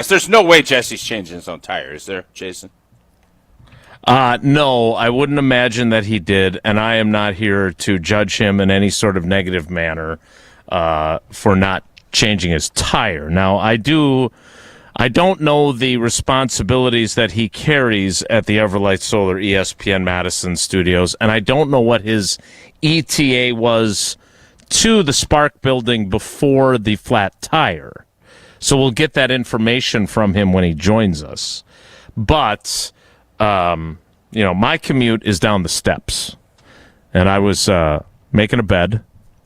There's no way Jesse's changing his own tire, is there, Jason? No, I wouldn't imagine that he did, and I am not here to judge him in any sort of negative manner for not changing his tire. Now, I don't know the responsibilities that he carries at the Everlight Solar ESPN Madison studios, and I don't know what his ETA was to the Spark building before the flat tire. So we'll get that information from him when he joins us. But, my commute is down the steps. And I was making a bed.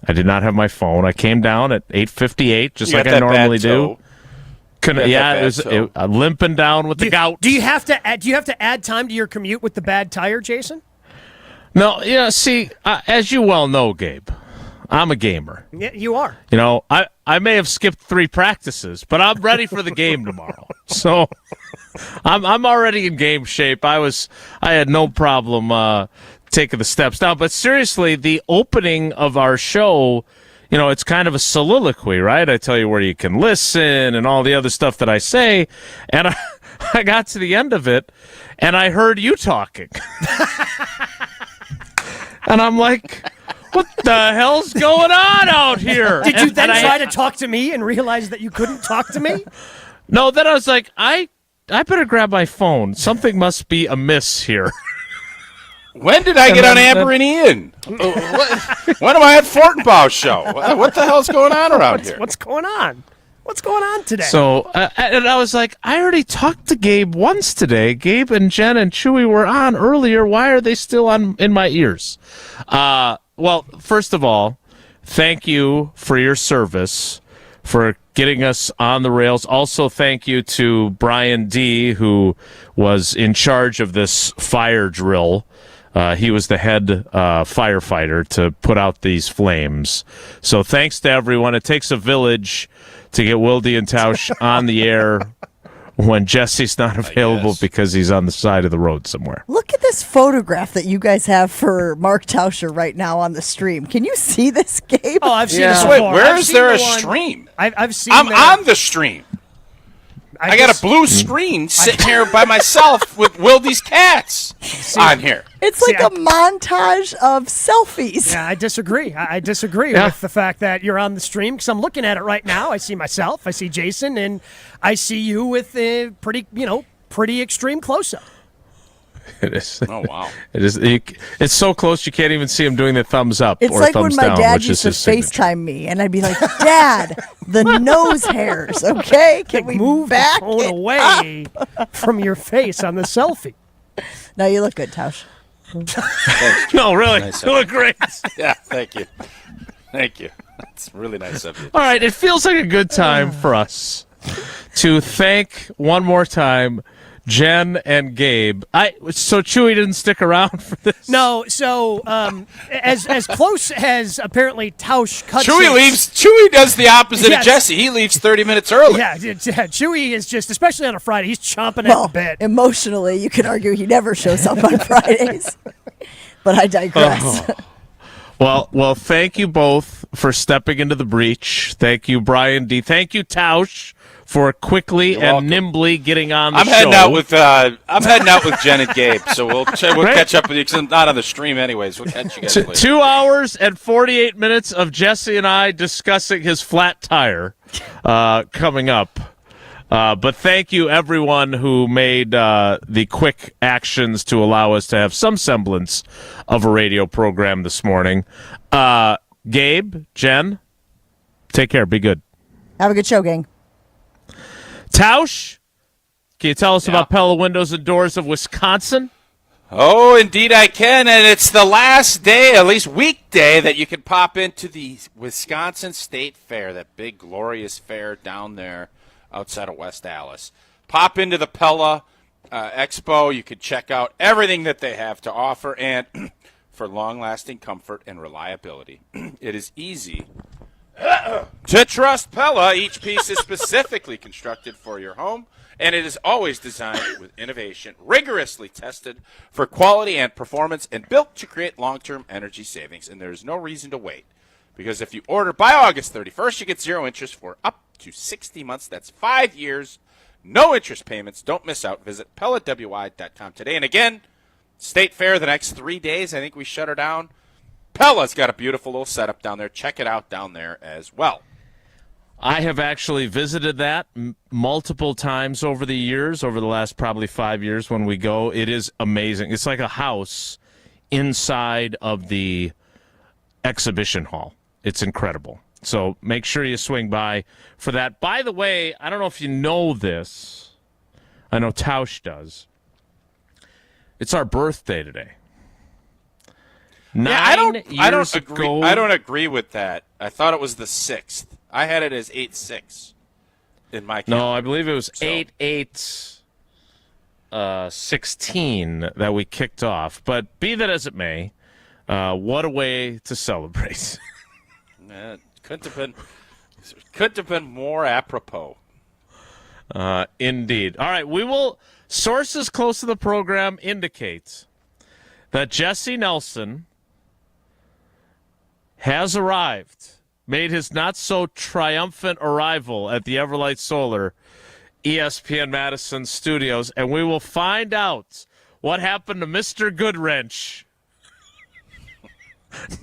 I did not have my phone. I came down at 8:58, just like I normally do. Limping down with the gout. Do you have to add time to your commute with the bad tire, Jason? No, see, as you well know, Gabe, I'm a gamer. Yeah, you are. I may have skipped 3 practices, but I'm ready for the game tomorrow. So I'm already in game shape. I had no problem taking the steps down. But seriously, the opening of our show, it's kind of a soliloquy, right? I tell you where you can listen and all the other stuff that I say. And I got to the end of it, and I heard you talking. And I'm like, what the hell's going on out here? Did you then try to talk to me and realize that you couldn't talk to me? No, then I was like, I better grab my phone. Something must be amiss here. When did I get on Amber and Ian? When am I at Fortenbaugh's show? What the hell's going on around here? What's going on? What's going on today? So, and I was like, I already talked to Gabe once today. Gabe and Jen and Chewy were on earlier. Why are they still in my ears? Well, first of all, thank you for your service, for getting us on the rails. Also, thank you to Brian D., who was in charge of this fire drill. He was the head firefighter to put out these flames. So thanks to everyone. It takes a village to get Wilde and Tausch on the air when Jesse's not available because he's on the side of the road somewhere. Look at this photograph that you guys have for Mark Tauscher right now on the stream. Can you see this, Gabe? Oh, I've seen this Wait, before. where is there a stream? I've seen I'm that. on the stream. I got a blue screen sitting here by myself with Wilde's cats on here. It's like a montage of selfies. Yeah, I disagree. I disagree with the fact that you're on the stream because I'm looking at it right now. I see myself, I see Jason, and I see you with a pretty extreme close-up. It is. Oh, wow. It is. It's so close you can't even see him doing the thumbs up It's or like thumbs when my down, dad which used is to his signature. FaceTime me, and I'd be like, Dad, the nose hairs, okay? Can we move back the phone it away from your face on the selfie? No, you look good, Tausch. Thanks, No, really. Nice You look great. Yeah, thank you. Thank you. That's really nice of you. All right, it feels like a good time for us to thank one more time Jen and Gabe. So Chewy didn't stick around for this. No, so as close as apparently Tausch cuts Chewy it- leaves. Chewy does the opposite Yes. of Jesse. He leaves 30 minutes early. Yeah, Chewy is just, especially on a Friday, he's chomping at Well, the bit. emotionally, you could argue he never shows up on Fridays. But I digress. Well, thank you both for stepping into the breach. Thank you, Brian D. Thank you, Tausch, for quickly and welcome. nimbly getting on the I'm show. heading out with Jen and Gabe, so we'll catch up with you because I'm not on the stream anyways. We'll catch you guys later. 2 hours and 48 minutes of Jesse and I discussing his flat tire coming up. But thank you, everyone who made the quick actions to allow us to have some semblance of a radio program this morning. Gabe, Jen, take care. Be good. Have a good show, gang. Tausch, can you tell us about Pella Windows and Doors of Wisconsin? Oh, indeed I can, and it's the last day, at least weekday, that you can pop into the Wisconsin State Fair, that big, glorious fair down there outside of West Allis. Pop into the Pella Expo. You can check out everything that they have to offer, and for long-lasting comfort and reliability, it is easy to trust Pella. Each piece is specifically constructed for your home, and it is always designed with innovation, rigorously tested for quality and performance, and built to create long-term energy savings. And there's no reason to wait, because if you order by August 31st, you get 0 interest for up to 60 months. That's 5 years, No interest payments. Don't miss out. Visit PellaWI.com today. And again, State Fair the next 3 days. I think we shut her down. Pella's got a beautiful little setup down there. Check it out down there as well. I have actually visited that multiple times over the years, over the last probably 5 years when we go. It is amazing. It's like a house inside of the exhibition hall. It's incredible. So make sure you swing by for that. By the way, I don't know if you know this. I know Tausch does. It's our birthday today. I don't agree with that. I thought it was the 6th. I had it as 8/6 in my calendar. No, I believe it was 8/8/16 that we kicked off. But be that as it may, what a way to celebrate. Couldn't have been more apropos. Indeed. All right, we will. Sources close to the program indicate that Jesse Nelson has arrived, made his not-so-triumphant arrival at the Everlight Solar ESPN Madison studios, and we will find out what happened to Mr. Goodwrench.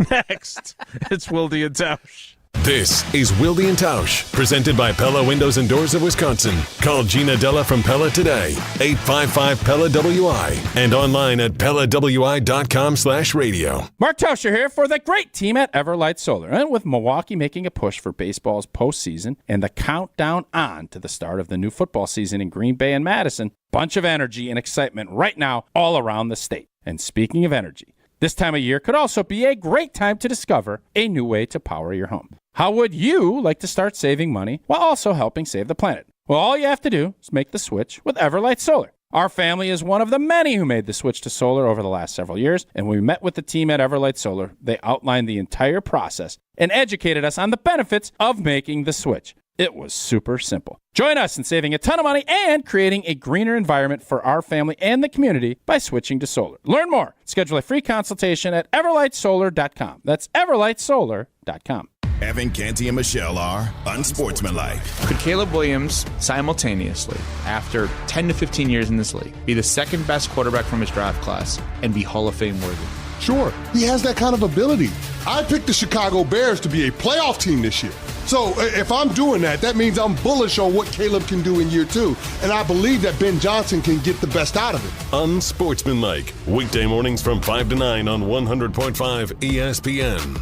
Next, it's Wilde and Tausch. This is Wilde and Tausch, presented by Pella Windows and Doors of Wisconsin. Call Gina Della from Pella today, 855-PELLA-WI, and online at PellaWI.com/radio. Mark Tauscher here for the great team at Everlight Solar. And with Milwaukee making a push for baseball's postseason and the countdown on to the start of the new football season in Green Bay and Madison, bunch of energy and excitement right now all around the state. And speaking of energy, this time of year could also be a great time to discover a new way to power your home. How would you like to start saving money while also helping save the planet? Well, all you have to do is make the switch with Everlight Solar. Our family is one of the many who made the switch to solar over the last several years, and when we met with the team at Everlight Solar, they outlined the entire process and educated us on the benefits of making the switch. It was super simple. Join us in saving a ton of money and creating a greener environment for our family and the community by switching to solar. Learn more. Schedule a free consultation at everlightsolar.com. That's everlightsolar.com. Evan, Canty, and Michelle are unsportsmanlike. Could Caleb Williams simultaneously, after 10 to 15 years in this league, be the second best quarterback from his draft class and be Hall of Fame worthy? Sure, he has that kind of ability. I picked the Chicago Bears to be a playoff team this year. So if I'm doing that, that means I'm bullish on what Caleb can do in year 2. And I believe that Ben Johnson can get the best out of it. Unsportsmanlike, weekday mornings from 5 to 9 on 100.5 ESPN.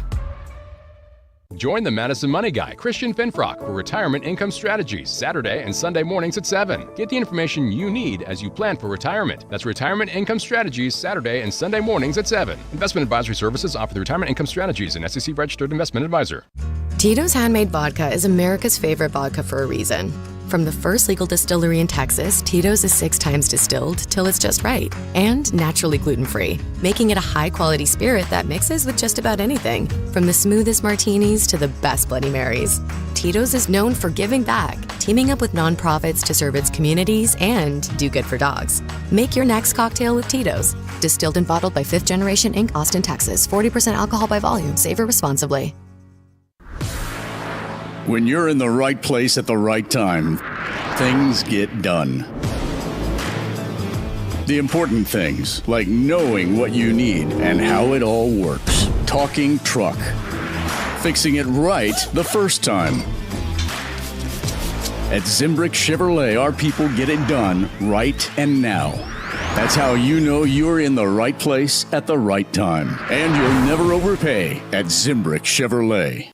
Join the Madison Money Guy, Christian Finfrock, for Retirement Income Strategies, Saturday and Sunday mornings at 7. Get the information you need as you plan for retirement. That's Retirement Income Strategies, Saturday and Sunday mornings at 7. Investment advisory services offered through Retirement Income Strategies, an SEC-registered investment advisor. Tito's Handmade Vodka is America's favorite vodka for a reason. From the first legal distillery in Texas, Tito's is 6 times distilled till it's just right and naturally gluten-free, making it a high-quality spirit that mixes with just about anything, from the smoothest martinis to the best Bloody Marys. Tito's is known for giving back, teaming up with nonprofits to serve its communities and do good for dogs. Make your next cocktail with Tito's. Distilled and bottled by 5th Generation Inc., Austin, Texas. 40% alcohol by volume. Savor responsibly. When you're in the right place at the right time, things get done. The important things, like knowing what you need and how it all works. Talking truck. Fixing it right the first time. At Zimbrick Chevrolet, our people get it done right and now. That's how you know you're in the right place at the right time. And you'll never overpay at Zimbrick Chevrolet.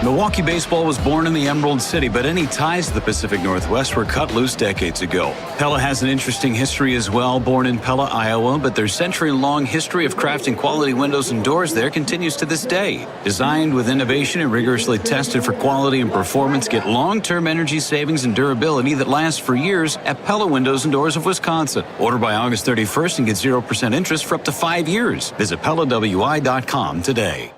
Milwaukee baseball was born in the Emerald City, but any ties to the Pacific Northwest were cut loose decades ago. Pella has an interesting history as well. Born in Pella, Iowa, but their century-long history of crafting quality windows and doors there continues to this day. Designed with innovation and rigorously tested for quality and performance, get long-term energy savings and durability that lasts for years at Pella Windows and Doors of Wisconsin. Order by August 31st and get 0% interest for up to 5 years. Visit PellaWI.com today.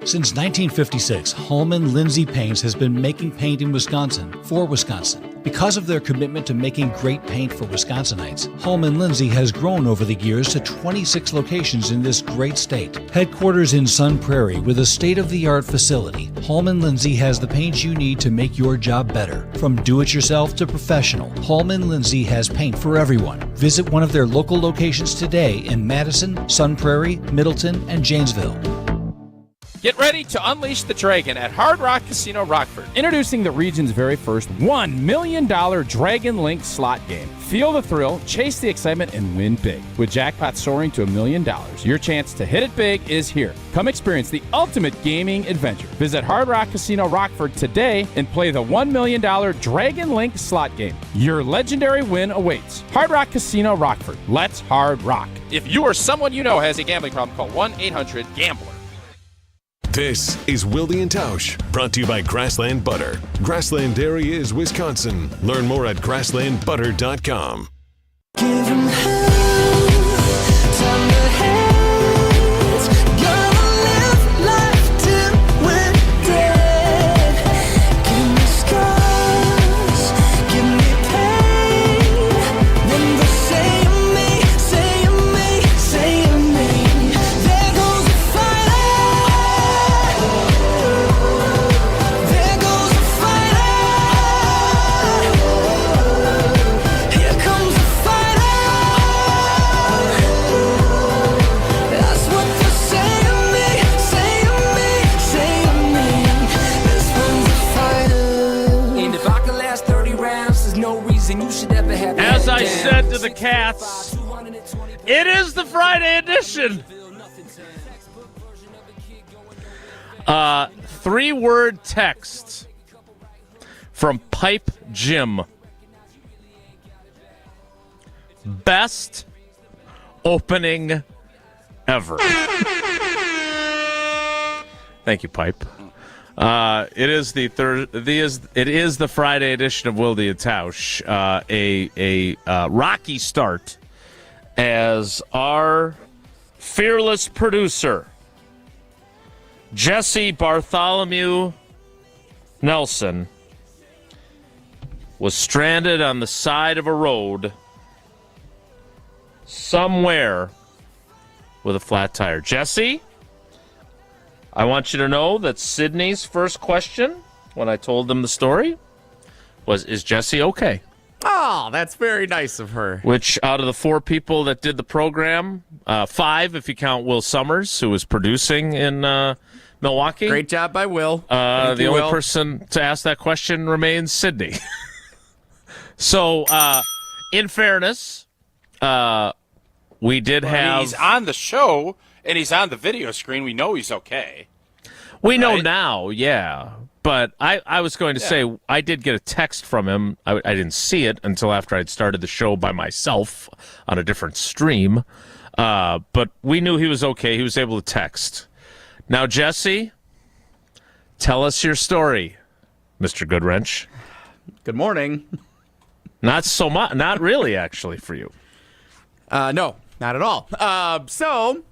Since 1956, Holman Lindsay Paints has been making paint in Wisconsin for Wisconsin. Because of their commitment to making great paint for Wisconsinites, Holman Lindsay has grown over the years to 26 locations in this great state. Headquarters in Sun Prairie with a state-of-the-art facility, Holman Lindsay has the paint you need to make your job better. From do-it-yourself to professional, Holman Lindsay has paint for everyone. Visit one of their local locations today in Madison, Sun Prairie, Middleton, and Janesville. Get ready to unleash the dragon at Hard Rock Casino Rockford. Introducing the region's very first $1 million Dragon Link slot game. Feel the thrill, chase the excitement, and win big. With jackpots soaring to $1 million, your chance to hit it big is here. Come experience the ultimate gaming adventure. Visit Hard Rock Casino Rockford today and play the $1 million Dragon Link slot game. Your legendary win awaits. Hard Rock Casino Rockford. Let's hard rock. If you or someone you know has a gambling problem, call 1-800-GAMBLER. This is Wilde and Tausch, brought to you by Grassland Butter. Grassland Dairy is Wisconsin. Learn more at grasslandbutter.com. As I said to the cats, it is the Friday edition. 3-word text from Pipe Jim. Best opening ever. Thank you, Pipe. It is the Friday edition of Wilde and Tausch. A rocky start as our fearless producer, Jesse Bartholomew Nelson, was stranded on the side of a road somewhere with a flat tire. Jesse, I want you to know that Sydney's first question when I told them the story was, is Jesse okay? Oh, that's very nice of her. Which, out of the 4 people that did the program, 5 if you count Will Summers, who was producing in Milwaukee. Great job by Will. The only person to ask that question remains Sydney. So, in fairness, we did have... He's on the show, and he's on the video screen. We know he's okay. We know now, yeah. But I was going to say, I did get a text from him. I didn't see it until after I'd started the show by myself on a different stream. But we knew he was okay. He was able to text. Now, Jesse, tell us your story, Mr. Goodwrench. Good morning. Not so much. Not really, actually, for you. No, not at all. So,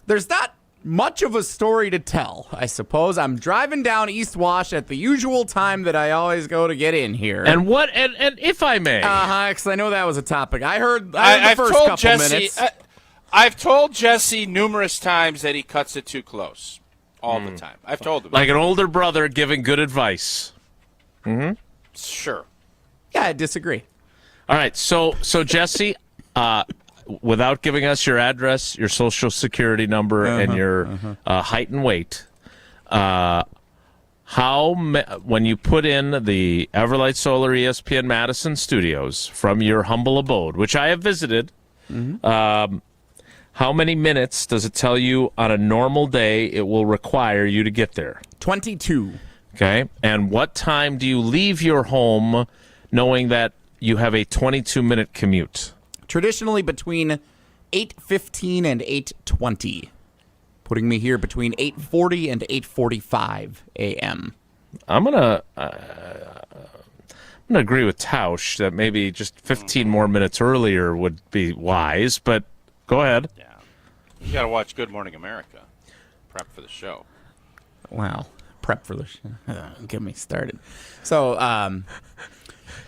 there's not much of a story to tell, I suppose. I'm driving down East Wash at the usual time that I always go to get in here. And what? And if I may, because I know that was a topic. I heard the first couple minutes. I've told Jesse numerous times that he cuts it too close all the time. I've told him. Like an older brother giving good advice. Mm-hmm. Sure. Yeah, I disagree. All right, so Jesse, without giving us your address, your social security number, and your height and weight, when you put in the Everlight Solar ESPN Madison studios from your humble abode, which I have visited, how many minutes does it tell you on a normal day it will require you to get there? 22. Okay, and what time do you leave your home knowing that you have a 22-minute commute? Traditionally between 8:15 and 8:20, putting me here between 8:40 and 8:45 a.m. I'm gonna agree with Tausch that maybe just 15 more minutes earlier would be wise, but go ahead. Yeah, you got to watch Good Morning America. Prep for the show. Wow, prep for the show. Get me started. So,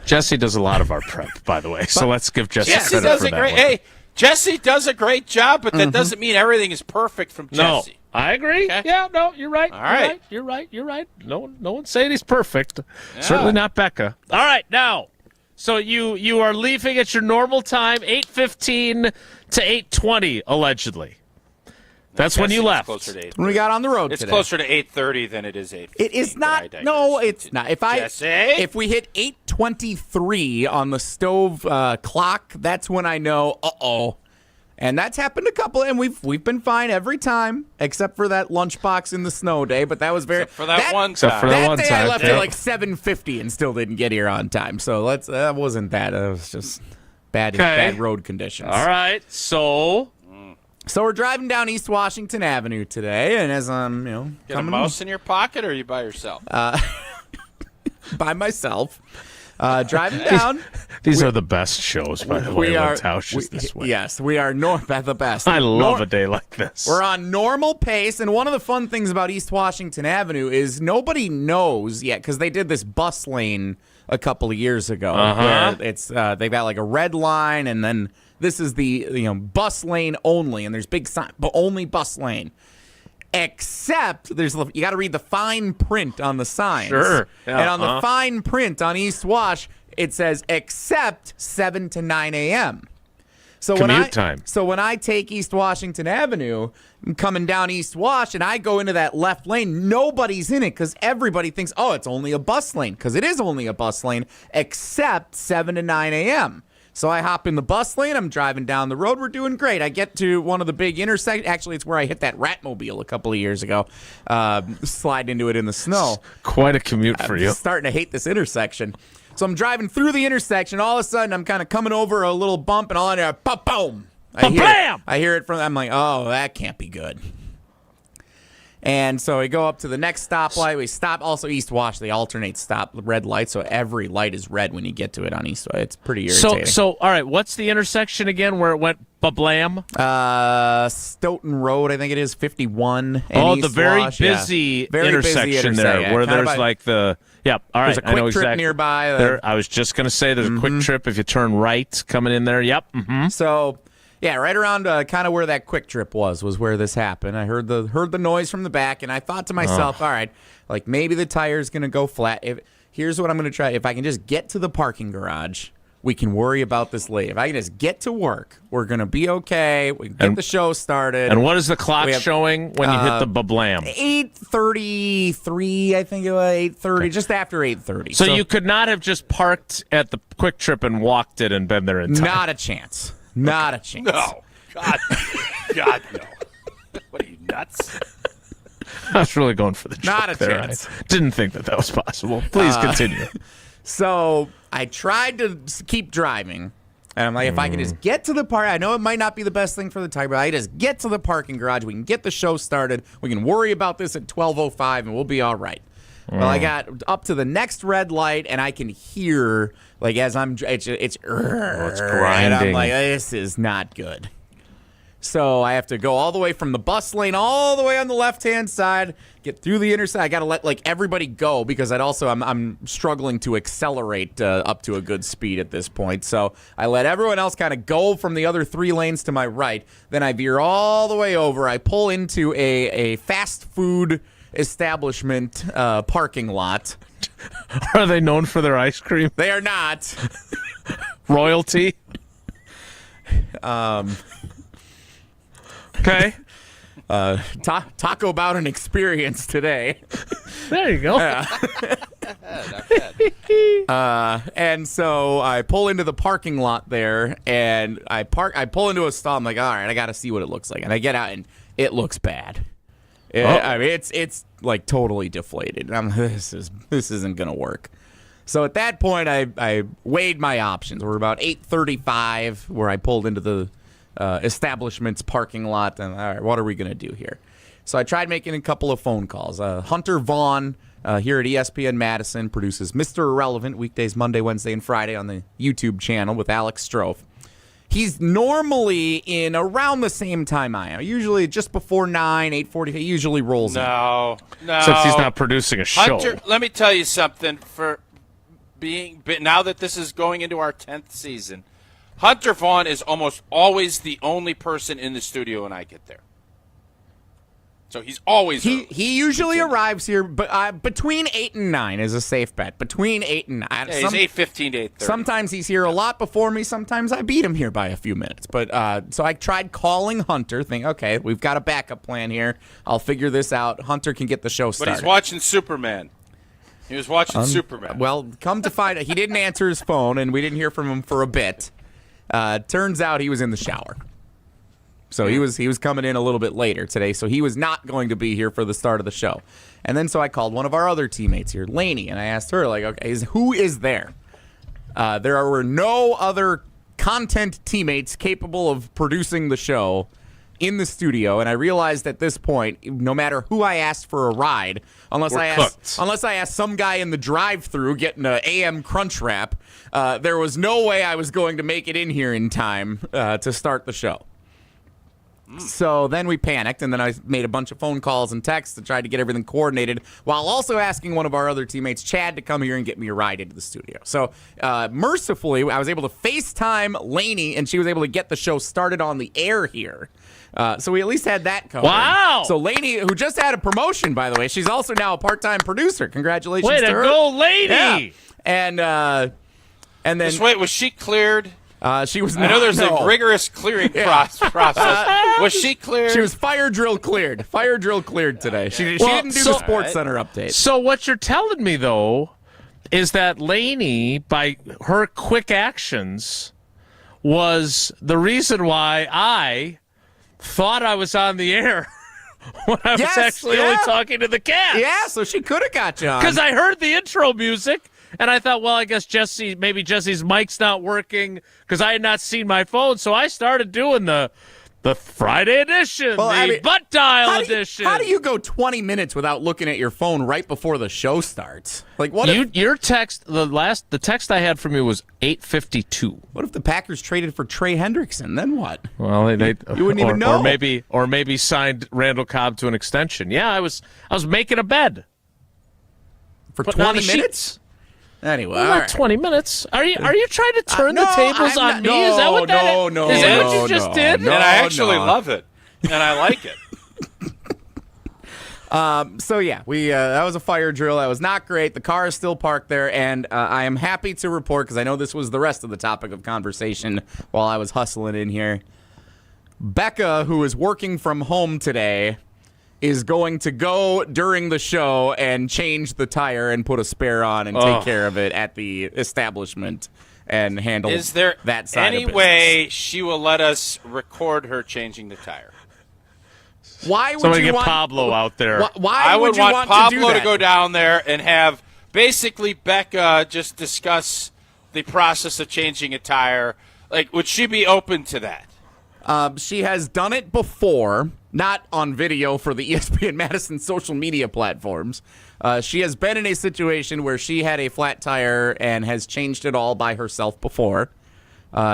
Jesse does a lot of our prep, by the way, so let's give Jesse Jesse credit does for a that great. one. Hey, Jesse does a great job, but that doesn't mean everything is perfect from Jesse. No, I agree. Okay. Yeah, no, you're right. All right. You're right. No one's saying he's perfect. Yeah. Certainly not Becca. All right, now, so you are leaving at your normal time, 8:15 to 8:20, allegedly. That's when you left. When we got on the road It's today. closer to 8:30 than it is 8:15. It is not. No, it's not. If we hit 8:23 on the stove clock, that's when I know. And that's happened a couple, and we've been fine every time, except for that lunchbox in the snow day. But that was very for that one time. That day I left at like 7:50 and still didn't get here on time. So that wasn't that. It was just bad road conditions. All right, so we're driving down East Washington Avenue today, and as I'm Get a mouse in your pocket, or are you by yourself? by myself. Driving down. These are the best shows, by the way, when Tausch is this way. Yes, we are the best. I love a day like this. We're on normal pace, and one of the fun things about East Washington Avenue is nobody knows yet, because they did this bus lane a couple of years ago. Where it's they've got like a red line, and then this is the bus lane only, and there's big sign, but only bus lane. Except you got to read the fine print on the signs. Sure. Yeah, and on the fine print on East Wash, it says except 7 to 9 a.m. So commute time. So when I take East Washington Avenue, I'm coming down East Wash, and I go into that left lane, nobody's in it because everybody thinks, it's only a bus lane, because it is only a bus lane, except 7 to 9 a.m. So I hop in the bus lane. I'm driving down the road. We're doing great. I get to one of the big intersections. Actually, it's where I hit that Ratmobile a couple of years ago. Slide into it in the snow. Quite a commute for you. I'm starting to hate this intersection. So I'm driving through the intersection. All of a sudden, I'm kind of coming over a little bump, and all I hear, boom! I hear it from. I'm like, that can't be good. And so we go up to the next stoplight. We stop. Also, East Wash, they alternate stop red lights, so every light is red when you get to it on East Wash. It's pretty irritating. So all right, what's the intersection again where it went bablam? Stoughton Road, I think it is, 51. The very busy intersection there, where there's like the. Yeah, all right. There's a quick trip nearby. I was just going to say there's a quick trip if you turn right coming in there. Yep. Mm-hmm. So. Yeah, right around kind of where that quick trip was where this happened. I heard the noise from the back, and I thought to myself, all right, like maybe the tire's going to go flat. Here's what I'm going to try. If I can just get to the parking garage, we can worry about this later. If I can just get to work, we're going to be okay. We can get the show started. And what is the clock showing when you hit the bablam? 8:33, I think it was 8:30, just after 8:30. So you could not have just parked at the quick trip and walked it and been there in time? Not a chance. Not a chance. No. God, no. What are you, nuts? I was really going for the joke Not a there. chance. I didn't think that was possible. Please continue. So I tried to keep driving, and I'm like, if I can just get to the park, I know it might not be the best thing for the tire, but I just get to the parking garage. We can get the show started. We can worry about this at 12:05, and we'll be all right. Well, I got up to the next red light, and I can hear, like, as I'm, it's grinding. And I'm like, this is not good. So I have to go all the way from the bus lane all the way on the left-hand side, get through the intersection. I got to let, like, everybody go because I'm struggling to accelerate up to a good speed at this point. So I let everyone else kind of go from the other 3 lanes to my right. Then I veer all the way over. I pull into a fast food establishment parking lot. Are they known for their ice cream? They are not. Royalty? Okay. Talk about an experience today. There you go. And so I pull into the parking lot there, and I pull into a stall. I'm like, all right, I got to see what it looks like. And I get out, and it looks bad. I mean, it's like totally deflated. This isn't gonna work. So at that point, I weighed my options. We're about 8:35 where I pulled into the establishment's parking lot, and all right, what are we gonna do here? So I tried making a couple of phone calls. Hunter Vaughn here at ESPN Madison produces Mr. Irrelevant weekdays Monday, Wednesday, and Friday on the YouTube channel with Alex Strofe. He's normally in around the same time I am. Usually just before 9, 8:40. He usually rolls in. No. Except he's not producing a show. Hunter, let me tell you something. now that this is going into our 10th season, Hunter Vaughn is almost always the only person in the studio when I get there. So he's always he usually arrives here, but between 8 and 9 is a safe bet. Between 8 and 9. Yeah, he's 8:15 to 8:30. Sometimes he's here a lot before me. Sometimes I beat him here by a few minutes. But so I tried calling Hunter, thinking, okay, we've got a backup plan here. I'll figure this out. Hunter can get the show started. But he's watching Superman. He was watching Superman. Well, come to find out, he didn't answer his phone, and we didn't hear from him for a bit. Turns out he was in the shower. So he was coming in a little bit later today, so he was not going to be here for the start of the show. And then so I called one of our other teammates here, Lainey, and I asked her, like, okay, who is there? There were no other content teammates capable of producing the show in the studio, and I realized at this point, no matter who I asked for a ride, unless I asked some guy in the drive-thru getting an AM crunch wrap, there was no way I was going to make it in here in time to start the show. So then we panicked, and then I made a bunch of phone calls and texts to try to get everything coordinated while also asking one of our other teammates, Chad, to come here and get me a ride into the studio. So mercifully, I was able to FaceTime Lainey, and she was able to get the show started on the air here. So we at least had that covered. Wow! So Lainey, who just had a promotion, by the way, she's also now a part-time producer. Congratulations Way to her. to go, Lainey! Yeah. And then... Just wait, was she cleared? She was not. I know there's a rigorous clearing process. Was she cleared? She was fire drill cleared. Fire drill cleared today. She didn't do the Sports Center update. So what you're telling me, though, is that Lainey, by her quick actions, was the reason why I thought I was on the air when I was actually only talking to the cats. Yeah, so she could have got you on. Because I heard the intro music. And I thought, well, I guess maybe Jesse's mic's not working because I had not seen my phone. So I started doing the Friday edition, butt dial edition. How do you go 20 minutes without looking at your phone right before the show starts? Like what? Your text, the text I had from you was 8:52. What if the Packers traded for Trey Hendrickson? Then what? Well, you wouldn't even know. Or maybe signed Randall Cobb to an extension. Yeah, I was making a bed for 20 minutes. Anyway, well, not 20 minutes. Are you trying to turn the tables on me? No, is that what that no, is? Is that what you just did? And I actually love it, and I like it. So yeah, that was a fire drill. That was not great. The car is still parked there, and I am happy to report, because I know this was the rest of the topic of conversation while I was hustling in here. Becca, who is working from home today, is going to go during the show and change the tire and put a spare on and take care of it at the establishment and handle that side of business. Is there any way she will let us record her changing the tire? Why would Somebody you get want Pablo out there? I would want want Pablo to, to go down there and have basically Becca just discuss the process of changing a tire. Like, would she be open to that? She has done it before, not on video for the ESPN Madison social media platforms. She has been in a situation where she had a flat tire and has changed it all by herself before.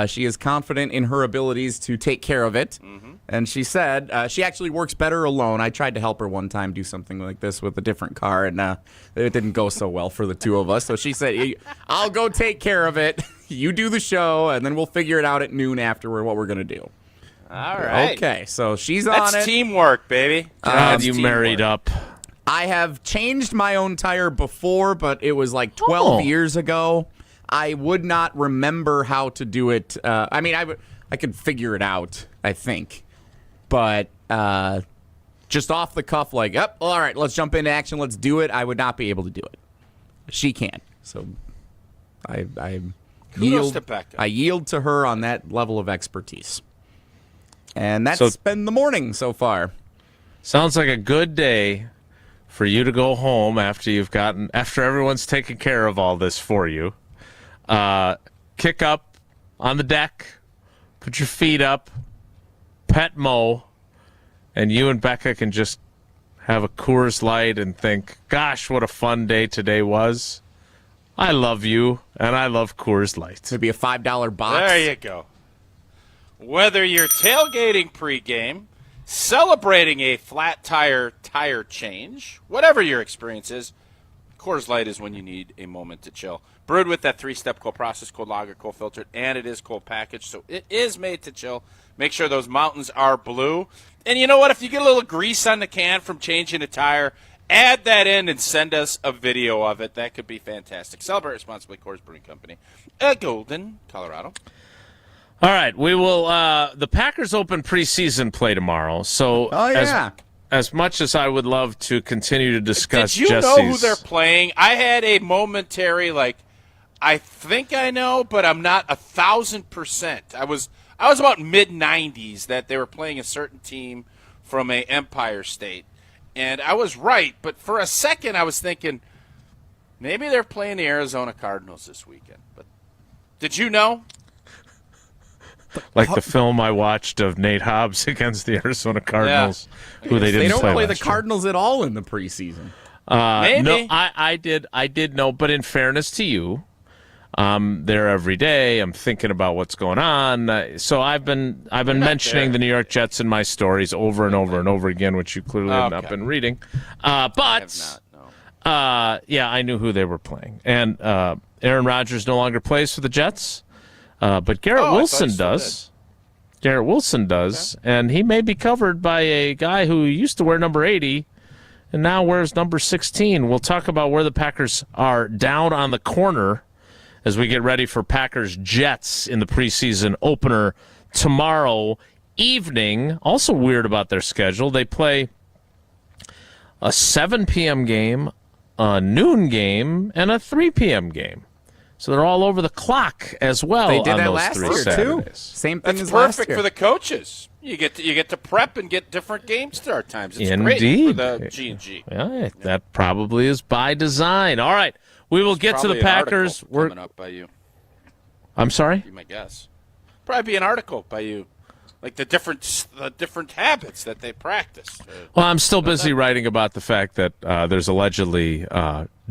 She is confident in her abilities to take care of it. Mm-hmm. And she said she actually works better alone. I tried to help her one time do something like this with a different car, and it didn't go so well for the two of us. So she said, I'll go take care of it. You do the show, and then we'll figure it out at noon afterward what we're going to do. All right. Okay, so she's on it. That's teamwork, baby. God, you married up. I have changed my own tire before, but it was like 12 years ago. I would not remember how to do it. I mean, I could figure it out, I think. But just off the cuff, like, all right, let's jump into action. Let's do it. I would not be able to do it. She can. So I Kudos to Becca. I yield to her on that level of expertise. And that's been the morning so far. Sounds like a good day for you to go home after everyone's taken care of all this for you. Kick up on the deck, put your feet up, pet Mo, and you and Becca can just have a Coors Light and think, gosh, what a fun day today was. I love you, and I love Coors Light. Maybe a $5 box. There you go. Whether you're tailgating pregame, celebrating a flat tire change, whatever your experience is, Coors Light is when you need a moment to chill. brewed with that 3-step cold process, cold lager, cold filtered, and it is cold packaged, so it is made to chill. Make sure those mountains are blue. And you know what? If you get a little grease on the can from changing a tire, add that in and send us a video of it. That could be fantastic. Celebrate responsibly, Coors Brewing Company, Golden, Colorado. All right, we will. The Packers open preseason play tomorrow. So, as much as I would love to continue to discuss, did you know who they're playing? I had a momentary I think I know, but I'm not 1,000%. I was about mid-90s that they were playing a certain team from a Empire State, and I was right. But for a second, I was thinking maybe they're playing the Arizona Cardinals this weekend. But did you know? Like the film I watched of Nate Hobbs against the Arizona Cardinals, who they didn't play. They don't play the last Cardinals at all in the preseason. Maybe. No, I did know. But in fairness to you, there every day. I'm thinking about what's going on. So I've been mentioning the New York Jets in my stories over and over and over again, which you clearly have not been reading. But I knew who they were playing, and Aaron Rodgers no longer plays for the Jets. But Garrett Wilson does. Garrett Wilson does, and he may be covered by a guy who used to wear number 80 and now wears number 16. We'll talk about where the Packers are down on the corner as we get ready for Packers-Jets in the preseason opener tomorrow evening. Also weird about their schedule. They play a 7 p.m. game, a noon game, and a 3 p.m. game. So they're all over the clock as well. They did on that those last 3 year Saturdays. too. Same thing That's as last perfect year. for the coaches. You get to prep and get different game start times. It's Indeed. great for the G&G. Yeah, that probably is by design. All right, we will get to the Packers. We're coming up by you. I'm sorry? Be my guess. Probably be an article by you, like the different habits that they practice. Well, I'm still busy writing about the fact that there's allegedly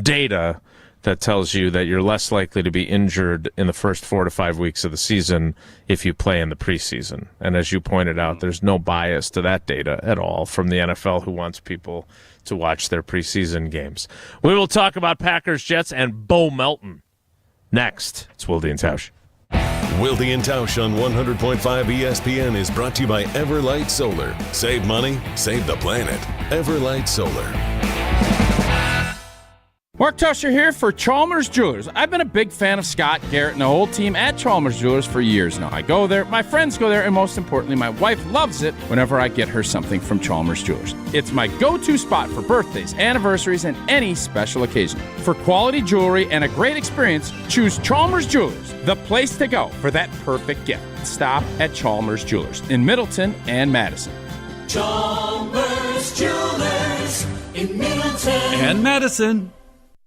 data that tells you that you're less likely to be injured in the first 4 to 5 weeks of the season if you play in the preseason. And as you pointed out, there's no bias to that data at all from the NFL, who wants people to watch their preseason games. We will talk about Packers, Jets, and Bo Melton next. It's Wilde and Tausch. Wilde and Tausch on 100.5 ESPN is brought to you by Everlight Solar. Save money, save the planet. Everlight Solar. Mark Tausch here for Chalmers Jewelers. I've been a big fan of Scott, Garrett, and the whole team at Chalmers Jewelers for years now. I go there, my friends go there, and most importantly, my wife loves it whenever I get her something from Chalmers Jewelers. It's my go-to spot for birthdays, anniversaries, and any special occasion. For quality jewelry and a great experience, choose Chalmers Jewelers, the place to go for that perfect gift. Stop at Chalmers Jewelers in Middleton and Madison. Chalmers Jewelers in Middleton and Madison.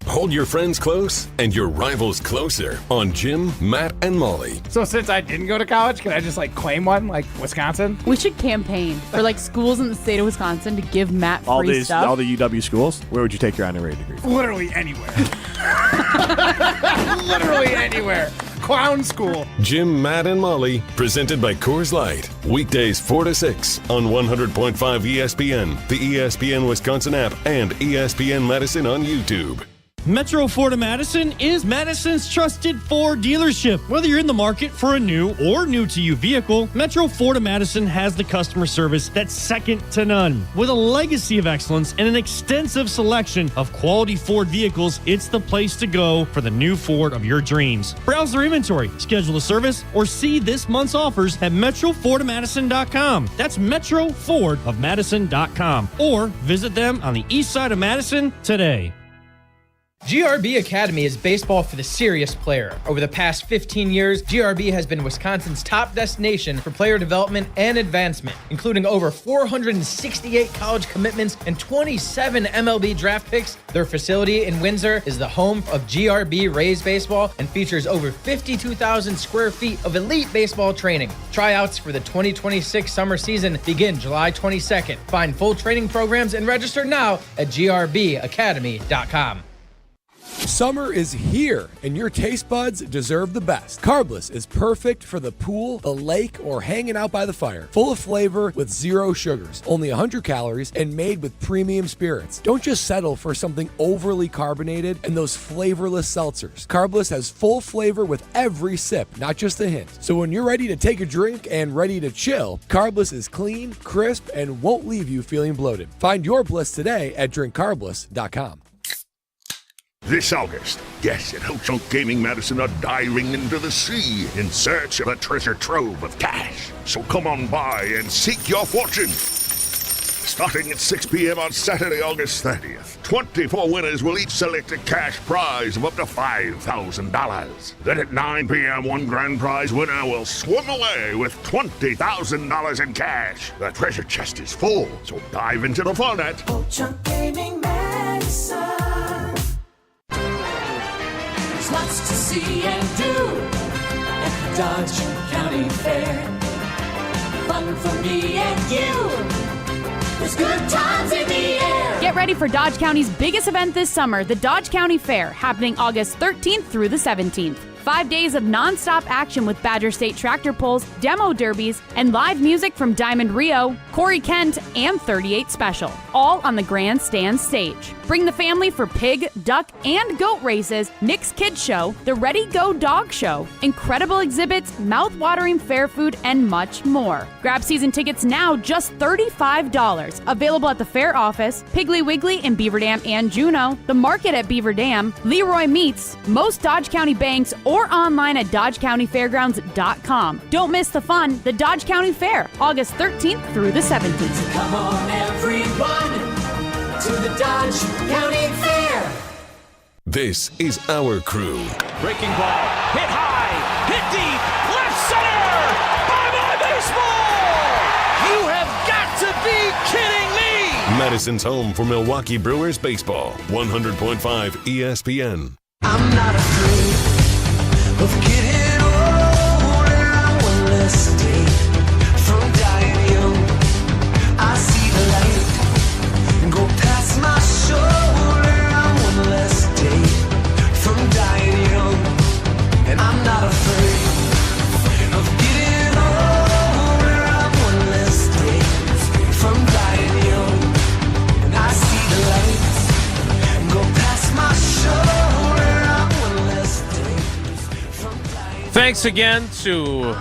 Hold your friends close and your rivals closer on Jim, Matt, and Molly. So since I didn't go to college, can I just claim one, like Wisconsin? We should campaign for schools in the state of Wisconsin to give Matt free stuff. All the UW schools? Where would you take your honorary degree from? Literally anywhere. Literally anywhere. Clown school. Jim, Matt, and Molly, presented by Coors Light. Weekdays 4 to 6 on 100.5 ESPN, the ESPN Wisconsin app, and ESPN Madison on YouTube. Metro Ford of Madison is Madison's trusted Ford dealership. Whether you're in the market for a new or new-to-you vehicle, Metro Ford of Madison has the customer service that's second to none. With a legacy of excellence and an extensive selection of quality Ford vehicles, it's the place to go for the new Ford of your dreams. Browse their inventory, schedule a service, or see this month's offers at MetroFordofMadison.com. That's MetroFordofMadison.com. Or visit them on the east side of Madison today. GRB Academy is baseball for the serious player. Over the past 15 years, GRB has been Wisconsin's top destination for player development and advancement, including over 468 college commitments and 27 MLB draft picks. Their facility in Windsor is the home of GRB Rays baseball and features over 52,000 square feet of elite baseball training. Tryouts for the 2026 summer season begin July 22nd. Find full training programs and register now at grbacademy.com. Summer is here, and your taste buds deserve the best. Carbless is perfect for the pool, the lake, or hanging out by the fire. Full of flavor with 0 sugars, only 100 calories, and made with premium spirits. Don't just settle for something overly carbonated and those flavorless seltzers. Carbless has full flavor with every sip, not just a hint. So when you're ready to take a drink and ready to chill, Carbless is clean, crisp, and won't leave you feeling bloated. Find your bliss today at drinkcarbless.com. This August, guests at Ho-Chunk Gaming Madison are diving into the sea in search of a treasure trove of cash. So come on by and seek your fortune. Starting at 6 p.m. on Saturday, August 30th, 24 winners will each select a cash prize of up to $5,000. Then at 9 p.m., one grand prize winner will swim away with $20,000 in cash. The treasure chest is full, so dive into the fun at Ho-Chunk Gaming Madison. There's lots to see and do at the Dodge County Fair. Fun for me and you. There's good times in the air. Get ready for Dodge County's biggest event this summer, the Dodge County Fair, happening August 13th through the 17th. 5 days of nonstop action with Badger State tractor pulls, demo derbies, and live music from Diamond Rio, Corey Kent, and 38 Special, all on the grandstand stage. Bring the family for pig, duck, and goat races, Nick's Kids Show, the Ready Go Dog Show, incredible exhibits, mouth-watering fair food, and much more. Grab season tickets now, just $35. Available at the fair office, Piggly Wiggly in Beaver Dam and Juneau, the market at Beaver Dam, Leroy Meats, most Dodge County banks, or online at DodgeCountyFairgrounds.com. Don't miss the fun, the Dodge County Fair, August 13th through the 17th. Come on, everyone, to the Dodge County Fair. This is our crew. Breaking ball, hit high, hit deep, left center! Bye-bye baseball! You have got to be kidding me! Madison's home for Milwaukee Brewers baseball. 100.5 ESPN. I'm not afraid of getting old, and I want less day from dying young. I see the light and go past my shoulder. I want less day from dying young, and I'm not afraid of getting old, and I want less day from dying young. And I see the light and go past my shoulder. Thanks again to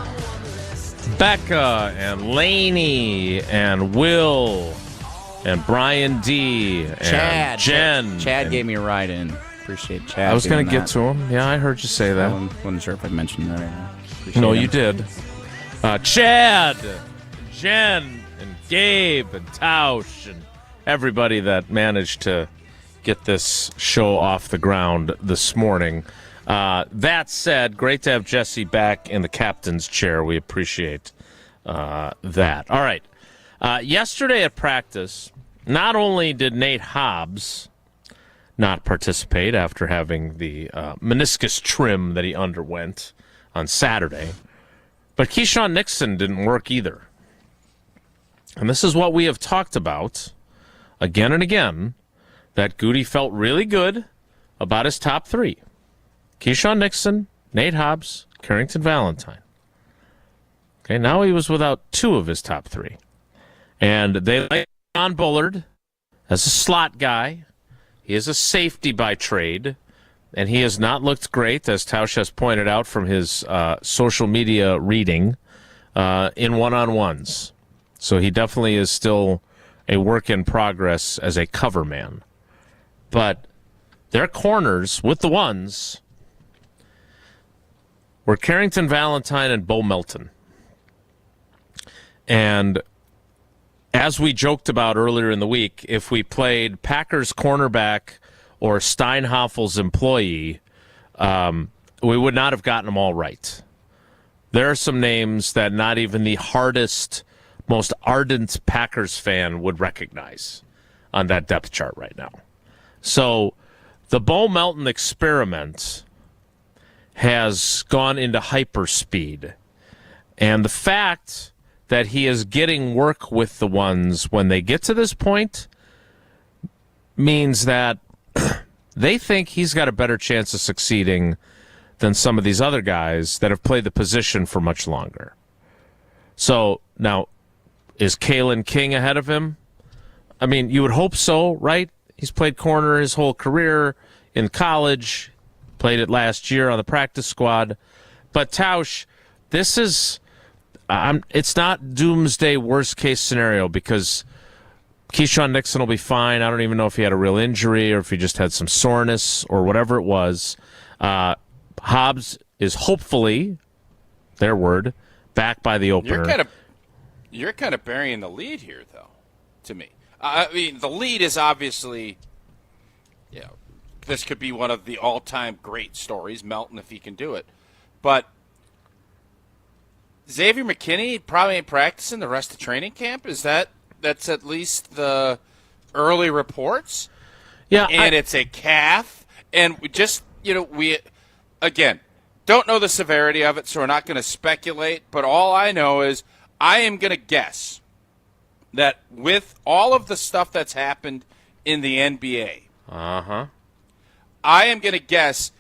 Becca and Lainey and Will and Brian D. and Chad. Jen. Chad gave me a ride in. Appreciate Chad. I was going to doing get to him. Yeah, I heard you say that. I wasn't sure if I mentioned that. No, you did. Chad, Jen, and Gabe, and Tausch, and everybody that managed to get this show off the ground this morning. That said, great to have Jesse back in the captain's chair. We appreciate that. All right. Yesterday at practice, not only did Nate Hobbs not participate after having the meniscus trim that he underwent on Saturday, but Keyshawn Nixon didn't work either. And this is what we have talked about again and again, that Goody felt really good about his top three. Keyshawn Nixon, Nate Hobbs, Carrington Valentine. Okay, now he was without two of his top three. And they like John Bullard as a slot guy. He is a safety by trade, and he has not looked great, as Tausch has pointed out from his social media reading, in one-on-ones. So he definitely is still a work in progress as a cover man. But their corners with the ones were Carrington Valentine and Bo Melton. And as we joked about earlier in the week, if we played Packers cornerback or Steinhoff's employee, we would not have gotten them all right. There are some names that not even the hardest, most ardent Packers fan would recognize on that depth chart right now. So the Bo Melton experiment has gone into hyperspeed. And the fact that he is getting work with the ones when they get to this point means that they think he's got a better chance of succeeding than some of these other guys that have played the position for much longer. So now, is Kalen King ahead of him? I mean, you would hope so, right? He's played corner his whole career in college, played it last year on the practice squad. But Tausch, this is it's not doomsday worst case scenario because Keyshawn Nixon will be fine. I don't even know if he had a real injury or if he just had some soreness or whatever it was. Hobbs is hopefully, their word, back by the opener. You're kind of burying the lead here, though, to me. I mean, the lead is obviously, this could be one of the all-time great stories, Melton, if he can do it. But Xavier McKinney probably ain't practicing the rest of training camp? That's at least the early reports? Yeah. And it's a calf. And we just, we, again, don't know the severity of it, so we're not going to speculate. But all I know is I am going to guess that with all of the stuff that's happened in the NBA, I am going to guess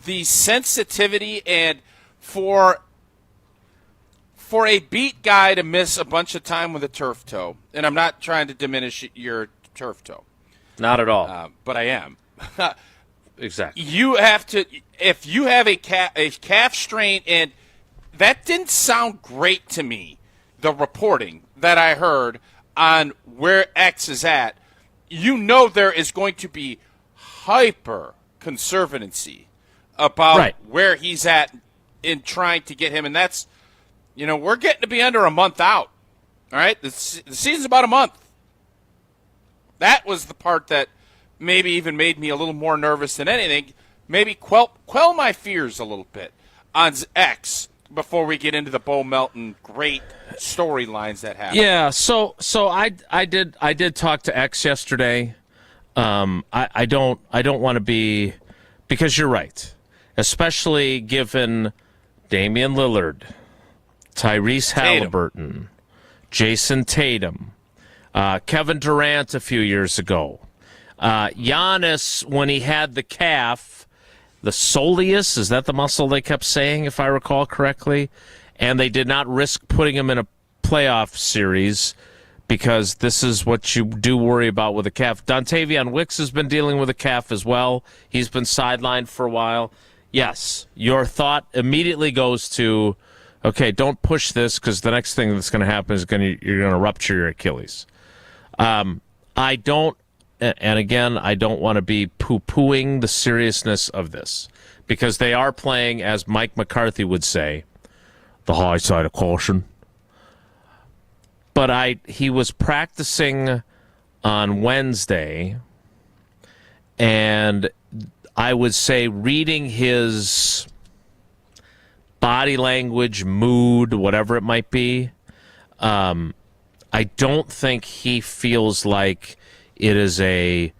the sensitivity and for a beat guy to miss a bunch of time with a turf toe, and I'm not trying to diminish your turf toe. Not at all. But I am. Exactly. You have to, if you have a calf strain, and that didn't sound great to me, the reporting that I heard on where X is at, there is going to be hyper conservancy about where he's at in trying to get him. And that's, we're getting to be under a month out. All right? The season's about a month. That was the part that maybe even made me a little more nervous than anything. Maybe quell my fears a little bit on X before we get into the Bo Melton great storylines that happen. Yeah, so I did talk to X yesterday. I don't want to be, because you're right, especially given Damian Lillard, Tyrese Halliburton, Jason Tatum, Kevin Durant a few years ago, Giannis when he had the calf, the soleus, is that the muscle they kept saying, if I recall correctly? And they did not risk putting him in a playoff series because this is what you do worry about with a calf. Dontavion Wicks has been dealing with a calf as well. He's been sidelined for a while. Yes, your thought immediately goes to, okay, don't push this because the next thing that's going to happen is you're going to rupture your Achilles. I don't want to be poo-pooing the seriousness of this because they are playing, as Mike McCarthy would say, the high side of caution. But he was practicing on Wednesday, and I would say reading his body language, mood, whatever it might be, I don't think he feels like it is a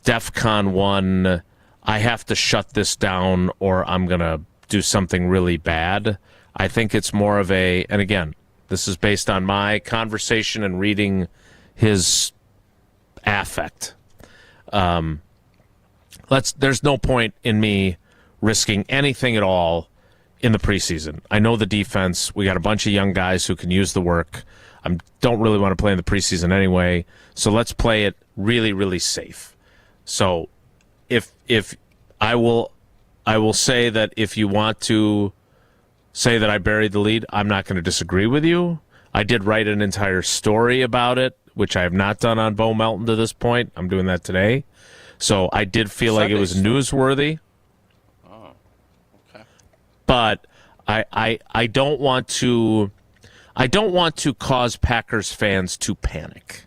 DEFCON 1, I have to shut this down or I'm going to do something really bad. I think it's more of a, and again, this is based on my conversation and reading his affect. There's no point in me risking anything at all in the preseason. I know the defense. We got a bunch of young guys who can use the work. I don't really want to play in the preseason anyway, so let's play it really, really safe. So if I will say that if you want to say that I buried the lead, I'm not going to disagree with you. I did write an entire story about it, which I have not done on Bo Melton to this point. I'm doing that today. So I did feel like it was newsworthy. Oh, okay. But I don't want to cause Packers fans to panic.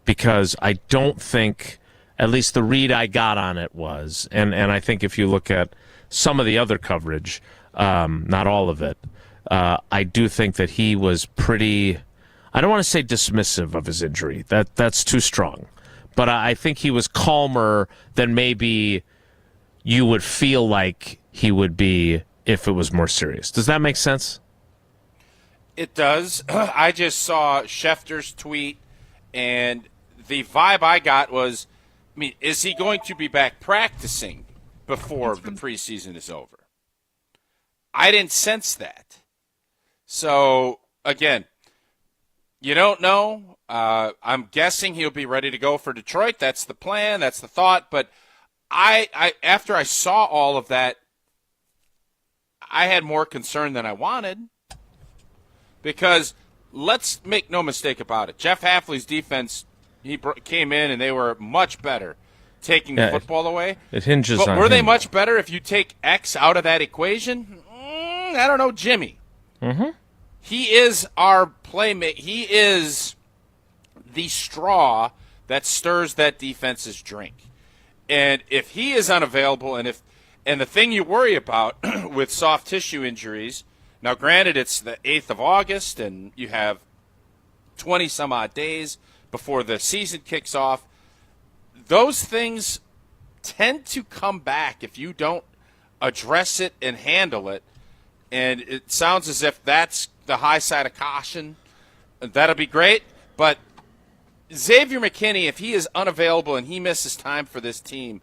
Because I don't think, at least the read I got on it was, and I think if you look at some of the other coverage, not all of it, I do think that he was pretty, I don't want to say dismissive of his injury. That's too strong. But I think he was calmer than maybe you would feel like he would be if it was more serious. Does that make sense? It does. I just saw Schefter's tweet, and the vibe I got was I mean, is he going to be back practicing before the preseason is over? I didn't sense that. So, again, you don't know. I'm guessing he'll be ready to go for Detroit. That's the plan. That's the thought. But I after I saw all of that, I had more concern than I wanted. Because let's make no mistake about it. Jeff Hafley's defense, he came in and they were much better taking the football away. It hinges but on were they him. much better if you take X out of that equation? I don't know, Jimmy. Mm-hmm. He is our playmate. He is the straw that stirs that defense's drink. And if he is unavailable, and the thing you worry about with soft tissue injuries, now granted it's the 8th of August and you have 20 some odd days before the season kicks off, those things tend to come back if you don't address it and handle it. And it sounds as if that's the high side of caution. That'll be great. But Xavier McKinney, if he is unavailable and he misses time for this team,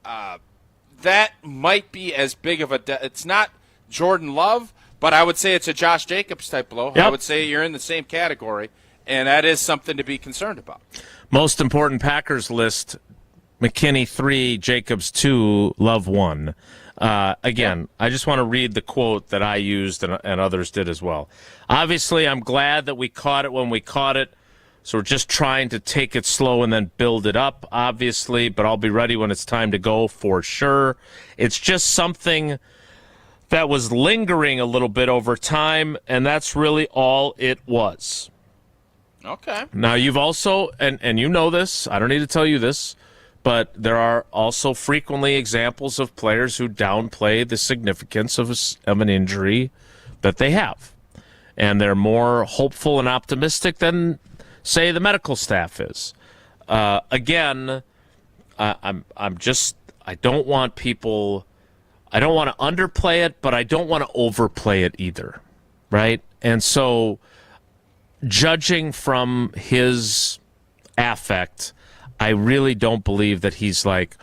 that might be as big of a it's not Jordan Love, but I would say it's a Josh Jacobs type blow. Yep. I would say you're in the same category, and that is something to be concerned about. Most important Packers list, McKinney 3, Jacobs 2, Love 1. Again, I just want to read the quote that I used and others did as well. Obviously, I'm glad that we caught it when we caught it, so we're just trying to take it slow and then build it up, obviously, but I'll be ready when it's time to go for sure. It's just something that was lingering a little bit over time, and that's really all it was. Okay. Now, you've also, and you know this, I don't need to tell you this, but there are also frequently examples of players who downplay the significance of an injury that they have. And they're more hopeful and optimistic than, say, the medical staff is. Again, I don't want people, I don't want to underplay it, but I don't want to overplay it either, right? And so, judging from his affect, I really don't believe that he's like,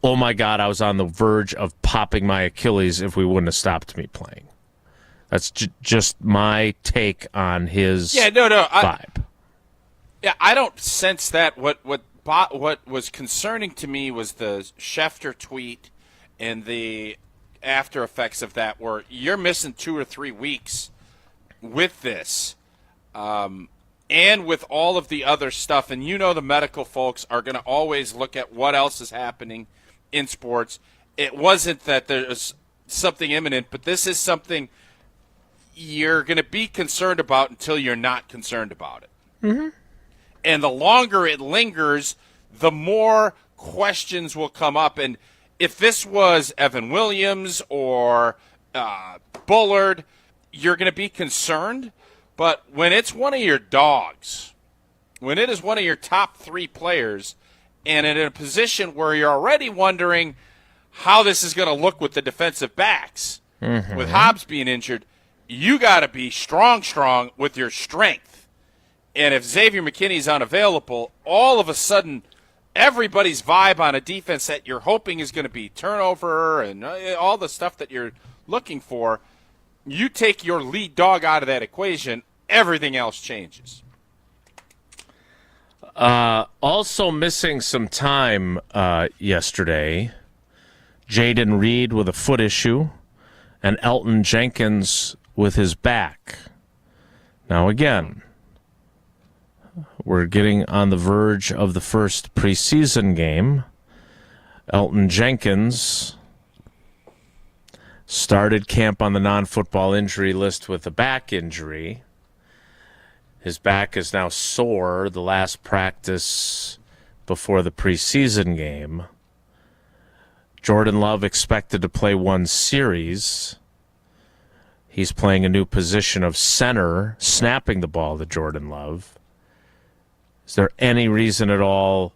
oh my God, I was on the verge of popping my Achilles if we wouldn't have stopped me playing. That's just my take on his vibe. I don't sense that. What was concerning to me was the Schefter tweet and the after effects of that, where you're missing 2 or 3 weeks with this. And with all of the other stuff, and you know the medical folks are going to always look at what else is happening in sports. It wasn't that there's something imminent, but this is something you're going to be concerned about until you're not concerned about it. Mm-hmm. And the longer it lingers, the more questions will come up. And if this was Evan Williams or Bullard, you're going to be concerned. But when it's one of your dogs, when it is one of your top 3 players, and in a position where you're already wondering how this is going to look with the defensive backs, with Hobbs being injured, you got to be strong with your strength. And if Xavier McKinney's unavailable, all of a sudden everybody's vibe on a defense that you're hoping is going to be turnover and all the stuff that you're looking for, you take your lead dog out of that equation, everything else changes. Also missing some time yesterday, Jaden Reed with a foot issue and Elton Jenkins with his back. Now again, we're getting on the verge of the first preseason game. Elton Jenkins started camp on the non-football injury list with a back injury. His back is now sore, the last practice before the preseason game. Jordan Love expected to play one series. He's playing a new position of center, snapping the ball to Jordan Love. Is there any reason at all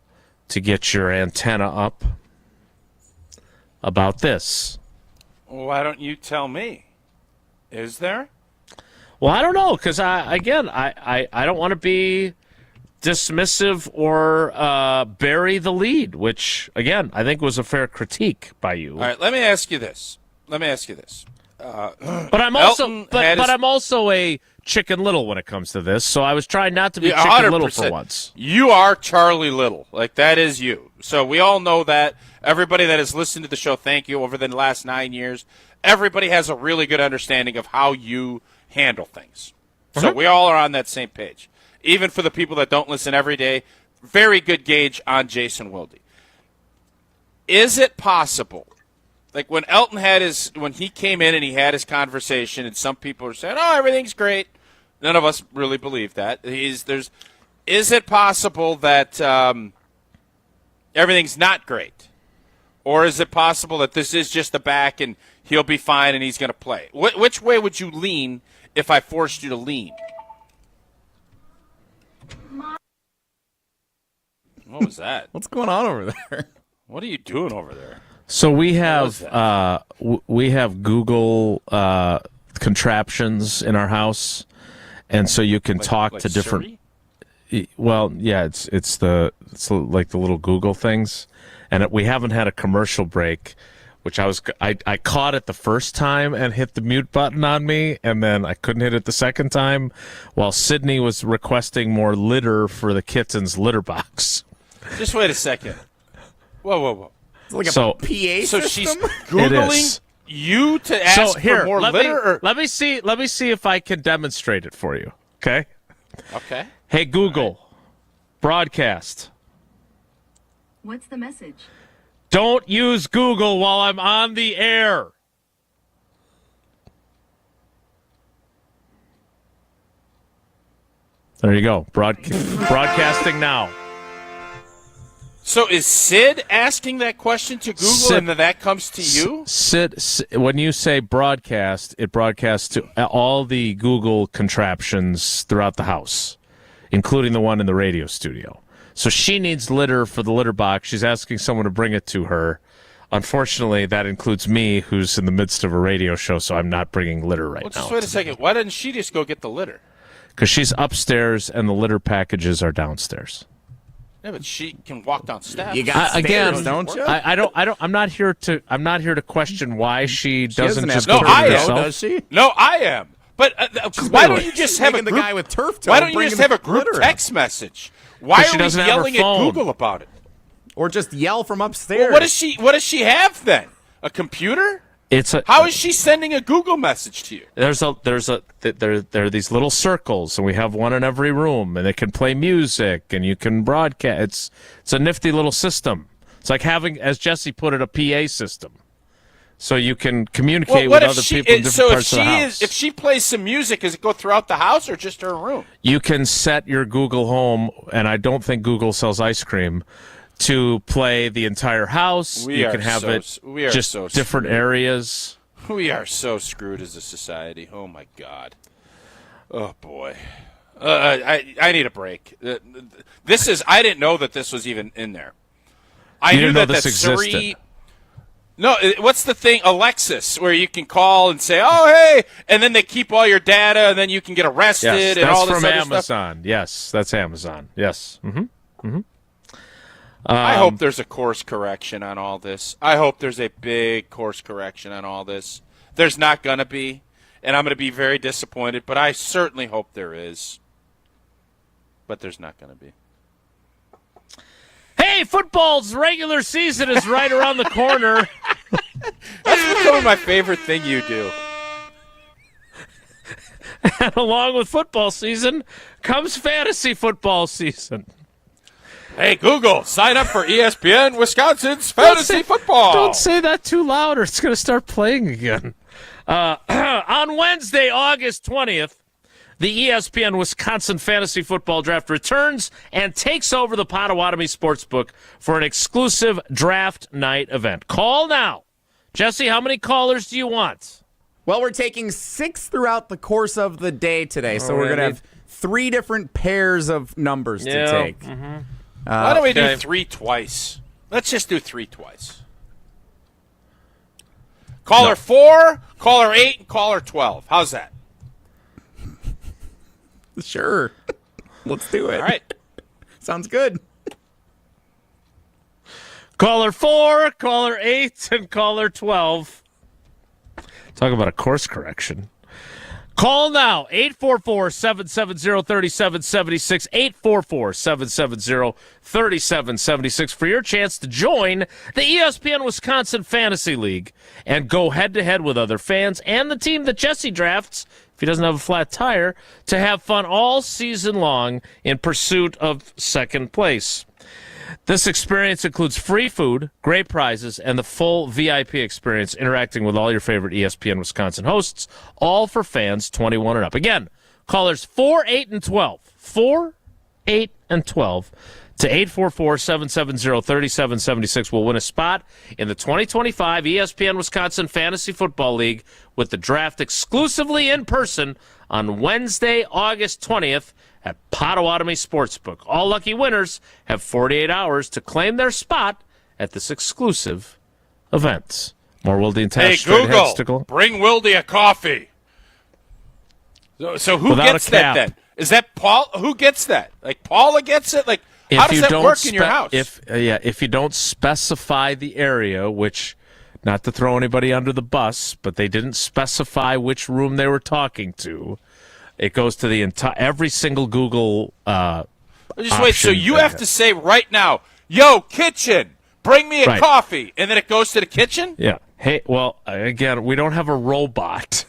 to get your antenna up about this? Why don't you tell me? Is there? Well, I don't know, because I don't want to be dismissive or bury the lead, which, again, I think was a fair critique by you. All right, let me ask you this. But I'm also a Chicken Little when it comes to this, so I was trying not to be Chicken 100%. Little for once. You are Charlie Little. Like, that is you. So we all know that. Everybody that has listened to the show, thank you, over the last 9 years. Everybody has a really good understanding of how you handle things. So we all are on that same page. Even for the people that don't listen every day, very good gauge on Jason Wilde. Is it possible, like when Elton when he came in and he had his conversation, and some people are saying, "Oh, everything's great." None of us really believe that. Is it possible that everything's not great, or is it possible that this is just the back and he'll be fine and he's going to play? Which way would you lean if I forced you to lean? What was that? What's going on over there? What are you doing over there? So we have Google contraptions in our house, and so you can talk to different. Siri? Well, yeah, it's like the little Google things, and we haven't had a commercial break, which I caught it the first time and hit the mute button on me, and then I couldn't hit it the second time, while Sydney was requesting more litter for the kitten's litter box. Just wait a second. Whoa. It's like a PA system? So she's Googling you to ask for more litter? Let me see if I can demonstrate it for you, okay? Okay. Hey, Google, broadcast. What's the message? Don't use Google while I'm on the air. There you go. Broadcasting now. So is Sid asking that question to Google, and then that comes to you? Sid, when you say broadcast, it broadcasts to all the Google contraptions throughout the house, including the one in the radio studio. So she needs litter for the litter box. She's asking someone to bring it to her. Unfortunately, that includes me, who's in the midst of a radio show, so I'm not bringing litter right now. Just wait a second. Why didn't she just go get the litter? Because she's upstairs and the litter packages are downstairs. Yeah, but she can walk down steps. You got stairs, don't you? I'm not here to question why she doesn't just go do I it am. herself. Does she? No, I am. But why don't you just have a the group, guy with turf toe? Why don't you just have a group text message? Why are we yelling at Google about it? Or just yell from upstairs? Well, what does she have then? A computer? How is she sending a Google message to you? There are these little circles, and we have one in every room, and it can play music, and you can broadcast. It's a nifty little system. It's like having, as Jesse put it, a PA system, so you can communicate with other people in different parts of the house. If she plays some music, does it go throughout the house or just her room? You can set your Google Home, and I don't think Google sells ice cream, to play the entire house. You can have it just different areas. We are so screwed as a society. Oh, my God. Oh, boy. I need a break. I didn't know that this was even in there. I knew that this Siri. existed. No, what's the thing? Alexis, where you can call and say, "Oh, hey," and then they keep all your data, and then you can get arrested and all this other stuff. That's from Amazon. Yes, that's Amazon. Yes. I hope there's a course correction on all this. I hope there's a big course correction on all this. There's not going to be, and I'm going to be very disappointed, but I certainly hope there is. But there's not going to be. Hey, football's regular season is right around the corner. That's becoming my favorite thing you do. And along with football season comes fantasy football season. Hey, Google, sign up for ESPN Wisconsin's Fantasy Football. Don't say that too loud or it's going to start playing again. On Wednesday, August 20th, the ESPN Wisconsin Fantasy Football Draft returns and takes over the Potawatomi Sportsbook for an exclusive draft night event. Call now. Jesse, how many callers do you want? Well, we're taking 6 throughout the course of the day today, so we're going to have 3 different pairs of numbers to take. Mm-hmm. Why don't we do 3 twice? Let's just do 3 twice. Caller 4, caller 8, and caller 12. How's that? Sure. Let's do it. All right. Sounds good. Caller 4, caller 8, and caller 12. Talk about a course correction. Call now, 844-770-3776, 844-770-3776 for your chance to join the ESPN Wisconsin Fantasy League and go head-to-head with other fans and the team that Jesse drafts, if he doesn't have a flat tire, to have fun all season long in pursuit of second place. This experience includes free food, great prizes, and the full VIP experience interacting with all your favorite ESPN Wisconsin hosts, all for fans 21 and up. Again, callers 4, 8, and 12. 4, 8, and 12 to 844-770-3776 will win a spot in the 2025 ESPN Wisconsin Fantasy Football League with the draft exclusively in person on Wednesday, August 20th. At Potawatomi Sportsbook. All lucky winners have 48 hours to claim their spot at this exclusive event. More Wilde and Tausch. Hey, Google, bring Wilde a coffee. So who Without gets a that cap. then? Is that Paul? Who gets that? Like Paula gets it? Like how does that work in your house? If you don't specify the area, which, not to throw anybody under the bus, but they didn't specify which room they were talking to. It goes to the entire every single Google. Just wait. So you have to say right now, "Yo, kitchen, bring me a coffee," and then it goes to the kitchen. Yeah. Hey, well, again, we don't have a robot,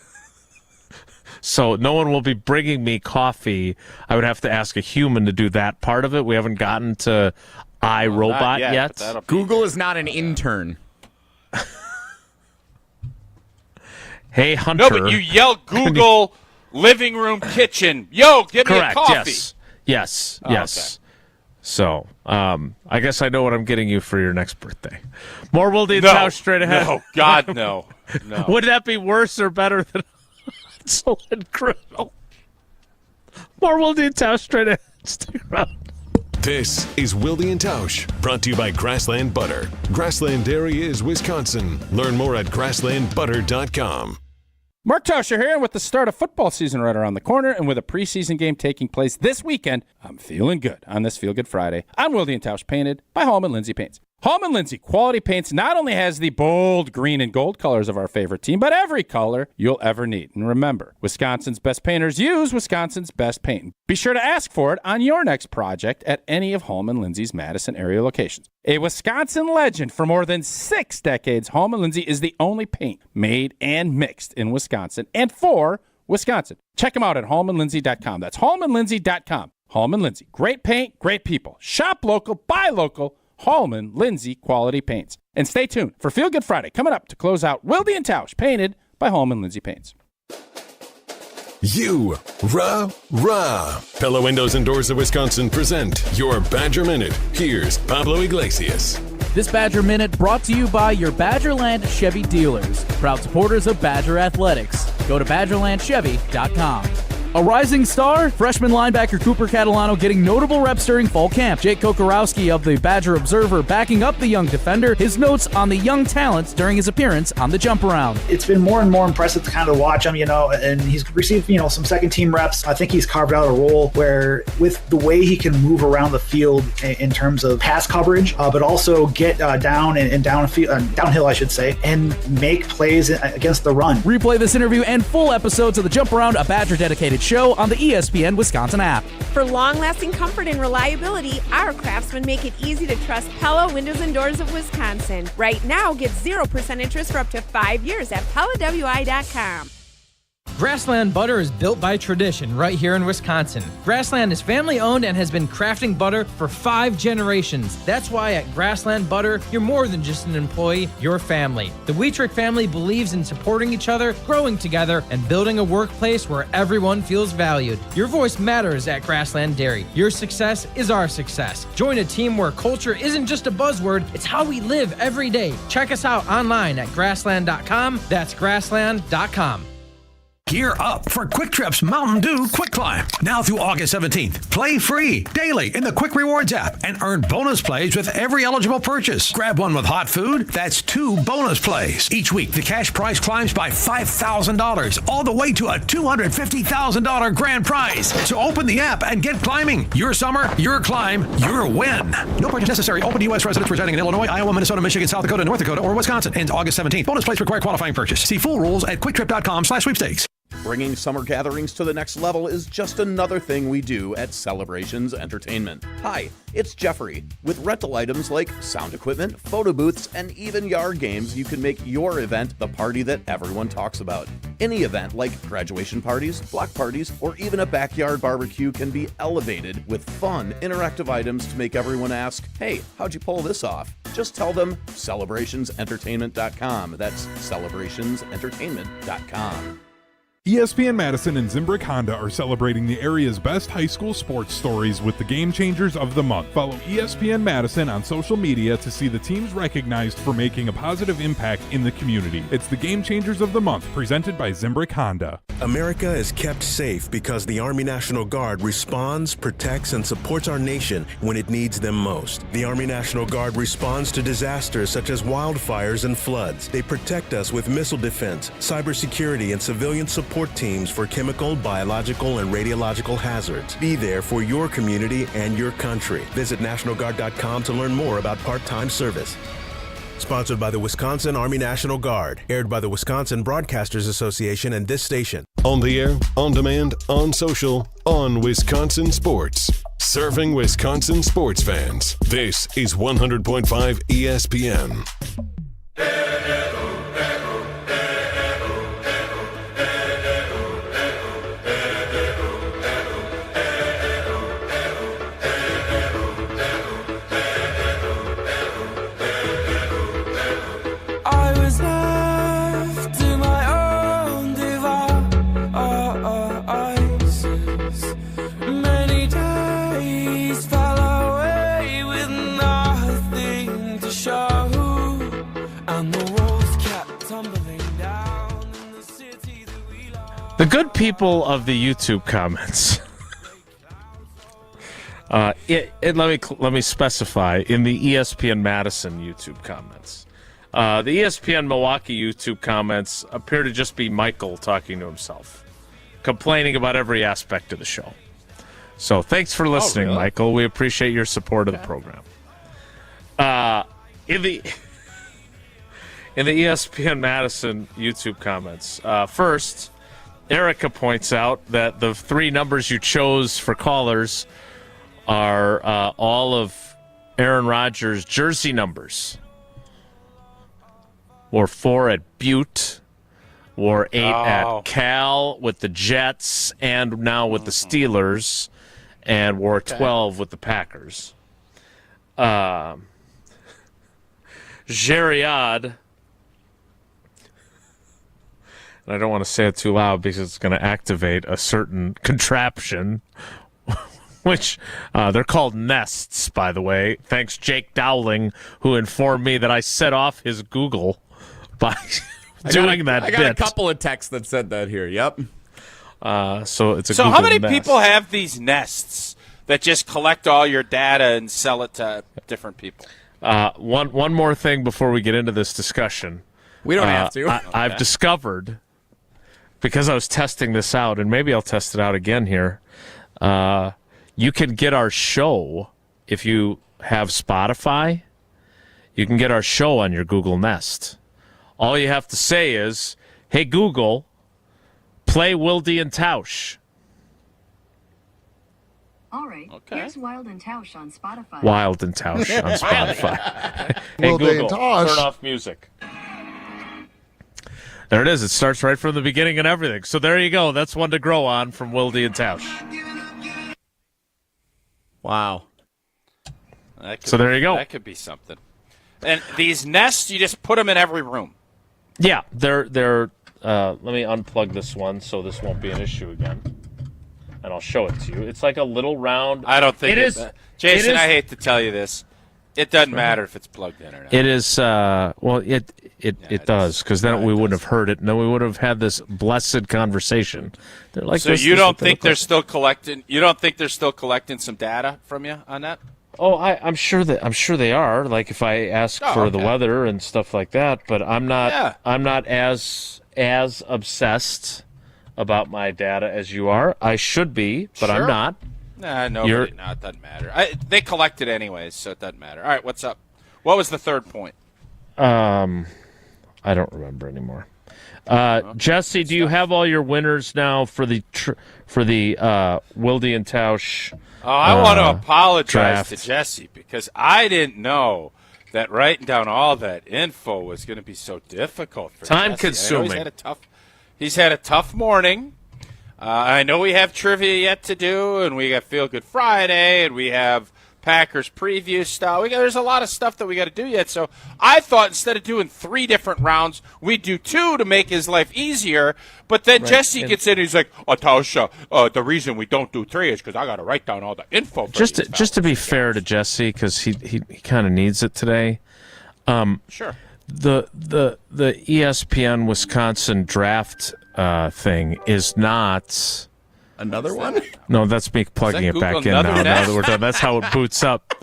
so no one will be bringing me coffee. I would have to ask a human to do that part of it. We haven't gotten to iRobot yet. Google is not an intern. Hey, Hunter. No, but you yell Google. Living room, kitchen. Yo, give me a coffee. Yes. Okay. So, I guess I know what I'm getting you for your next birthday. More Wilde and Tausch straight ahead. No, God, no. Would that be worse or better than Hansel and Gretel? More Wilde and Tausch straight ahead. Stick around. This is Wilde and Tausch, brought to you by Grassland Butter. Grassland Dairy is Wisconsin. Learn more at grasslandbutter.com. Mark Tauscher here, and with the start of football season right around the corner and with a preseason game taking place this weekend, I'm feeling good on this Feelgood Friday. I'm Wilde and Tausch, painted by Hallman Lindsay Paints. Hallman Lindsay Quality Paints not only has the bold green and gold colors of our favorite team, but every color you'll ever need. And remember, Wisconsin's best painters use Wisconsin's best paint. Be sure to ask for it on your next project at any of Hallman Lindsay's Madison area locations. A Wisconsin legend for more than 6 decades, Hallman Lindsay is the only paint made and mixed in Wisconsin and for Wisconsin. Check them out at hallmanlindsay.com. That's hallmanlindsay.com. Hallman Lindsay. Great paint, great people. Shop local, buy local. Hallman Lindsay Quality Paints. And stay tuned for Feel Good Friday coming up to close out Wilde and Tausch, painted by Hallman Lindsay Paints. Pella Windows and Doors of Wisconsin present your Badger Minute. Here's Pablo Iglesias. This Badger Minute brought to you by your Badgerland Chevy dealers, proud supporters of Badger Athletics. Go to BadgerlandChevy.com. A rising star, freshman linebacker Cooper Catalano getting notable reps during fall camp. Jake Kokorowski of the Badger Observer backing up the young defender. His notes on the young talent during his appearance on the jump around. It's been more and more impressive to kind of watch him, and he's received, some second team reps. I think he's carved out a role where with the way he can move around the field in terms of pass coverage, but also get down and downhill, I should say, and make plays against the run. Replay this interview and full episodes of the Jump Around, a Badger dedicated show on the ESPN Wisconsin app. For long-lasting comfort and reliability, our craftsmen make it easy to trust Pella Windows and Doors of Wisconsin. Right now, get 0% interest for up to 5 years at PellaWI.com. Grassland Butter is built by tradition right here in Wisconsin. Grassland is family owned and has been crafting butter for 5 generations. That's why at Grassland Butter, you're more than just an employee, you're family. The Wietrich family believes in supporting each other, growing together, and building a workplace where everyone feels valued. Your voice matters at Grassland Dairy. Your success is our success. Join a team where culture isn't just a buzzword, it's how we live every day. Check us out online at grassland.com. That's grassland.com. Gear up for Quick Trip's Mountain Dew Quick Climb. Now through August 17th. Play free daily in the Quick Rewards app and earn bonus plays with every eligible purchase. Grab one with hot food. That's 2 bonus plays. Each week, the cash prize climbs by $5,000, all the way to a $250,000 grand prize. So open the app and get climbing. Your summer, your climb, your win. No purchase necessary. Open to U.S. residents residing in Illinois, Iowa, Minnesota, Michigan, South Dakota, North Dakota, or Wisconsin. Ends August 17th. Bonus plays require qualifying purchase. See full rules at quicktrip.com/sweepstakes. Bringing summer gatherings to the next level is just another thing we do at Celebrations Entertainment. Hi, it's Jeffrey. With rental items like sound equipment, photo booths, and even yard games, you can make your event the party that everyone talks about. Any event like graduation parties, block parties, or even a backyard barbecue can be elevated with fun, interactive items to make everyone ask, hey, how'd you pull this off? Just tell them celebrationsentertainment.com. That's celebrationsentertainment.com. ESPN Madison and Zimbrick Honda are celebrating the area's best high school sports stories with the Game Changers of the Month. Follow ESPN Madison on social media to see the teams recognized for making a positive impact in the community. It's the Game Changers of the Month, presented by Zimbrick Honda. America is kept safe because the Army National Guard responds, protects, and supports our nation when it needs them most. The Army National Guard responds to disasters such as wildfires and floods. They protect us with missile defense, cybersecurity, and civilian support teams for chemical, biological, and radiological hazards. Be there for your community and your country. Visit NationalGuard.com to learn more about part-time service. Sponsored by the Wisconsin Army National Guard. Aired by the Wisconsin Broadcasters Association and this station. On the air, on demand, on social, on Wisconsin Sports. Serving Wisconsin sports fans. This is 100.5 ESPN. The good people of the YouTube comments. Let me specify in the ESPN Madison YouTube comments. The ESPN Milwaukee YouTube comments appear to just be Michael talking to himself, complaining about every aspect of the show. So thanks for listening, really? Michael. We appreciate your support of the program. In the ESPN Madison YouTube comments, first, Erica points out that the 3 numbers you chose for callers are all of Aaron Rodgers' jersey numbers. Wore 4 at Butte, wore 8 at Cal with the Jets, and now with the Steelers, and wore 12 with the Packers. Geriad, and I don't want to say it too loud because it's going to activate a certain contraption, which they're called nests, by the way. Thanks, Jake Dowling, who informed me that I set off his Google by doing that bit. I got a couple of texts that said that here. Yep. So it's a So Google how many nest. people have these nests that just collect all your data and sell it to different people? One more thing before we get into this discussion. We don't have to. I've discovered, because I was testing this out, and maybe I'll test it out again here, you can get our show, if you have Spotify, you can get our show on your Google Nest. All you have to say is, hey, Google, play Wilde and Tausch. All right. Here's Wilde and Tausch on Spotify. Wilde and Tausch on Spotify. Hey, Wilde Google, and Tausch. turn off music. There it is. It starts right from the beginning and everything. So there you go. That's one to grow on from Wilde and Tausch. Wow. So there you go. That could be something. And these nests, you just put them in every room. Yeah, they're. Let me unplug this one so this won't be an issue again, and I'll show it to you. It's like a little round. I don't think it is. Jason, it is, I hate to tell you this. It doesn't matter if it's plugged in or not. It is. It does, because then we wouldn't have heard it, and then we would have had this blessed conversation. They're like, so you don't think they're still collecting? You don't think they're still collecting some data from you on that? Oh, I'm sure they are. Like if I ask for the weather and stuff like that, but I'm not. Yeah. I'm not as obsessed about my data as you are. I should be, but I'm Sure. not. Nah, nobody. No, it doesn't matter. They collect it anyways, so it doesn't matter. All right, what's up? What was the third point? I don't remember anymore. Jesse, do you have all your winners now for the Wilde and Tausch? Oh, I want to apologize draft? to Jesse because I didn't know that writing down all that info was going to be so difficult for Time Jesse. consuming. He's had a tough morning. I know we have trivia yet to do, and we got Feelgood Friday, and we have Packers preview stuff. There's a lot of stuff that we got to do yet. So I thought instead of doing 3 different rounds, we'd do 2 to make his life easier. But then Jesse gets in and he's like, Tausch, the reason we don't do 3 is because I got to write down all the info. For Just to be fair to Jesse, because he kind of needs it today. Sure. The ESPN Wisconsin draft thing is not another one. No, that's me plugging it back in now. Now that we're done, that's how it boots up.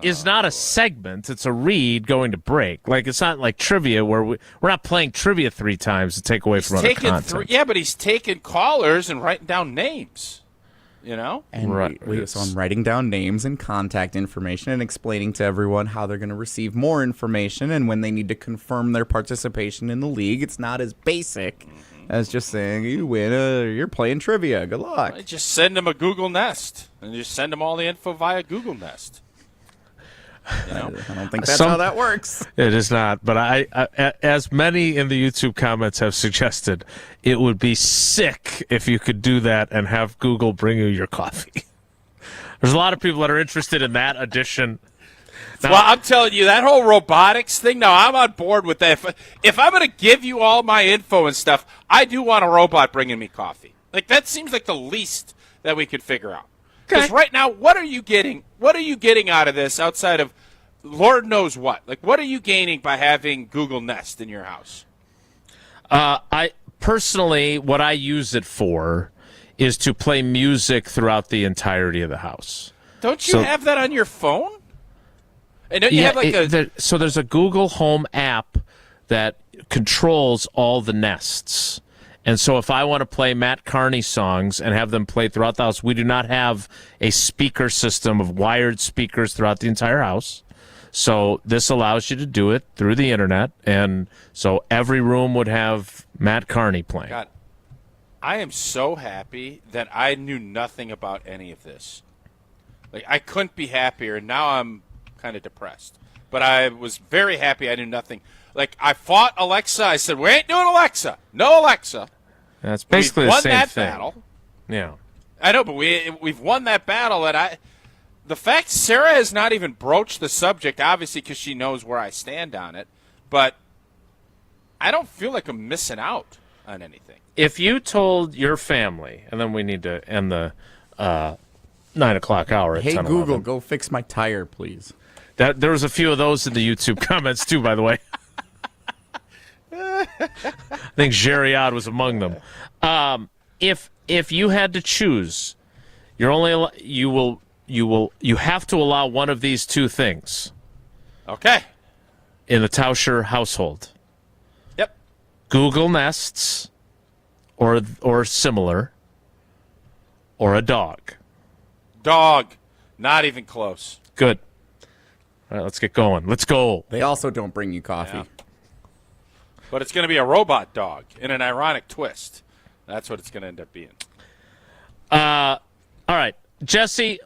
Is not a segment; it's a read going to break. Like it's not like trivia where we're not playing trivia 3 times to take away from other content. Yeah, but he's taking callers and writing down names. You know, and so I'm writing down names and contact information and explaining to everyone how they're going to receive more information and when they need to confirm their participation in the league. It's not as basic as just saying you win. You're playing trivia. Good luck. I just send them a Google Nest and just send them all the info via Google Nest. You know? I don't think that's how that works. It is not, but I, as many in the YouTube comments have suggested, it would be sick if you could do that and have Google bring you your coffee. There's a lot of people that are interested in that addition. Now, well, I'm telling you, that whole robotics thing, now I'm on board with that. If I'm going to give you all my info and stuff, I do want a robot bringing me coffee. Like, that seems like the least that we could figure out. Because right now, what are you getting? What are you getting out of this outside of Lord knows what? Like, what are you gaining by having Google Nest in your house? I personally, what I use it for is to play music throughout the entirety of the house. Don't you have that on your phone? And don't you have like so there's a Google Home app that controls all the Nests. And so if I want to play Matt Carney songs and have them play throughout the house, we do not have a speaker system of wired speakers throughout the entire house. So this allows you to do it through the internet. And so every room would have Matt Carney playing. God, I am so happy that I knew nothing about any of this. Like, I couldn't be happier, and now I'm kind of depressed. But I was very happy I knew nothing. Like, I fought Alexa. I said, we ain't doing Alexa. No Alexa. That's basically the same thing. We've won that battle. Yeah. I know, but we've won that battle. And the fact Sarah has not even broached the subject, obviously because she knows where I stand on it, but I don't feel like I'm missing out on anything. If you told your family, and then we need to end the 9 o'clock hour at 10:11. Hey, Google, go fix my tire, please. There was a few of those in the YouTube comments, too, by the way. I think Jerry Odd was among them. If you had to choose, you have to allow one of these 2 things. Okay. In the Tauscher household. Yep. Google Nests or similar, or a dog. Dog. Not even close. Good. All right, let's get going. Let's go. They also don't bring you coffee. Yeah. But it's going to be a robot dog in an ironic twist. That's what it's going to end up being. All right. Jesse,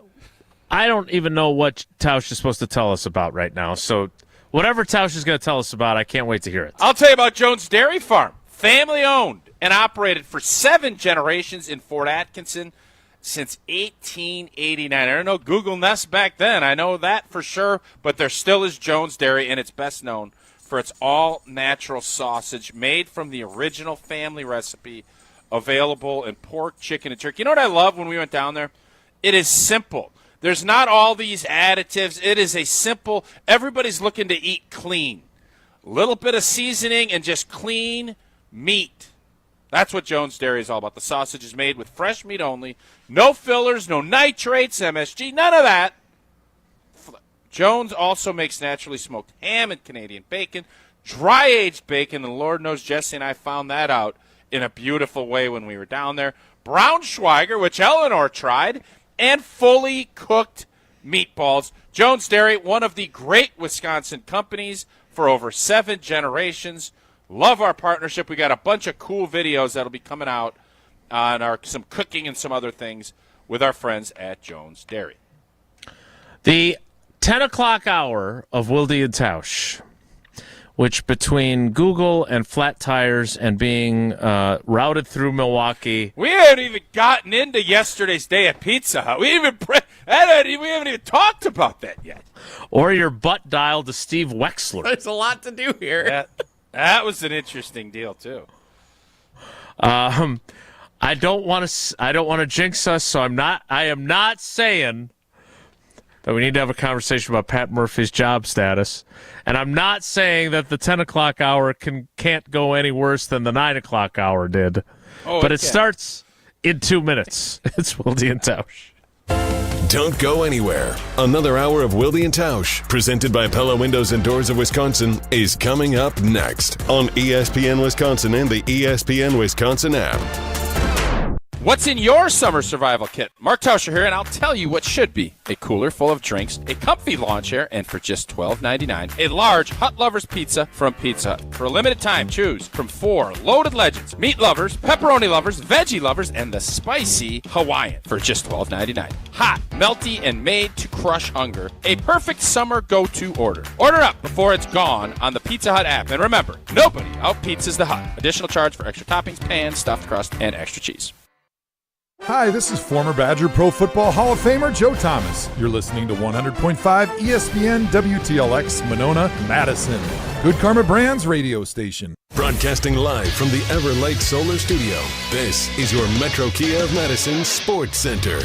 I don't even know what Tausch is supposed to tell us about right now. So whatever Tausch is going to tell us about, I can't wait to hear it. I'll tell you about Jones Dairy Farm. Family-owned and operated for 7 generations in Fort Atkinson since 1889. I don't know Google Nest back then. I know that for sure. But there still is Jones Dairy, and it's best known for its all-natural sausage made from the original family recipe available in pork, chicken, and turkey. You know what I love when we went down there? It is simple. There's not all these additives. It is a simple, everybody's looking to eat clean. A little bit of seasoning and just clean meat. That's what Jones Dairy is all about. The sausage is made with fresh meat only. No fillers, no nitrates, MSG, none of that. Jones also makes naturally smoked ham and Canadian bacon, dry-aged bacon, and Lord knows Jesse and I found that out in a beautiful way when we were down there. Braunschweiger, which Eleanor tried, and fully cooked meatballs. Jones Dairy, one of the great Wisconsin companies for over 7 generations. Love our partnership. We got a bunch of cool videos that'll be coming out on some cooking and some other things with our friends at Jones Dairy. The 10 o'clock hour of Wilde and Tausch, which between Google and flat tires and being routed through Milwaukee. We haven't even gotten into yesterday's day at Pizza Hut. We haven't even talked about that yet. Or your butt dial to Steve Wexler. There's a lot to do here. That was an interesting deal too. I don't want to jinx us, so I am not saying that we need to have a conversation about Pat Murphy's job status. And I'm not saying that the 10 o'clock hour can't go any worse than the 9 o'clock hour did. But it starts in 2 minutes. It's Wilde and Tausch. Don't go anywhere. Another hour of Wilde and Tausch, presented by Pella Windows and Doors of Wisconsin, is coming up next on ESPN Wisconsin and the ESPN Wisconsin app. What's in your summer survival kit? Mark Tauscher here, and I'll tell you what should be. A cooler full of drinks, a comfy lawn chair, and for just $12.99, a large Hut Lovers pizza from Pizza Hut. For a limited time, choose from 4 loaded legends, meat lovers, pepperoni lovers, veggie lovers, and the spicy Hawaiian for just $12.99. Hot, melty, and made to crush hunger. A perfect summer go-to order. Order up before it's gone on the Pizza Hut app. And remember, nobody out-pizzas the Hut. Additional charge for extra toppings, pan, stuffed crust, and extra cheese. Hi, this is former Badger Pro Football Hall of Famer Joe Thomas. You're listening to 100.5 ESPN WTLX Monona, Madison. Good Karma Brands radio station. Broadcasting live from the Everlight Solar Studio, this is your Metro Kia of Madison Sports Center.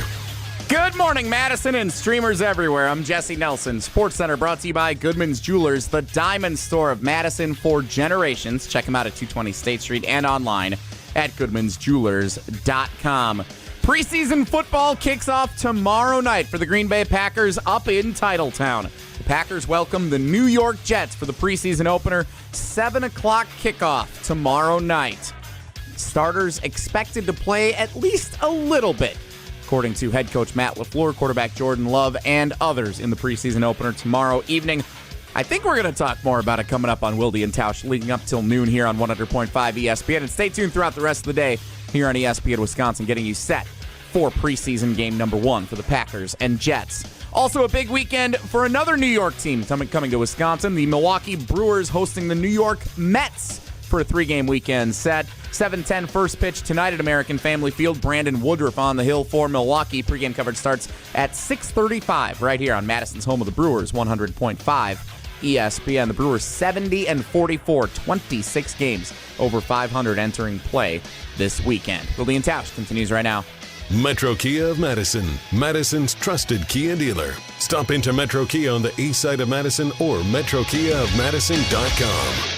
Good morning, Madison and streamers everywhere. I'm Jesse Nelson. Sports Center brought to you by Goodman's Jewelers, the diamond store of Madison for generations. Check them out at 220 State Street and online at goodmansjewelers.com. Preseason football kicks off tomorrow night for the Green Bay Packers up in Titletown. The Packers welcome the New York Jets for the preseason opener. 7 o'clock kickoff tomorrow night. Starters expected to play at least a little bit, according to head coach Matt LaFleur, quarterback Jordan Love, and others in the preseason opener tomorrow evening. I think we're going to talk more about it coming up on Wilde and Tausch leading up till noon here on 100.5 ESPN. And stay tuned throughout the rest of the day here on ESPN Wisconsin, getting you set for preseason game number 1 for the Packers and Jets. Also a big weekend for another New York team coming to Wisconsin. The Milwaukee Brewers hosting the New York Mets for a 3-game weekend set. 7:10 first pitch tonight at American Family Field. Brandon Woodruff on the hill for Milwaukee. Pregame coverage starts at 6:35 right here on Madison's home of the Brewers, 100.5 ESPN. The Brewers 70-44, 26 games over 500 entering play this weekend. Wilde and Tausch continues right now. Metro Kia of Madison, Madison's trusted Kia dealer. Stop into Metro Kia on the east side of Madison or metrokiaofmadison.com.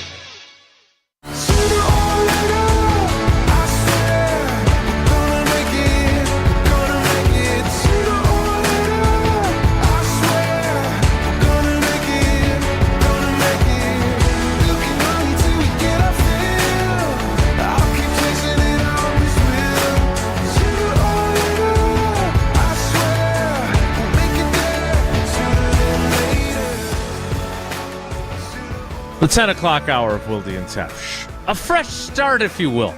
The 10 o'clock hour of Wilde and Tausch. A fresh start, if you will,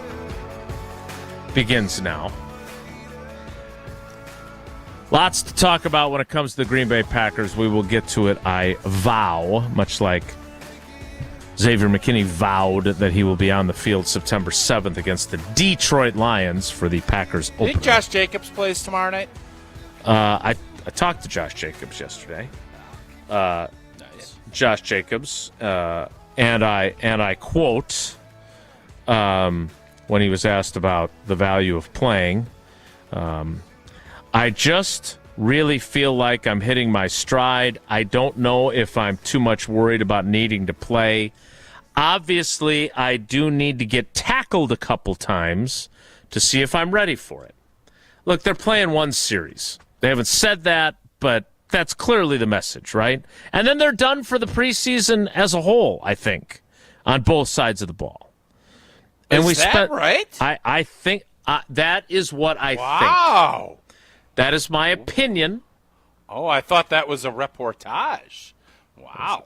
begins now. Lots to talk about when it comes to the Green Bay Packers. We will get to it, I vow, much like Xavier McKinney vowed that he will be on the field September 7th against the Detroit Lions for the Packers opener. Think Josh Jacobs plays tomorrow night? I talked to Josh Jacobs yesterday. Nice. Josh Jacobs, and I quote, when he was asked about the value of playing, I just really feel like I'm hitting my stride. I don't know if I'm too much worried about needing to play. Obviously, I do need to get tackled a couple times to see if I'm ready for it. Look, they're playing one series. They haven't said that, but that's clearly the message, right? And then they're done for the preseason as a whole, I think, on both sides of the ball. And Is that right? I think that is what I think. Wow. That is my opinion. Oh, I thought that was a reportage. Wow.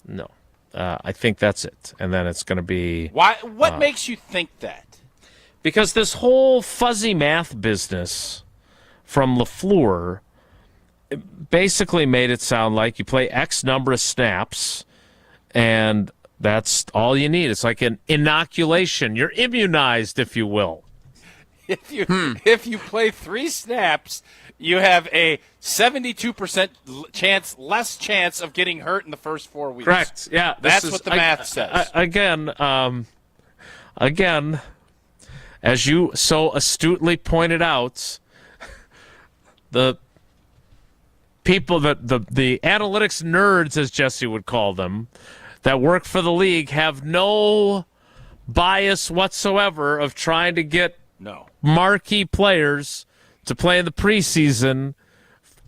No. I think that's it. And then it's going to be... Why? What makes you think that? Because this whole fuzzy math business from LaFleur basically made it sound like you play X number of snaps and that's all you need. It's like an inoculation. You're immunized, if you will. If you play 3 snaps, you have a 72% less chance of getting hurt in the first 4 weeks. Correct. Yeah, that's what the math says. Again, as you so astutely pointed out, the people that the analytics nerds, as Jesse would call them, that work for the league have no bias whatsoever of trying to get marquee players to play in the preseason.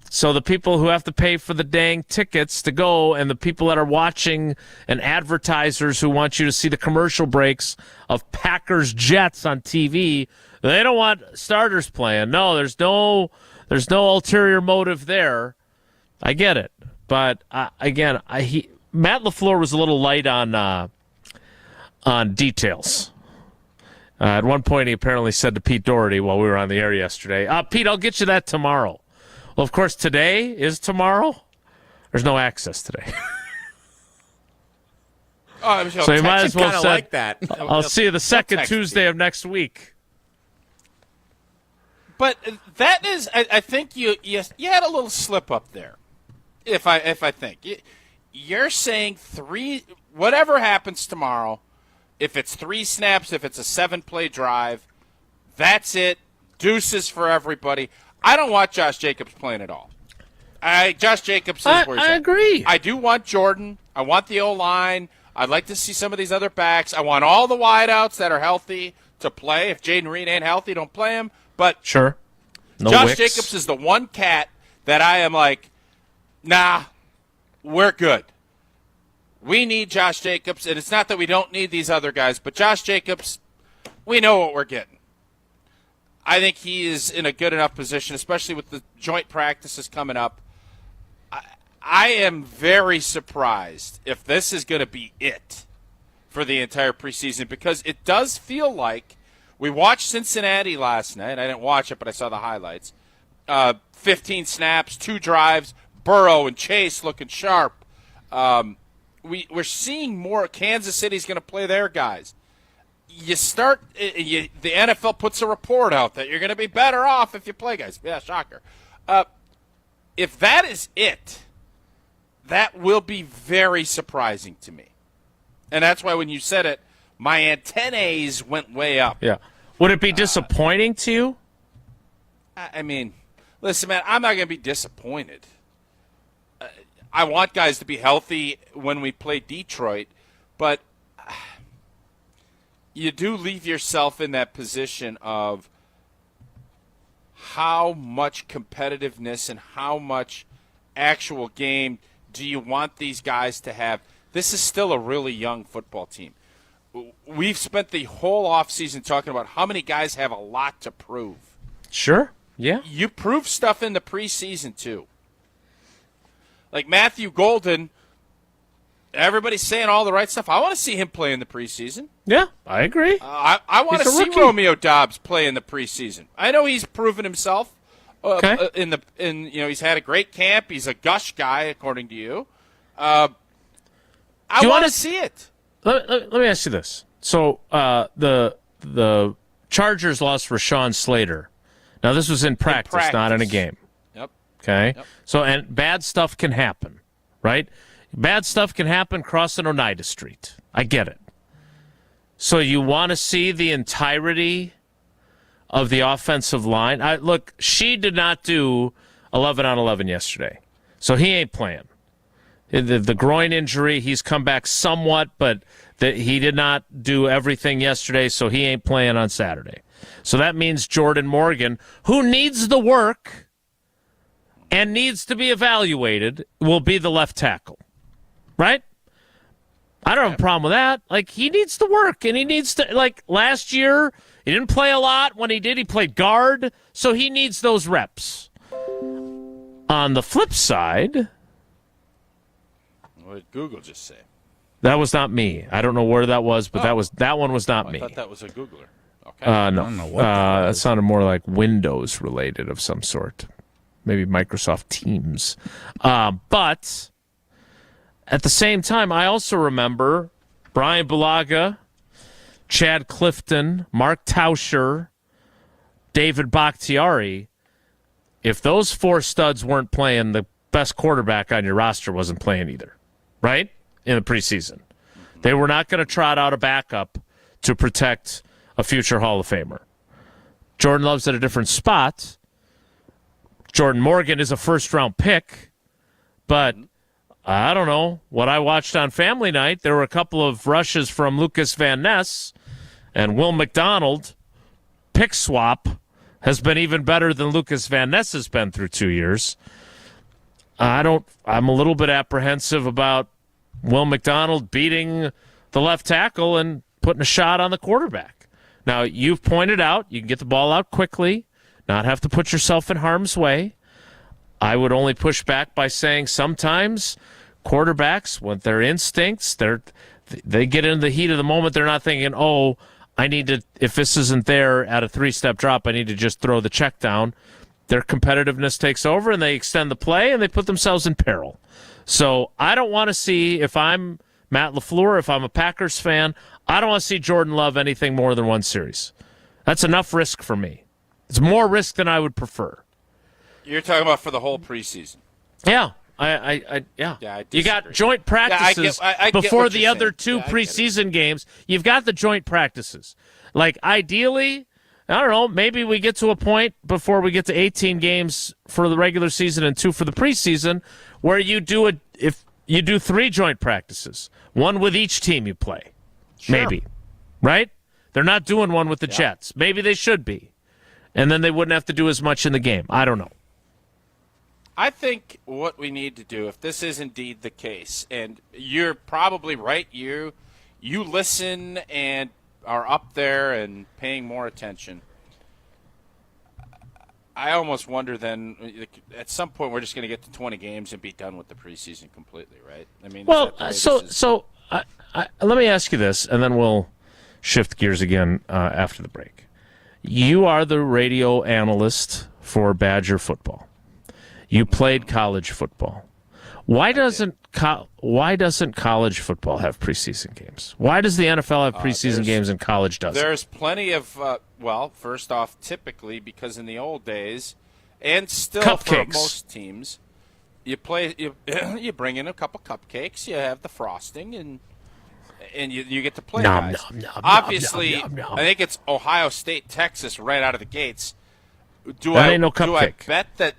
So the people who have to pay for the dang tickets to go and the people that are watching and advertisers who want you to see the commercial breaks of Packers Jets on TV, they don't want starters playing. No, there's no ulterior motive there. I get it. But again, Matt LaFleur was a little light on details. At one point, he apparently said to Pete Doherty while we were on the air yesterday, Pete, I'll get you that tomorrow. Well, of course, today is tomorrow. There's no access today. So you might as well say, like that. I'll see you the second Tuesday of next week. But that is, I think you had a little slip up there. If I think you're saying 3, whatever happens tomorrow, if it's 3 snaps, if it's a 7-play drive, that's it. Deuces for everybody. I don't want Josh Jacobs playing at all. Josh Jacobs is where he's at. I agree. I do want Jordan. I want the O-line. I'd like to see some of these other backs. I want all the wideouts that are healthy to play. If Jaden Reed ain't healthy, don't play him. But sure. No Josh Wicks. Jacobs is the one cat that I am like, nah, we're good. We need Josh Jacobs, and it's not that we don't need these other guys, but Josh Jacobs, we know what we're getting. I think he is in a good enough position, especially with the joint practices coming up. I am very surprised if this is going to be it for the entire preseason, because it does feel like we watched Cincinnati last night. I didn't watch it, but I saw the highlights. 15 snaps, 2 drives, Burrow and Chase looking sharp. We're seeing more. Kansas City's going to play their guys. The NFL puts a report out that you're going to be better off if you play guys. Yeah, shocker. If that is it, that will be very surprising to me. And that's why when you said it, my antennae went way up. Yeah. Would it be disappointing to you? I mean, listen, man, I'm not going to be disappointed. I want guys to be healthy when we play Detroit, but you do leave yourself in that position of how much competitiveness and how much actual game do you want these guys to have. This is still a really young football team. We've spent the whole offseason talking about how many guys have a lot to prove. Sure, yeah. You prove stuff in the preseason, too. Like Matthew Golden, everybody's saying all the right stuff. I want to see him play in the preseason. Yeah, I agree. I want to see Romeo Doubs play in the preseason. I know he's proven himself. Okay. He's had a great camp. He's a gush guy, according to you. I want to see it. Let me ask you this. So the Chargers lost Rashawn Slater. Now this was in practice, not in a game. Yep. Okay. Yep. So, and bad stuff can happen, right? Bad stuff can happen crossing Oneida Street. I get it. So you want to see the entirety of the offensive line. Look, she did not do 11 on 11 yesterday, so he ain't playing. The groin injury, he's come back somewhat, but he did not do everything yesterday, so he ain't playing on Saturday. So that means Jordan Morgan, who needs the work and needs to be evaluated, will be the left tackle. Right? I don't have a problem with that. Like, he needs to work, and he needs to, like, last year, he didn't play a lot. When he did, he played guard, so he needs those reps. On the flip side, what did Google just say? that was not me. I don't know where that was, but that one was not I me. thought that was a Googler. Okay. No, I don't know what that sounded more like Windows related of some sort. Maybe Microsoft Teams. But at the same time, I also remember Brian Bulaga, Chad Clifton, Mark Tauscher, David Bakhtiari. If those four studs weren't playing, the best quarterback on your roster wasn't playing either, right? In the preseason. They were not going to trot out a backup to protect a future Hall of Famer. Jordan Love's at a different spot. Jordan Morgan is a first-round pick, but I don't know. What I watched on Family Night, there were a couple of rushes from Lucas Van Ness, and Will McDonald, pick swap, has been even better than Lucas Van Ness has been through 2 years. I'm a little bit apprehensive about Will McDonald beating the left tackle and putting a shot on the quarterback. Now, you've pointed out you can get the ball out quickly, not have to put yourself in harm's way. I would only push back by saying sometimes quarterbacks, with their instincts, they get into the heat of the moment. They're not thinking, oh, I need to, if this isn't there at a 3-step drop, I need to just throw the check down. Their competitiveness takes over, and they extend the play, and they put themselves in peril. So I don't want to see, if I'm Matt LaFleur, if I'm a Packers fan, I don't want to see Jordan Love anything more than one series. That's enough risk for me. It's more risk than I would prefer. You're talking about for the whole preseason. Yeah. You got joint practices before the other two preseason games. You've got the joint practices. Like, ideally, I don't know, maybe we get to a point before we get to 18 games for the regular season and 2 for the preseason where you do if you do 3 joint practices, 1 with each team you play. Sure. Maybe. Right? They're not doing one with the Jets. Maybe they should be. And then they wouldn't have to do as much in the game. I don't know. I think what we need to do, if this is indeed the case, and you're probably right, you listen and are up there and paying more attention. I almost wonder then, at some point, we're just going to get to 20 games and be done with the preseason completely, right? I mean, well, let me ask you this, and then we'll shift gears again after the break. You are the radio analyst for Badger football. You played college football. Why doesn't college football have preseason games? Why does the NFL have preseason games and college doesn't? There's plenty of, first off, typically, because in the old days, and still cupcakes. For most teams, you bring in a couple cupcakes, you have the frosting, and you get to play guys. Obviously, I think it's Ohio State, Texas right out of the gates. Ain't no cupcake.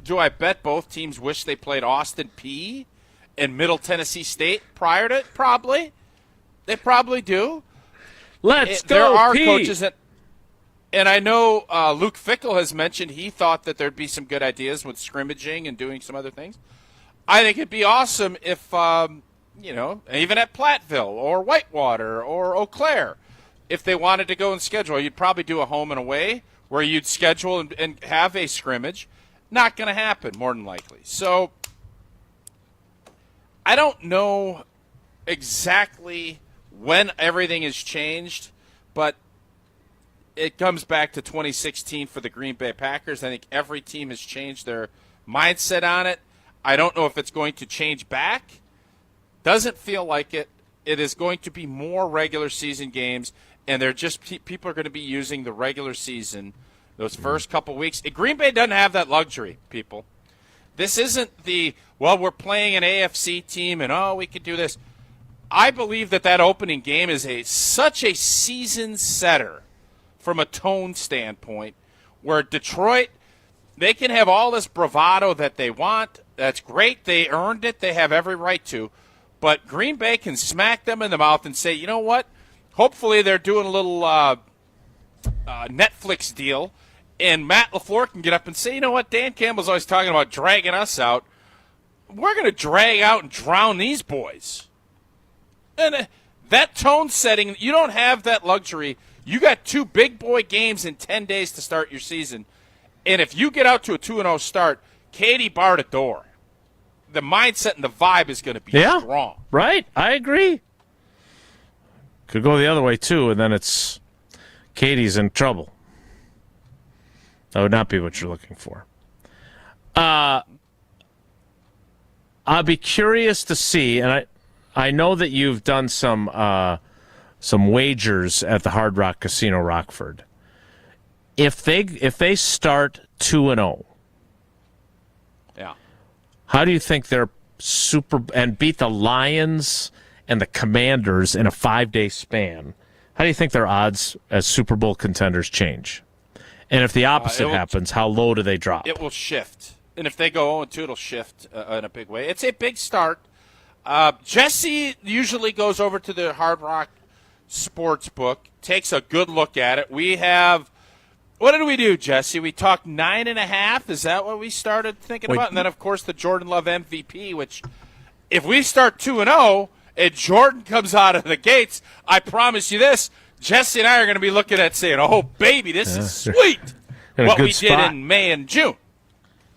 Do I bet both teams wish they played Austin Peay and Middle Tennessee State prior to it? Probably. They probably do. Let's go, There are Peay. coaches that, and I know Luke Fickell has mentioned he thought that there'd be some good ideas with scrimmaging and doing some other things. I think it'd be awesome if, even at Platteville or Whitewater or Eau Claire, if they wanted to go and schedule, you'd probably do a home and away where you'd schedule and have a scrimmage. Not going to happen, more than likely. So I don't know exactly when everything has changed, but it comes back to 2016 for the Green Bay Packers. I think every team has changed their mindset on it. I don't know if it's going to change back. Doesn't feel like it. It is going to be more regular season games, and people are going to be using the regular season those first couple weeks. Green Bay doesn't have that luxury, people. This isn't we're playing an AFC team and, we could do this. I believe that opening game is such a season setter from a tone standpoint, where Detroit, they can have all this bravado that they want. That's great. They earned it. They have every right to. But Green Bay can smack them in the mouth and say, you know what? Hopefully they're doing a little Netflix deal, and Matt LaFleur can get up and say, you know what? Dan Campbell's always talking about dragging us out. We're going to drag out and drown these boys. And that tone setting, you don't have that luxury. You got 2 big boy games in 10 days to start your season. And if you get out to a 2-0 start, Katie barred a door. The mindset and the vibe is going to be strong. Right. I agree. Could go the other way, too, and then it's Katie's in trouble. That would not be what you're looking for. I'll be curious to see, and I know that you've done some wagers at the Hard Rock Casino Rockford. If they start 2-0, yeah, how do you think they're and beat the Lions and the Commanders in a 5-day span? How do you think their odds as Super Bowl contenders change? And if the opposite happens, how low do they drop? It will shift. And if they go 0-2, it'll shift in a big way. It's a big start. Jesse usually goes over to the Hard Rock Sportsbook, takes a good look at it. We have, what did we do, Jesse? We talked 9.5. Is that what we started thinking about? And then, of course, the Jordan Love MVP, which if we start 2-0 and Jordan comes out of the gates, I promise you this, Jesse and I are going to be looking at saying, oh, baby, this is sweet. What we did in May and June.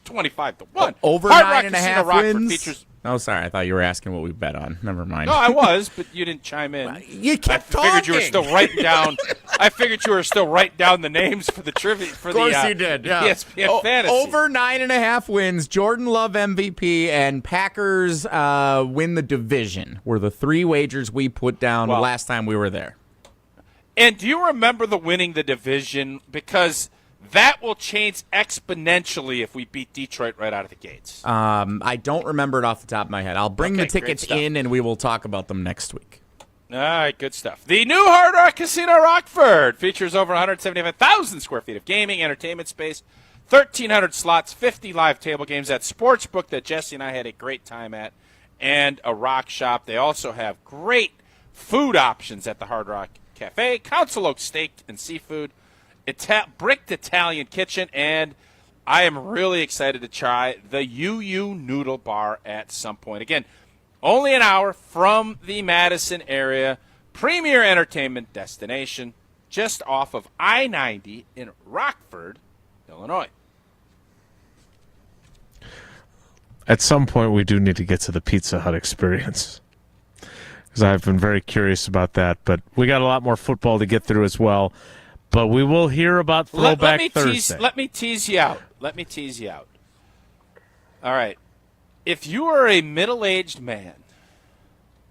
25-1. Over Hard 9.5 wins. Features. Oh, sorry. I thought you were asking what we bet on. Never mind. No, I was, but you didn't chime in. You kept I figured talking. you were still writing down. I figured you were still writing down the names for the trivia. For of course the, you did. Yeah. ESPN Fantasy. Over 9.5 wins. Jordan Love MVP and Packers win the division. Were the 3 wagers we put down the last time we were there. And do you remember the winning the division? Because that will change exponentially if we beat Detroit right out of the gates. I don't remember it off the top of my head. I'll bring the tickets in, and we will talk about them next week. All right, good stuff. The new Hard Rock Casino Rockford features over 175,000 square feet of gaming, entertainment space, 1,300 slots, 50 live table games, that sportsbook that Jesse and I had a great time at, and a rock shop. They also have great food options at the Hard Rock Cafe, Council Oak Steak and Seafood, bricked Italian kitchen, and I am really excited to try the UU Noodle Bar at some point. Again, only an hour from the Madison area, premier entertainment destination, just off of I-90 in Rockford, Illinois. At some point, we do need to get to the Pizza Hut experience, because I've been very curious about that. But we got a lot more football to get through as well. But we will hear about Throwback Thursday. Let me tease you out. All right. If you are a middle-aged man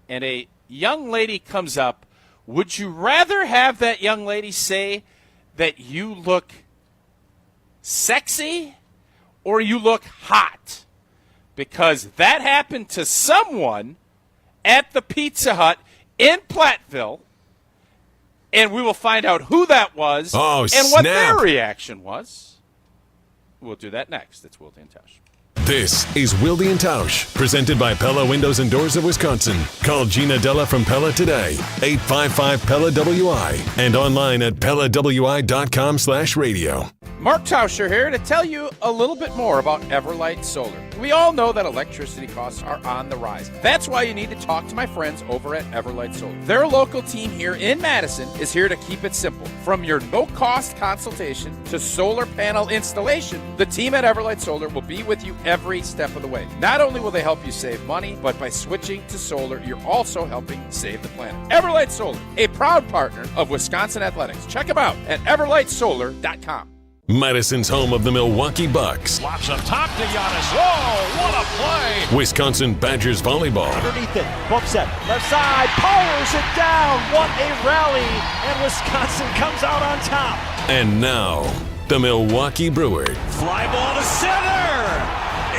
and a young lady comes up, would you rather have that young lady say that you look sexy or you look hot? Because that happened to someone at the Pizza Hut in Platteville, and we will find out who that was and what their reaction was. We'll do that next. It's Wilde and Tausch. This is Wilde and Tausch, presented by Pella Windows and Doors of Wisconsin. Call Gina Della from Pella today, 855-PELLA-WI, and online at PellaWI.com/radio. Mark Tauscher here to tell you a little bit more about Everlight Solar. We all know that electricity costs are on the rise. That's why you need to talk to my friends over at Everlight Solar. Their local team here in Madison is here to keep it simple. From your no-cost consultation to solar panel installation, the team at Everlight Solar will be with you every step of the way. Not only will they help you save money, but by switching to solar, you're also helping save the planet. Everlight Solar, a proud partner of Wisconsin Athletics. Check them out at everlightsolar.com. Madison's home of the Milwaukee Bucks. Lots of top to Giannis. Whoa, what a play! Wisconsin Badgers volleyball. Underneath it, bump set, left side, powers it down. What a rally, and Wisconsin comes out on top. And now, the Milwaukee Brewers. Fly ball to center.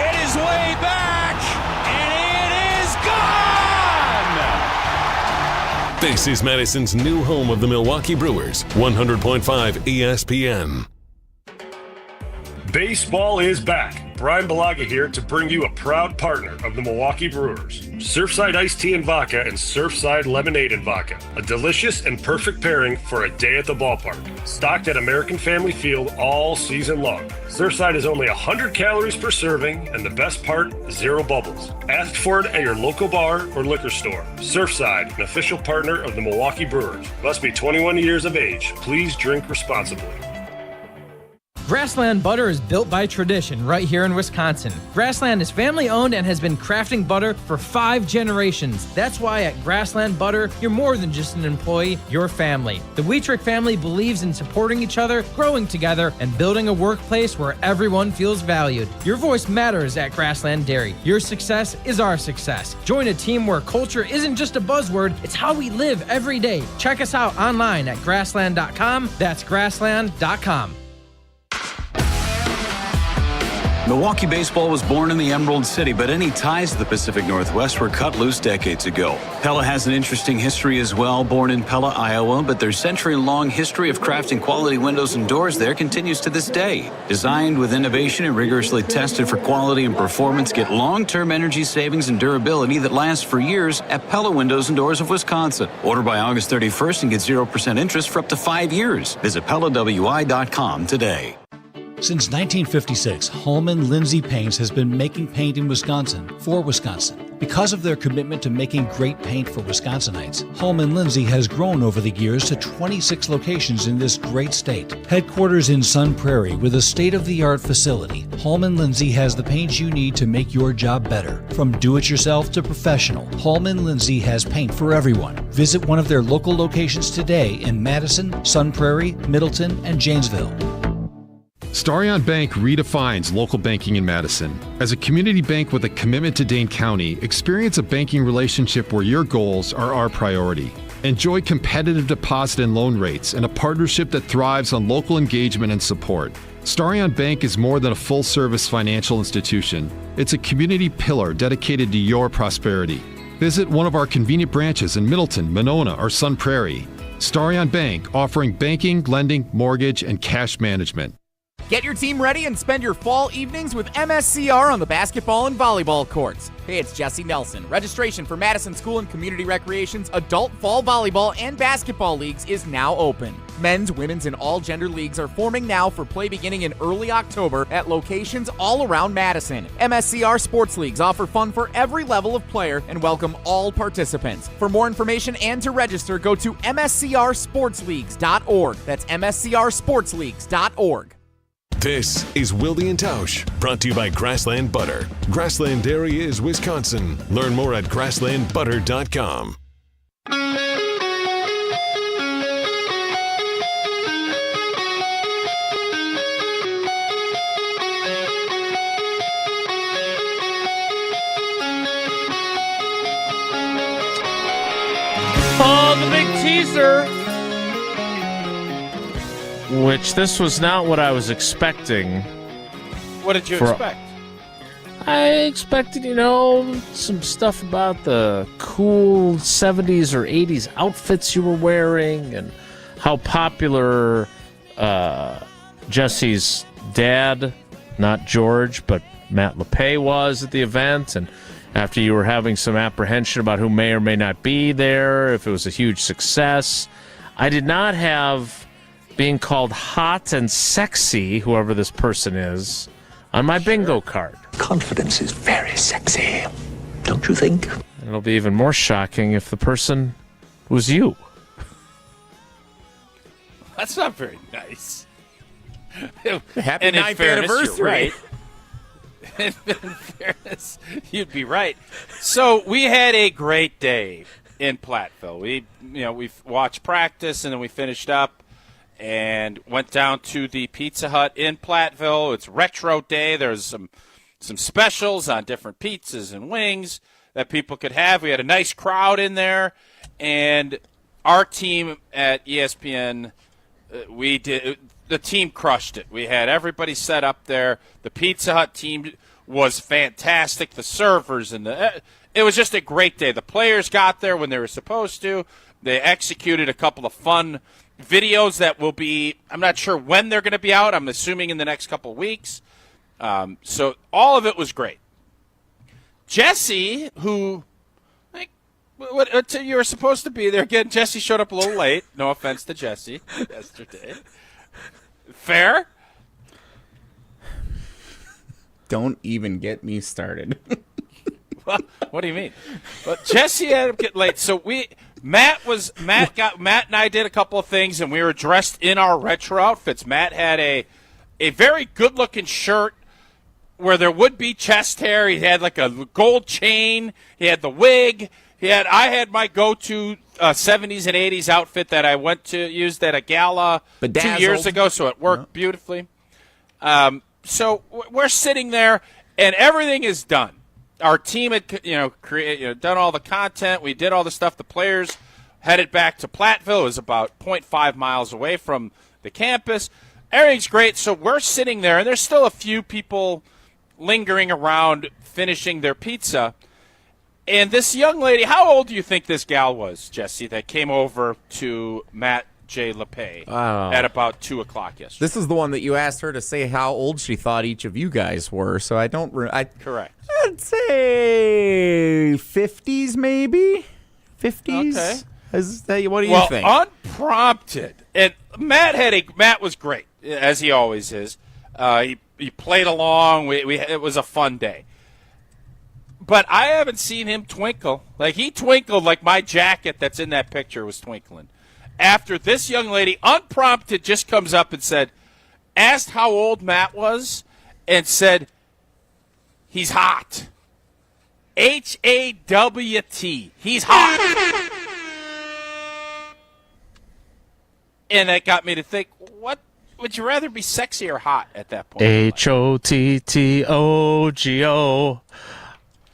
It is way back, and it is gone. This is Madison's new home of the Milwaukee Brewers, 100.5 ESPN. Baseball is back. Brian Balaga here to bring you a proud partner of the Milwaukee Brewers. Surfside Iced Tea and Vodka and Surfside Lemonade and Vodka. A delicious and perfect pairing for a day at the ballpark. Stocked at American Family Field all season long. Surfside is only 100 calories per serving, and the best part, 0 bubbles. Ask for it at your local bar or liquor store. Surfside, an official partner of the Milwaukee Brewers. Must be 21 years of age. Please drink responsibly. Grassland Butter is built by tradition right here in Wisconsin. Grassland is family owned and has been crafting butter for 5 generations. That's why at Grassland Butter, you're more than just an employee, you're family. The Wietrich family believes in supporting each other, growing together, and building a workplace where everyone feels valued. Your voice matters at Grassland Dairy. Your success is our success. Join a team where culture isn't just a buzzword, it's how we live every day. Check us out online at grassland.com. That's grassland.com. Milwaukee baseball was born in the Emerald City, but any ties to the Pacific Northwest were cut loose decades ago. Pella has an interesting history as well. Born in Pella, Iowa, but their century-long history of crafting quality windows and doors there continues to this day. Designed with innovation and rigorously tested for quality and performance, get long-term energy savings and durability that lasts for years at Pella Windows and Doors of Wisconsin. Order by August 31st and get 0% interest for up to 5 years. Visit PellaWI.com today. Since 1956, Holman Lindsay Paints has been making paint in Wisconsin for Wisconsin. Because of their commitment to making great paint for Wisconsinites, Holman Lindsay has grown over the years to 26 locations in this great state. Headquarters in Sun Prairie with a state-of-the-art facility, Holman Lindsay has the paint you need to make your job better. From do-it-yourself to professional, Holman Lindsay has paint for everyone. Visit one of their local locations today in Madison, Sun Prairie, Middleton, and Janesville. Starion Bank redefines local banking in Madison. As a community bank with a commitment to Dane County, experience a banking relationship where your goals are our priority. Enjoy competitive deposit and loan rates and a partnership that thrives on local engagement and support. Starion Bank is more than a full-service financial institution. It's a community pillar dedicated to your prosperity. Visit one of our convenient branches in Middleton, Monona, or Sun Prairie. Starion Bank, offering banking, lending, mortgage, and cash management. Get your team ready and spend your fall evenings with MSCR on the basketball and volleyball courts. Hey, it's Jesse Nelson. Registration for Madison School and Community Recreation's adult fall volleyball and basketball leagues is now open. Men's, women's, and all gender leagues are forming now for play beginning in early October at locations all around Madison. MSCR Sports Leagues offer fun for every level of player and welcome all participants. For more information and to register, go to mscrsportsleagues.org. That's mscrsportsleagues.org. This is Wilde and Tausch, brought to you by Grassland Butter. Grassland Dairy is Wisconsin. Learn more at grasslandbutter.com. Oh, the big teaser. Which this was not what I was expecting. What did you expect? I expected, some stuff about the cool 70s or 80s outfits you were wearing and how popular Jesse's dad, not George, but Matt LePay was at the event. And after you were having some apprehension about who may or may not be there, if it was a huge success. I did not have being called hot and sexy, whoever this person is, on my bingo card. Confidence is very sexy, don't you think? And it'll be even more shocking if the person was you. That's not very nice. Happy 9th anniversary. Right. In fairness, you'd be right. So we had a great day in Platteville. We watched practice and then we finished up and went down to the Pizza Hut in Platteville. It's Retro Day. There's some specials on different pizzas and wings that people could have. We had a nice crowd in there, and our team at ESPN, the team crushed it. We had everybody set up there. The Pizza Hut team was fantastic. The servers and it was just a great day. The players got there when they were supposed to. They executed a couple of fun videos that will be, I'm not sure when they're going to be out. I'm assuming in the next couple of weeks. So all of it was great. Jesse, who what you were supposed to be there again, Jesse showed up a little late. No offense to Jesse yesterday. Fair? Don't even get me started. Well, what do you mean? Well, Jesse had to get late. So Matt and I did a couple of things, and we were dressed in our retro outfits. Matt had a very good-looking shirt where there would be chest hair. He had like a gold chain. He had the wig. I had my go-to 70s and 80s outfit that I went to used at a gala Bedazzled. 2 years ago, so it worked beautifully. So we're sitting there, and everything is done. Our team had done all the content. We did all the stuff. The players headed back to Platteville. It was about 0.5 miles away from the campus. Everything's great. So we're sitting there, and there's still a few people lingering around finishing their pizza. And this young lady, how old do you think this gal was, Jesse, that came over to Matt J. LePay at about 2 o'clock yesterday? This is the one that you asked her to say how old she thought each of you guys were. So I don't. Correct. I'd say 50s, maybe 50s. Okay. What do you think? Unprompted, and Matt was great, as he always is. He played along. It was a fun day. But I haven't seen him twinkle. Like, he twinkled like my jacket that's in that picture was twinkling. After this young lady, unprompted, just comes up and asked how old Matt was, and said, he's hot. H-A-W-T. He's hot. And that got me to think, what would you rather be sexy or hot at that point? H-O-T-T-O-G-O.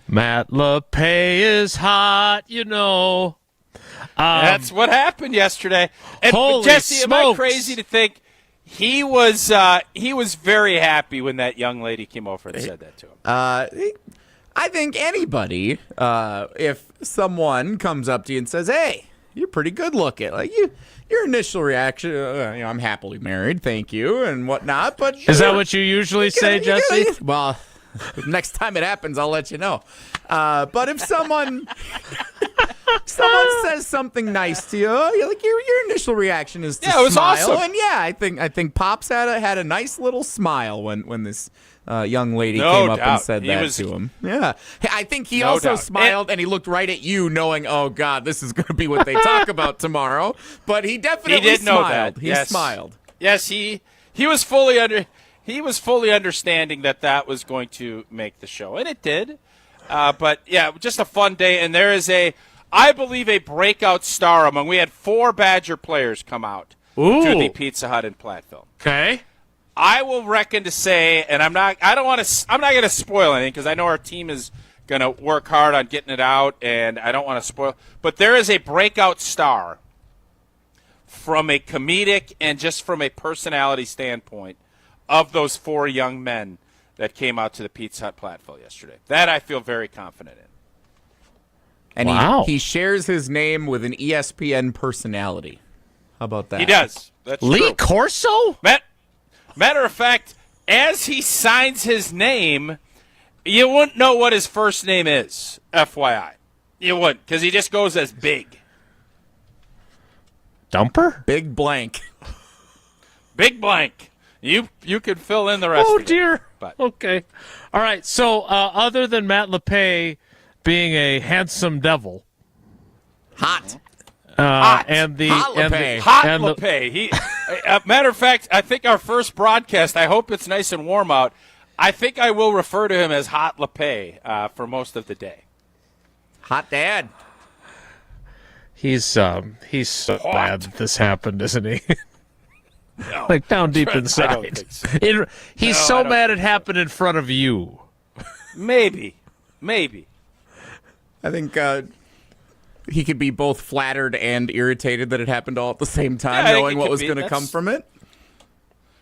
Matt LePay is hot, you know. That's what happened yesterday. And holy Jesse, smokes. am I crazy to think he was very happy when that young lady came over and said that to him? I think anybody, if someone comes up to you and says, "Hey, you're pretty good looking," like your initial reaction, I'm happily married, thank you, and whatnot. But is that what you usually say, Jesse? Well, next time it happens, I'll let you know. But if someone says something nice to you, your initial reaction is to it was smile. awesome. And I think Pops had a nice little smile when this young lady came up and said that to him. Yeah, I think he also smiled and he looked right at you, knowing, oh God, this is going to be what they talk about tomorrow. But he definitely did smiled. know that. He smiled. Yes, he was fully understanding that was going to make the show, and it did. But yeah, just a fun day, and there is I believe a breakout star among. We had 4 Badger players come out to the Pizza Hut in Platteville. Okay. I will reckon to say, and I'm not going to spoil anything because I know our team is going to work hard on getting it out, and I don't want to spoil. But there is a breakout star from a comedic and just from a personality standpoint of those 4 young men that came out to the Pizza Hut Platteville yesterday. That I feel very confident in. And he shares his name with an ESPN personality. How about that? He does. That's Lee true. Corso? Matter of fact, as he signs his name, you wouldn't know what his first name is, FYI. You wouldn't, because he just goes as Big. Dumper? Big blank. Big blank. You could fill in the rest of it. Oh, dear. But. Okay. All right. So other than Matt LePay being a handsome devil. Hot. And the Hot LePay. Hot LePay. Matter of fact, I think our first broadcast, I hope it's nice and warm out, I think I will refer to him as Hot LePay for most of the day. Hot Dad. He's so bad that this happened, isn't he? No. Like down deep I inside. don't think so. He's so mad it happened in front of you. Maybe. I think he could be both flattered and irritated that it happened all at the same time, knowing what was going to come from it.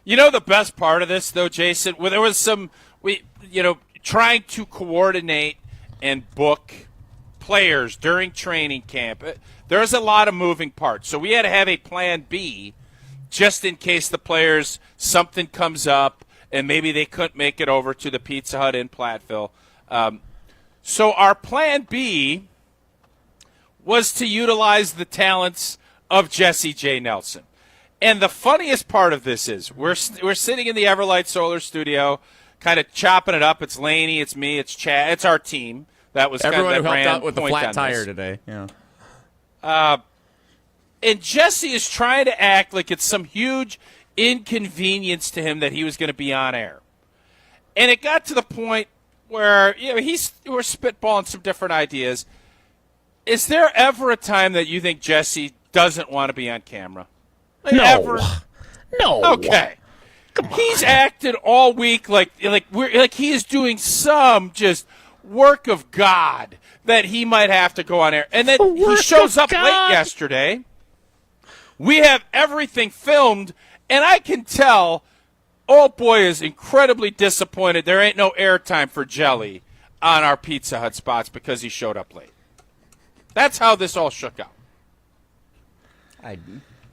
You know the best part of this, though, Jason? Well, there was trying to coordinate and book players during training camp. There's a lot of moving parts. So we had to have a plan B just in case the players, something comes up and maybe they couldn't make it over to the Pizza Hut in Platteville. So our plan B was to utilize the talents of Jesse J. Nelson. And the funniest part of this is we're sitting in the Everlight Solar studio, kind of chopping it up. It's Laney, it's me, it's Chad. It's our team. That was everyone kind of who helped out with the flat tire today. Yeah. And Jesse is trying to act like it's some huge inconvenience to him that he was going to be on air. And it got to the point where we're spitballing some different ideas. Is there ever a time that you think Jesse doesn't want to be on camera? No. Ever? No. Okay. He's acted all week like he is doing some just work of God that he might have to go on air. And then he shows up late yesterday. We have everything filmed, and I can tell old boy is incredibly disappointed there ain't no airtime for Jelly on our Pizza Hut spots because he showed up late. That's how this all shook out. I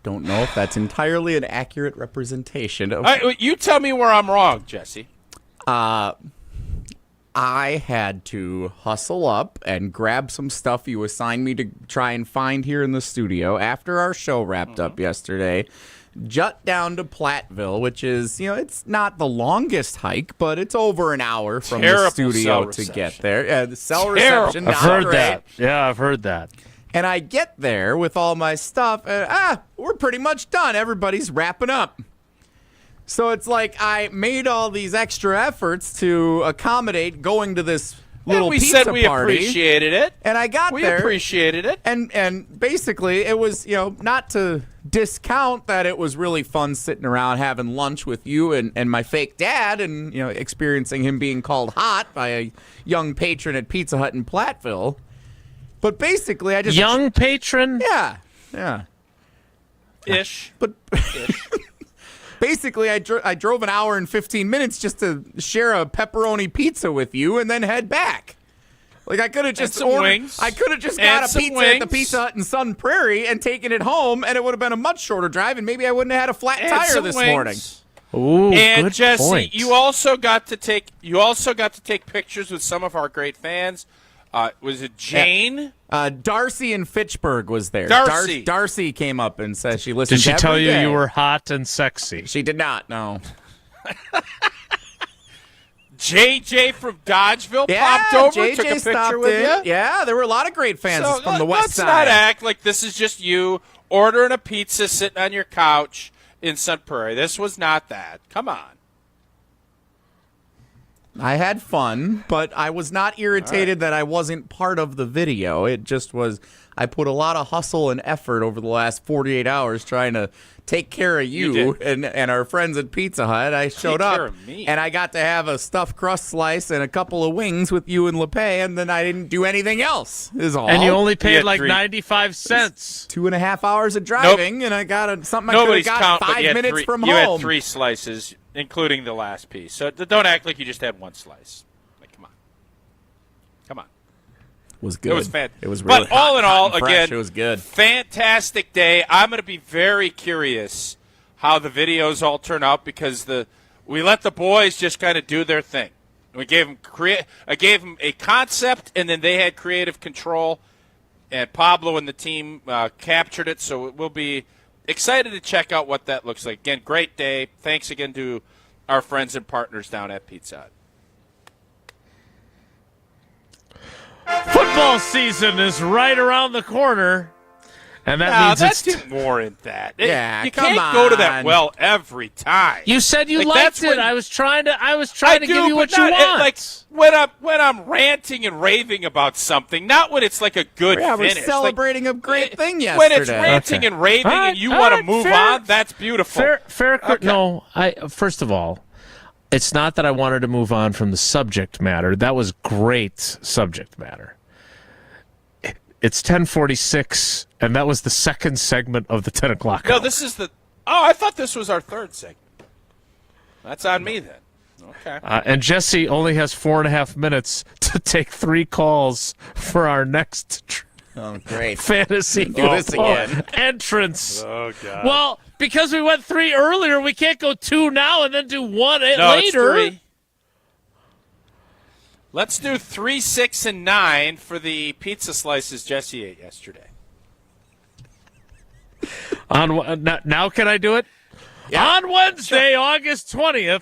don't know if that's entirely an accurate representation of. You tell me where I'm wrong, Jesse. I had to hustle up and grab some stuff you assigned me to try and find here in the studio after our show wrapped up yesterday. Jut down to Platteville, which is, it's not the longest hike, but it's over an hour from the studio to get there. Yeah, the cell reception. I've heard that. Yeah, I've heard that. And I get there with all my stuff, and we're pretty much done. Everybody's wrapping up. So it's like I made all these extra efforts to accommodate going to this little we pizza said we party. Appreciated it. And I got there. We appreciated it. And basically it was, not to discount that it was really fun sitting around having lunch with you and my fake dad and, experiencing him being called hot by a young patron at Pizza Hut in Platteville. But basically I just... Young patron? Yeah. Ish. But... Ish. Basically, I drove an hour and 15 minutes just to share a pepperoni pizza with you and then head back. Like I could have just wings. I could have just got a pizza at the Pizza Hut in Sun Prairie and taken it home, and it would have been a much shorter drive, and maybe I wouldn't have had a flat tire this morning. Ooh, and good Jesse, point. you also got to take pictures with some of our great fans. Was it Jane? Darcy in Fitchburg was there. Darcy. Darcy came up and said she listened. Did she to tell every you day. you were hot and sexy? She did not. No. JJ from Dodgeville popped over, JJ took a picture with in. you. Yeah, there were a lot of great fans from the west side. Let's not act like this is just you ordering a pizza sitting on your couch in Sun Prairie. This was not that. Come on. I had fun, but I was not irritated that I wasn't part of the video. It just was, I put a lot of hustle and effort over the last 48 hours trying to take care of you and our friends at Pizza Hut. I showed up, and I got to have a stuffed crust slice and a couple of wings with you and LePay, and then I didn't do anything else, is all. And you only paid like 95 cents. 2.5 hours of driving, and I got something I could have got 5 minutes from home. You had 3 slices, including the last piece. So don't act like you just had 1 slice. Like, come on. It was good. It was fantastic. It was really But all in all, fresh. again, It was good. Fantastic day. I'm going to be very curious how the videos all turn out because we let the boys just kind of do their thing. We gave them I gave them a concept, and then they had creative control, and Pablo and the team captured it. So we'll be excited to check out what that looks like. Again, great day. Thanks again to our friends and partners down at Pizza Hut. Football season is right around the corner, and that means that's it's more in that. Yeah, you come can't go to that on. well every time. You said you Like, liked that's it. when- I was trying to give you but what you not- want. Like when I'm ranting and raving about something, not when it's like a good Yeah, we're finish. celebrating a great thing yesterday. When it's ranting and raving All right, and you all want to right, move fair. on, that's beautiful. Fair. Okay. No, first of all, it's not that I wanted to move on from the subject matter. That was great subject matter. It's 10:46, and that was the second segment of the 10 o'clock No, hour. this is the. Oh, I thought this was our third segment. That's on me then. Okay. And Jesse only has 4.5 minutes to to take 3 calls for our next great. fantasy Do this again. entrance. Oh, God. Well, because we went 3 earlier, we can't go 2 now and then do 1 later. It's 3. Let's do 3, 6, and 9 for the pizza slices Jesse ate yesterday. Now can I do it? Yeah. On Wednesday, August 20th,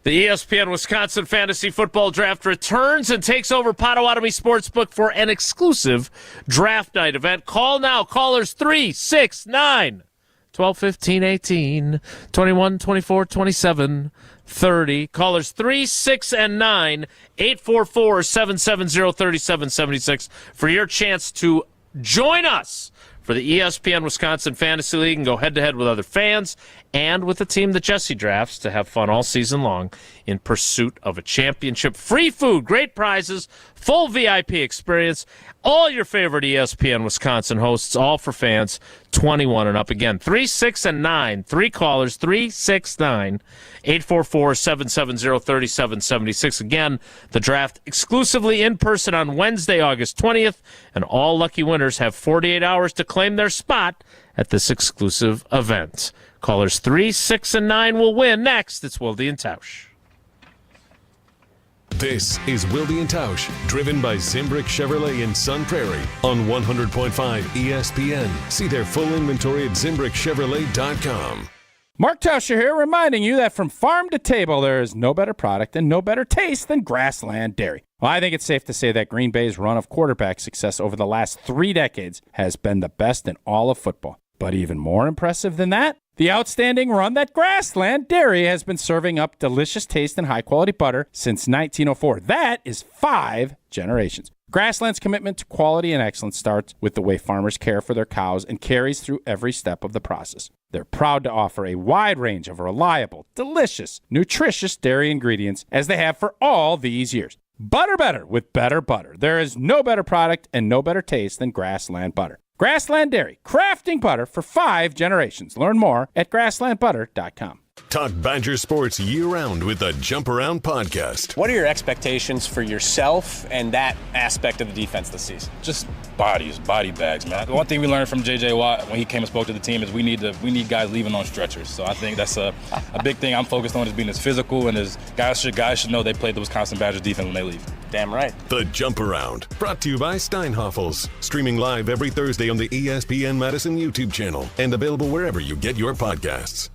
the ESPN Wisconsin Fantasy Football Draft returns and takes over Potawatomi Sportsbook for an exclusive draft night event. Call now. Callers 3, 6, 9, 12, 15, 18, 21, 24, 27, 30. Callers 3, 6, and 9, 844-770-3776 for your chance to join us for the ESPN Wisconsin Fantasy League and go head-to-head with other fans and with the team that Jesse drafts to have fun all season long in pursuit of a championship. Free food, great prizes, full VIP experience, all your favorite ESPN Wisconsin hosts, all for fans 21 and up. Again, 3, 6, and 9. 3 callers, 3, 6, 9, 844-770-3776. Again, the draft exclusively in person on Wednesday, August 20th, and all lucky winners have 48 hours to claim their spot at this exclusive event. Callers 3, 6, and 9 will win. Next, it's Wilde and Tausch. This is Wilde and Tausch, driven by Zimbrick Chevrolet in Sun Prairie on 100.5 ESPN. See their full inventory at ZimbrickChevrolet.com. Mark Tauscher here, reminding you that from farm to table, there is no better product and no better taste than Grassland Dairy. Well, I think it's safe to say that Green Bay's run of quarterback success over the last 3 decades has been the best in all of football. But even more impressive than that, the outstanding run that Grassland Dairy has been serving up delicious taste and high-quality butter since 1904. That is 5 generations. Grassland's commitment to quality and excellence starts with the way farmers care for their cows and carries through every step of the process. They're proud to offer a wide range of reliable, delicious, nutritious dairy ingredients as they have for all these years. Butter better with better butter. There is no better product and no better taste than Grassland butter. Grassland Dairy, crafting butter for 5 generations. Learn more at grasslandbutter.com. Talk Badger sports year-round with the Jump Around podcast. What are your expectations for yourself and that aspect of the defense this season? Just body bags, man. The one thing we learned from J.J. Watt when he came and spoke to the team is we need guys leaving on stretchers. So I think that's a big thing I'm focused on, is being as physical, and as guys should know they played the Wisconsin Badgers defense when they leave. Damn right. The Jump Around, brought to you by Steinhoffels. Streaming live every Thursday on the ESPN Madison YouTube channel and available wherever you get your podcasts.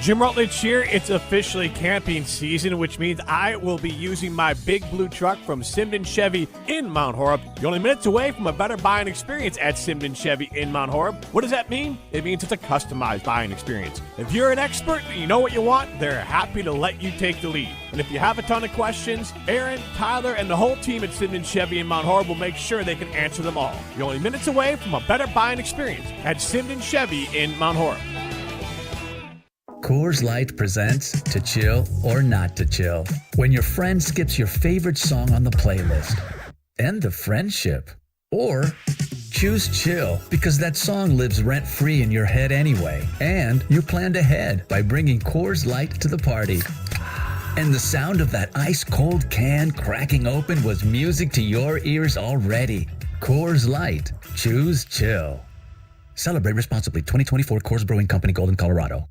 Jim Rutledge here. It's officially camping season, which means I will be using my big blue truck from Simden Chevy in Mount Horeb. You're only minutes away from a better buying experience at Simden Chevy in Mount Horeb. What does that mean? It means it's a customized buying experience. If you're an expert and you know what you want, they're happy to let you take the lead. And if you have a ton of questions, Aaron, Tyler, and the whole team at Simden Chevy in Mount Horeb will make sure they can answer them all. You're only minutes away from a better buying experience at Simden Chevy in Mount Horeb. Coors Light presents To Chill or Not to Chill. When your friend skips your favorite song on the playlist. End the friendship. Or choose chill because that song lives rent-free in your head anyway. And you planned ahead by bringing Coors Light to the party. And the sound of that ice-cold can cracking open was music to your ears already. Coors Light. Choose chill. Celebrate responsibly. 2024 Coors Brewing Company, Golden, Colorado.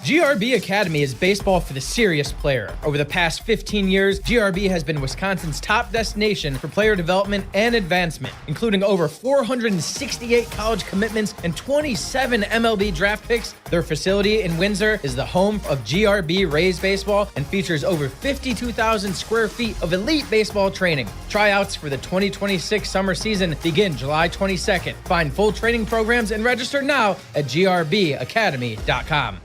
GRB Academy is baseball for the serious player. Over the past 15 years, GRB has been Wisconsin's top destination for player development and advancement, including over 468 college commitments and 27 MLB draft picks. Their facility in Windsor is the home of GRB Rays baseball and features over 52,000 square feet of elite baseball training. Tryouts for the 2026 summer season begin July 22nd. Find full training programs and register now at grbacademy.com.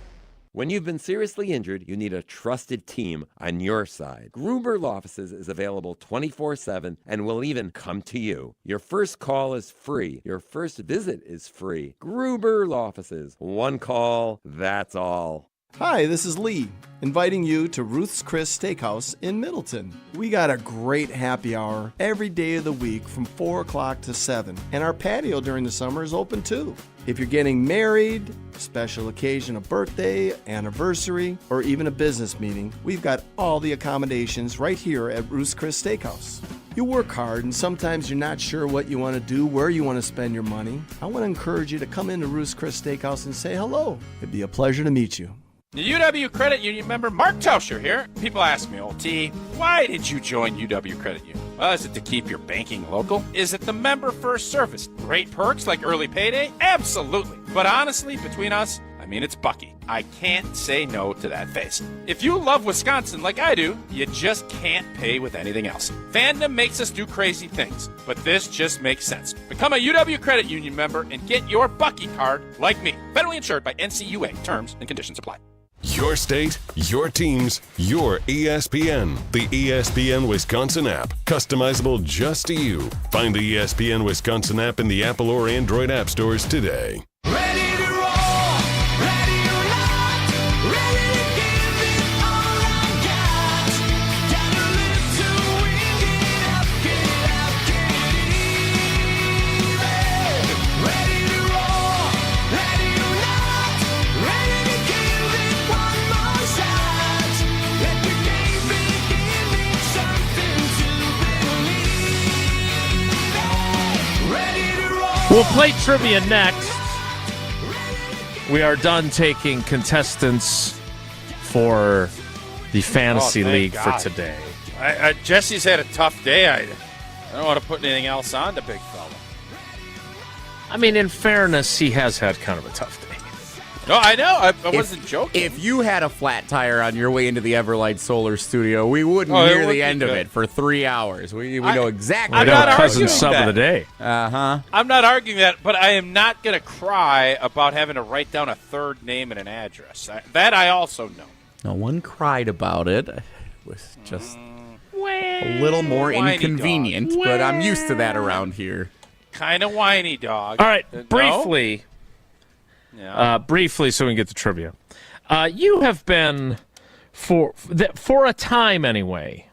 When you've been seriously injured, you need a trusted team on your side. Gruber Law Offices is available 24/7 and will even come to you. Your first call is free. Your first visit is free. Gruber Law Offices. One call, that's all. Hi, this is Lee, inviting you to Ruth's Chris Steakhouse in Middleton. We got a great happy hour every day of the week from 4 o'clock to 7, and our patio during the summer is open too. If you're getting married, special occasion, a birthday, anniversary, or even a business meeting, we've got all the accommodations right here at Ruth's Chris Steakhouse. You work hard and sometimes you're not sure what you want to do, where you want to spend your money. I want to encourage you to come into Ruth's Chris Steakhouse and say hello. It'd be a pleasure to meet you. The UW Credit Union member Mark Tauscher here. People ask me, old T, why did you join UW Credit Union? Well, is it to keep your banking local? Is it the member first service? Great perks like early payday? Absolutely. But honestly, between us, I mean, it's Bucky. I can't say no to that face. If you love Wisconsin like I do, you just can't pay with anything else. Fandom makes us do crazy things, but this just makes sense. Become a UW Credit Union member and get your Bucky card like me. Federally insured by NCUA. Terms and conditions apply. Your state, your teams, your ESPN. The ESPN Wisconsin app. Customizable just to you. Find the ESPN Wisconsin app in the Apple or Android app stores today. We'll play trivia next. We are done taking contestants for the Fantasy League for today. Jesse's had a tough day. I don't want to put anything else on the big fella. I mean, in fairness, he has had kind of a tough day. No, I know. I wasn't joking. If you had a flat tire on your way into the Everlight Solar Studio, we wouldn't hear the end of it for 3 hours. We know exactly. I'm not cousin arguing sub that. of the day. I'm not arguing that, but I am not going to cry about having to write down a third name and an address. That I also know. No one cried about it. It was just a little more inconvenient, dog. but I'm used to that around here. Kind of whiny dog. All right, No? briefly. Yeah. Briefly, so we can get to trivia. You have been, for a time anyway,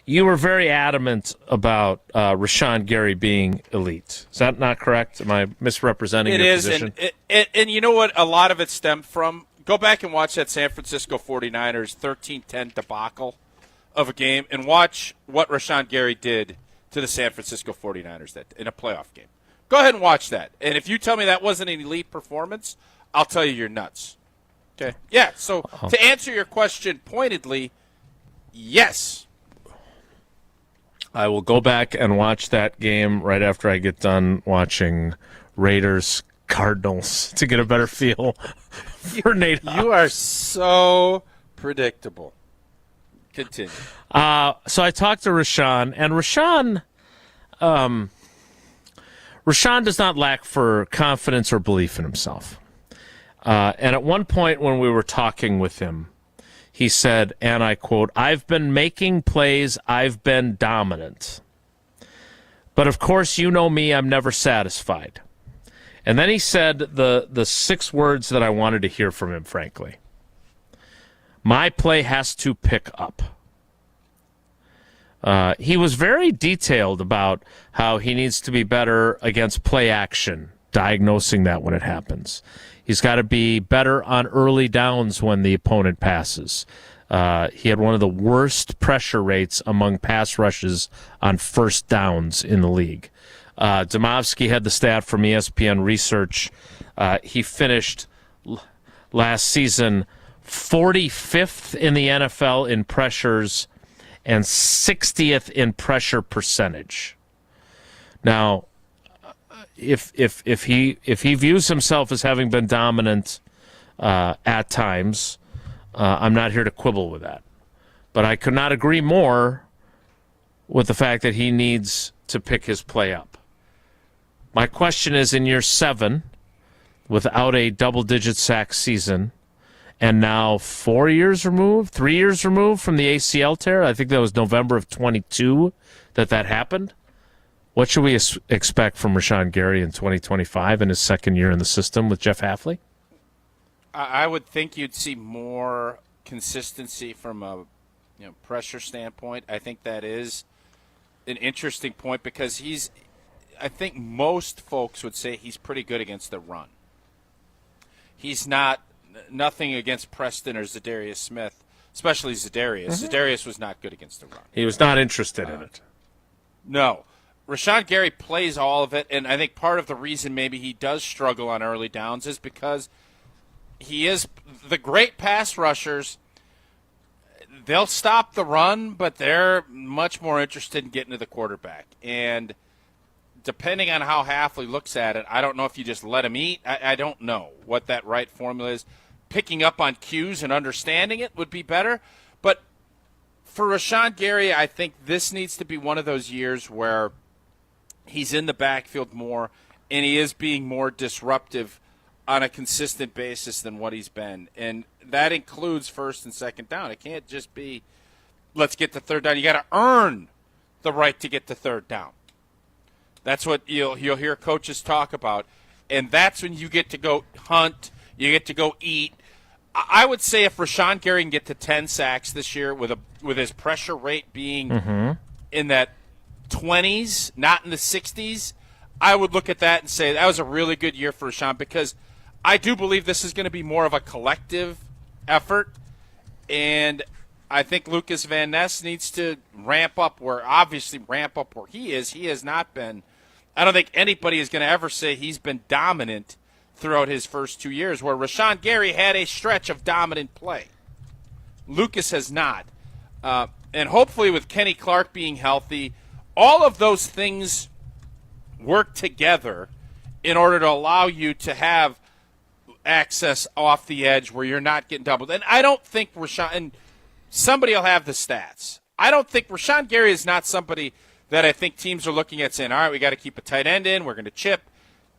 you were very adamant about Rashan Gary being elite. Is that not correct? Am I misrepresenting your position? It is, and you know what a lot of it stemmed from? Go back and watch that San Francisco 49ers 13-10 debacle of a game and watch what Rashan Gary did to the San Francisco 49ers in a playoff game. Go ahead and watch that. And if you tell me that wasn't an elite performance, I'll tell you you're nuts. Okay? Yeah, so to answer your question pointedly, yes. I will go back and watch that game right after I get done watching Raiders Cardinals to get a better feel for Nate. You are so predictable. Continue. So I talked to Rashan, and Rashan does not lack for confidence or belief in himself. And at one point when we were talking with him, he said, and I quote, "I've been making plays, I've been dominant. But of course, you know me, I'm never satisfied." And then he said the 6 words that I wanted to hear from him, frankly. My play has to pick up. He was very detailed about how he needs to be better against play action, diagnosing that when it happens. He's got to be better on early downs when the opponent passes. He had one of the worst pressure rates among pass rushes on first downs in the league. Domovsky had the stat from ESPN Research. He finished last season 45th in the NFL in pressures and 60th in pressure percentage. Now, if he views himself as having been dominant at times, I'm not here to quibble with that. But I could not agree more with the fact that he needs to pick his play up. My question is, in year 7, without a double-digit sack season, and now 3 years removed from the ACL tear, I think that was November of 22 that happened. What should we expect from Rashan Gary in 2025 in his second year in the system with Jeff Hafley? I would think you'd see more consistency from a pressure standpoint. I think that is an interesting point because I think most folks would say he's pretty good against the run. He's nothing against Preston or Zadarius Smith, especially Zadarius. Mm-hmm. Zadarius was not good against the run. He was not interested in it. No. Rashan Gary plays all of it, and I think part of the reason maybe he does struggle on early downs is because he is the great pass rushers. They'll stop the run, but they're much more interested in getting to the quarterback. And depending on how Hafley looks at it, I don't know if you just let him eat. I don't know what that right formula is. Picking up on cues and understanding it would be better. But for Rashan Gary, I think this needs to be one of those years where he's in the backfield more and he is being more disruptive on a consistent basis than what he's been. And that includes first and second down. It can't just be, let's get to third down. You got to earn the right to get to third down. That's what you'll hear coaches talk about. And that's when you get to go hunt, you get to go eat. I would say if Rashan Gary can get to 10 sacks this year with his pressure rate being in that 20s, not in the 60s, I would look at that and say that was a really good year for Rashan because I do believe this is going to be more of a collective effort, and I think Lucas Van Ness needs to ramp up where he is. He has not been. I don't think anybody is going to ever say he's been dominant throughout his first 2 years, where Rashan Gary had a stretch of dominant play. Lucas has not. And hopefully with Kenny Clark being healthy, all of those things work together in order to allow you to have access off the edge where you're not getting doubled. And I don't think Rashan, and somebody will have the stats, I don't think Rashan Gary is not somebody that I think teams are looking at saying, all right, we got to keep a tight end in, we're going to chip.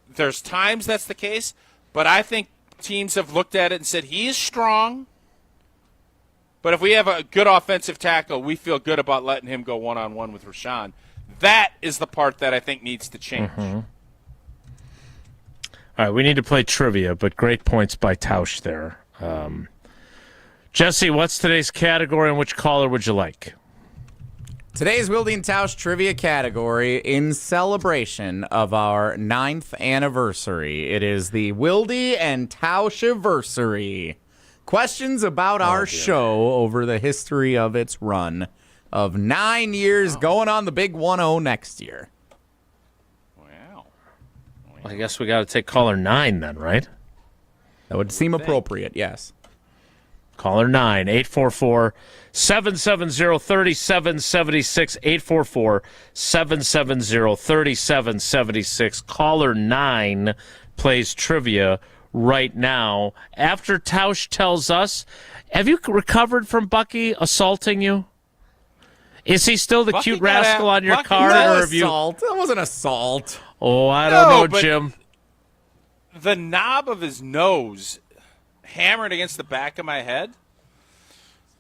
There's times that's the case, but I think teams have looked at it and said, he is strong, but if we have a good offensive tackle, we feel good about letting him go one-on-one with Rashan. That is the part that I think needs to change. Mm-hmm. All right, we need to play trivia, but great points by Tausch there. Jesse, what's today's category and which caller would you like? Today's Wilde and Tausch trivia category in celebration of our 9th anniversary. It is the Wilde and Tausch-iversary. Questions about our show over the history of its run of 9 years, going on the big 1-0 next year. Well, I guess we got to take caller 9 then, right? That would seem appropriate, yes. Caller 9, 844-770-3776, 844-770-3776. Caller 9 plays trivia right now. After Tausch tells us, have you recovered from Bucky assaulting you? Is he still the cute rascal on your card? Or have assault. That wasn't assault. Oh, I don't know, Jim. The knob of his nose hammered against the back of my head.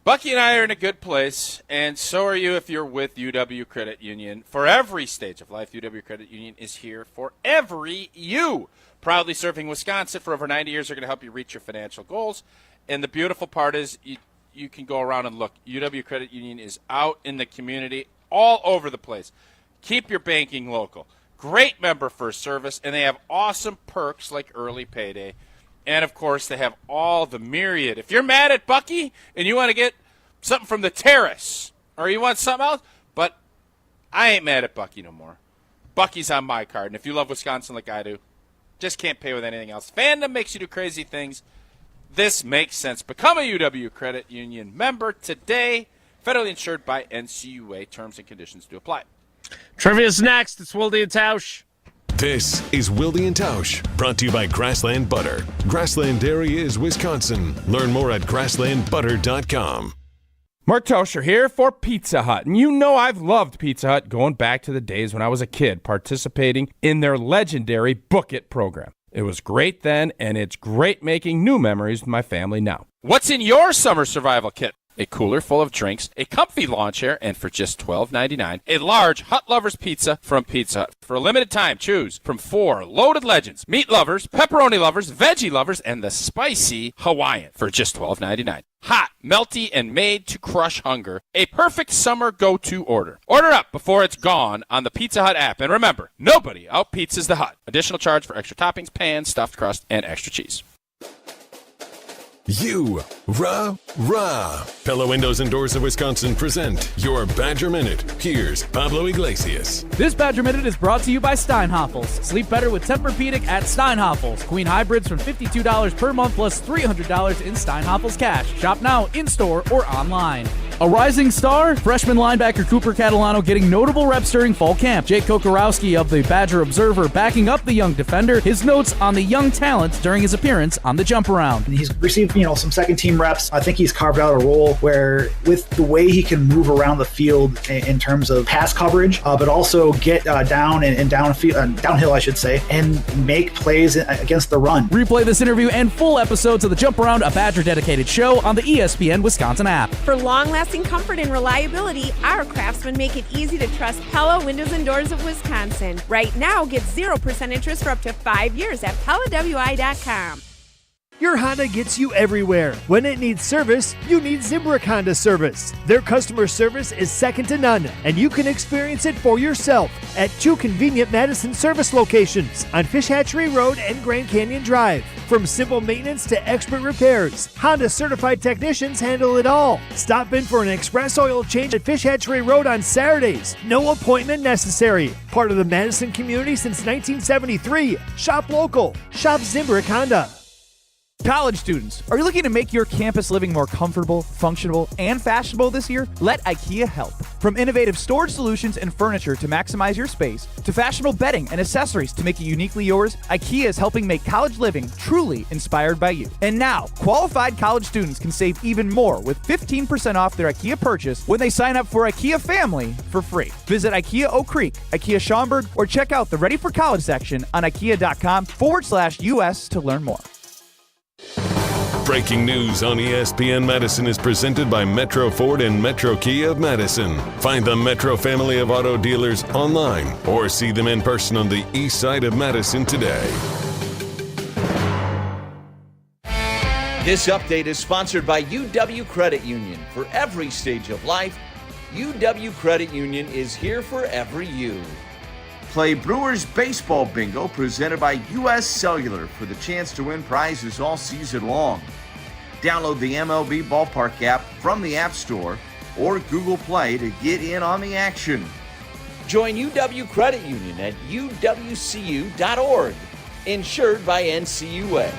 Bucky and I are in a good place, and so are you if you're with UW Credit Union. For every stage of life, UW Credit Union is here for every you. Proudly serving Wisconsin for over 90 years, are going to help you reach your financial goals. And the beautiful part is you can go around and look. UW Credit Union is out in the community all over the place. Keep your banking local. Great member first service, and they have awesome perks like early payday. And, of course, they have all the myriad. If you're mad at Bucky and you want to get something from the terrace or you want something else, but I ain't mad at Bucky no more. Bucky's on my card. And if you love Wisconsin like I do, just can't pay with anything else. Fandom makes you do crazy things. This makes sense. Become a UW Credit Union member today. Federally insured by NCUA. Terms and conditions do apply. Trivia's next. It's Wilde and Tausch. This is Wilde and Tausch, brought to you by Grassland Butter. Grassland Dairy is Wisconsin. Learn more at grasslandbutter.com. Mark Tauscher here for Pizza Hut. And you know I've loved Pizza Hut going back to the days when I was a kid participating in their legendary Book It program. It was great then, and it's great making new memories with my family now. What's in your summer survival kit? a cooler full of drinks, a comfy lawn chair, and for just $12.99, a large Hut Lovers pizza from Pizza Hut. For a limited time, choose from 4 loaded legends, meat lovers, pepperoni lovers, veggie lovers, and the spicy Hawaiian for just $12.99. Hot, melty, and made to crush hunger. A perfect summer go-to order. Order up before it's gone on the Pizza Hut app. And remember, nobody out-pizzas the Hut. Additional charge for extra toppings, pan, stuffed crust, and extra cheese. Rah. Pella Windows and Doors of Wisconsin present your Badger Minute. Here's Pablo Iglesias. This Badger Minute is brought to you by Steinhoffels. Sleep better with Tempur-Pedic at Steinhoffels. Queen hybrids from $52 per month plus $300 in Steinhoffels cash. Shop now in-store or online. A rising star, freshman linebacker Cooper Catalano getting notable reps during fall camp. Jake Kokorowski of the Badger Observer backing up the young defender. His notes on the young talent during his appearance on the jump around. He's received, some second team reps. I think he's carved out a role where with the way he can move around the field in terms of pass coverage, but also get down and downhill, I should say, and make plays against the run. Replay this interview and full episodes of the Jump Around, a Badger dedicated show on the ESPN Wisconsin app. For long-lasting comfort and reliability, our craftsmen make it easy to trust Pella Windows and Doors of Wisconsin. Right now, get 0% interest for up to 5 years at PellaWI.com. Your Honda gets you everywhere. When it needs service, you need Zimbrick Honda service. Their customer service is second to none, and you can experience it for yourself at 2 convenient Madison service locations on Fish Hatchery Road and Grand Canyon Drive. From simple maintenance to expert repairs, Honda certified technicians handle it all. Stop in for an express oil change at Fish Hatchery Road on Saturdays. No appointment necessary. Part of the Madison community since 1973. Shop local. Shop Zimbrick Honda. College students, are you looking to make your campus living more comfortable, functional, and fashionable this year? Let IKEA help. From innovative storage solutions and furniture to maximize your space, to fashionable bedding and accessories to make it uniquely yours, IKEA is helping make college living truly inspired by you. And now, qualified college students can save even more with 15% off their IKEA purchase when they sign up for IKEA Family for free. Visit IKEA Oak Creek, IKEA Schaumburg, or check out the Ready for College section on IKEA.com/US to learn more. Breaking news on ESPN Madison is presented by Metro Ford and Metro Kia of Madison. Find the Metro family of auto dealers online or see them in person on the east side of Madison today. This update is sponsored by UW Credit Union. For every stage of life, UW Credit Union is here for every you. Play Brewers Baseball Bingo presented by U.S. Cellular for the chance to win prizes all season long. Download the MLB Ballpark app from the App Store or Google Play to get in on the action. Join UW Credit Union at uwcu.org. Insured by NCUA.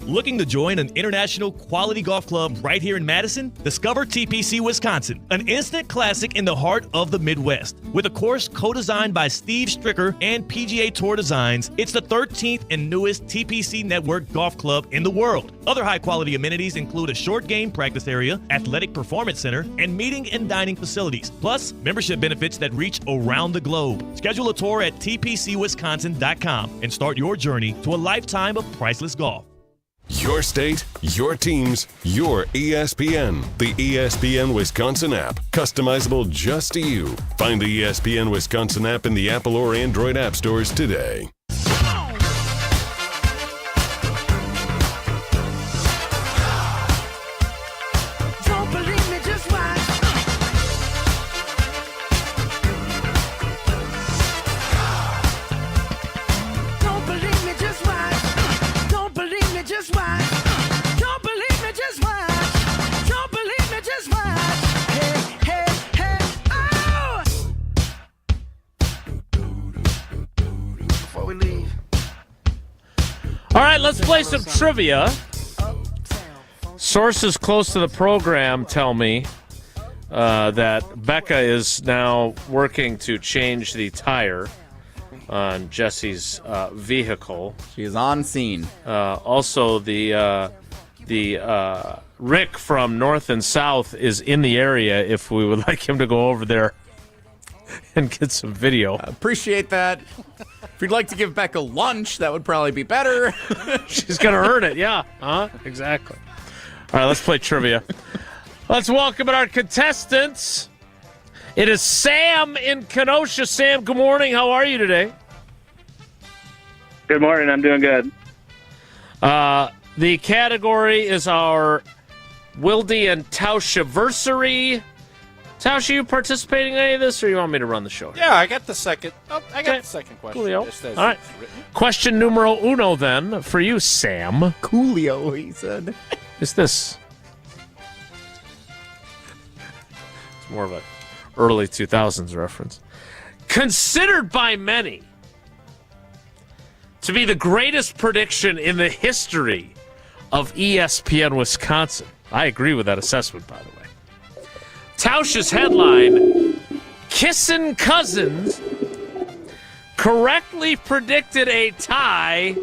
Looking to join an international quality golf club right here in Madison? Discover TPC Wisconsin, an instant classic in the heart of the Midwest. With a course co-designed by Steve Stricker and PGA Tour Designs, it's the 13th and newest TPC Network golf club in the world. Other high-quality amenities include a short game practice area, athletic performance center, and meeting and dining facilities. Plus, membership benefits that reach around the globe. Schedule a tour at tpcwisconsin.com and start your journey to a lifetime of priceless golf. Your state, your teams, your ESPN. The ESPN Wisconsin app. Customizable just to you. Find the ESPN Wisconsin app in the Apple or Android app stores today. All right, let's play some trivia. Sources close to the program tell me that Becca is now working to change the tire on Jesse's vehicle. She is on scene. Also, the Rick from North and South is in the area if we would like him to go over there and get some video. Appreciate that. If you'd like to give Becca lunch, that would probably be better. She's going to earn it, yeah. Exactly. All right, let's play trivia. Let's welcome our contestants. It is Sam in Kenosha. Sam, good morning. How are you today? Good morning. I'm doing good. The category is our Wilde and Tausch-iversary. Tausch, are you participating in any of this, or you want me to run the show? Yeah, I got the second. Oh, I got the second question. Coolio. Just as All right. it's written. Question numero uno, then, for you, Sam. Coolio, he said. Is this? It's more of a early 2000s reference. Considered by many to be the greatest prediction in the history of ESPN Wisconsin. I agree with that assessment, by the way. Tausch's headline, Kissin' Cousins correctly predicted a tie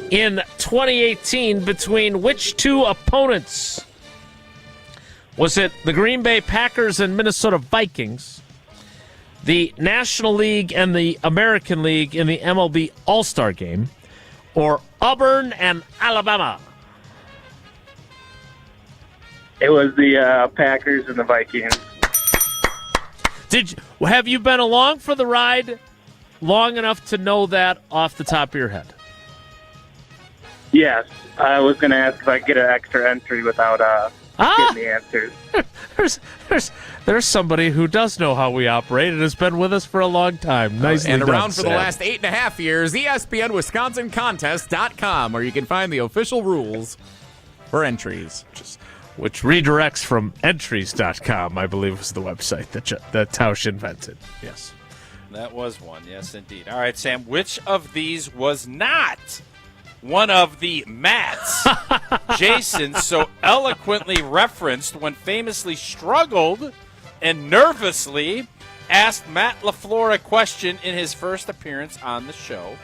in 2018 between which two opponents? Was it the Green Bay Packers and Minnesota Vikings, the National League and the American League in the MLB All-Star Game, or Auburn and Alabama? It was the Packers and the Vikings. Have you been along for the ride long enough to know that off the top of your head? Yes. I was going to ask if I could get an extra entry without getting the answers. There's somebody who does know how we operate and has been with us for a long time. Nicely And done, around for the Sam. last 8.5 years, ESPN Wisconsin Contest.com, where you can find the official rules for entries. Which redirects from entries.com, I believe was the website that Tausch invented. Yes. That was one, yes, indeed. All right, Sam, which of these was not one of the Matts Jason so eloquently referenced when famously struggled and nervously asked Matt LaFleur a question in his first appearance on the show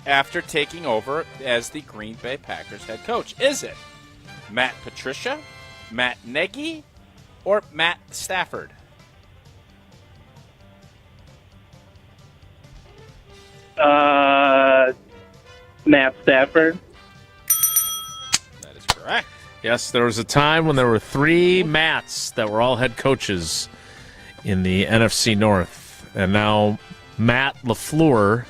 after taking over as the Green Bay Packers head coach? Is it Matt Patricia, Matt Nagy, or Matt Stafford? Matt Stafford. That is correct. Yes, there was a time when there were three Matts that were all head coaches in the NFC North. And now Matt LaFleur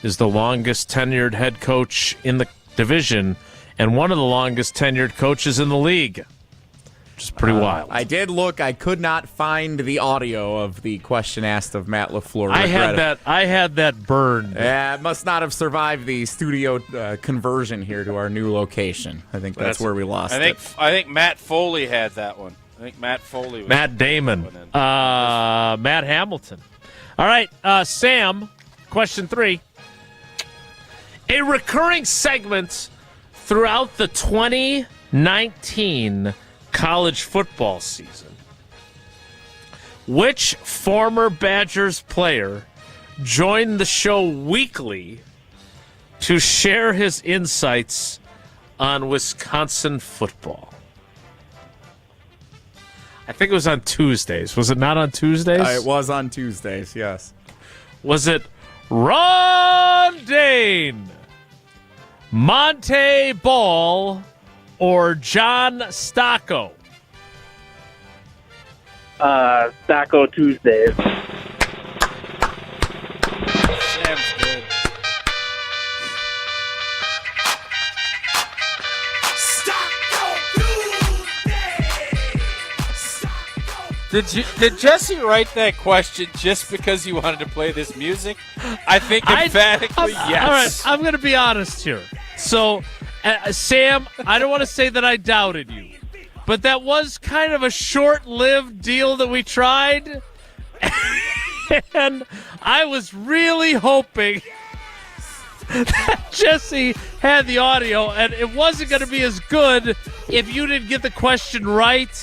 is the longest tenured head coach in the division and one of the longest tenured coaches in the league. Which is pretty wild. I did look. I could not find the audio of the question asked of Matt LaFleur. I had that burned. Yeah, it must not have survived the studio conversion here to our new location. I think that's where we lost it. I think Matt Foley had that one. I think Matt Foley was Matt Damon. Matt Hamilton. All right, Sam, question 3. A recurring segment throughout the 2019 college football season. Which former Badgers player joined the show weekly to share his insights on Wisconsin football? I think it was on Tuesdays. Was it not on Tuesdays? It was on Tuesdays, yes. Was it Ron Dane, Monte Ball, or John Stocco? Stocco Tuesdays. Sam's good. Did Jesse write that question just because you wanted to play this music? I think emphatically yes. All right, I'm going to be honest here. So, Sam, I don't want to say that I doubted you, but that was kind of a short-lived deal that we tried, and I was really hoping that Jesse had the audio, and it wasn't going to be as good if you didn't get the question right.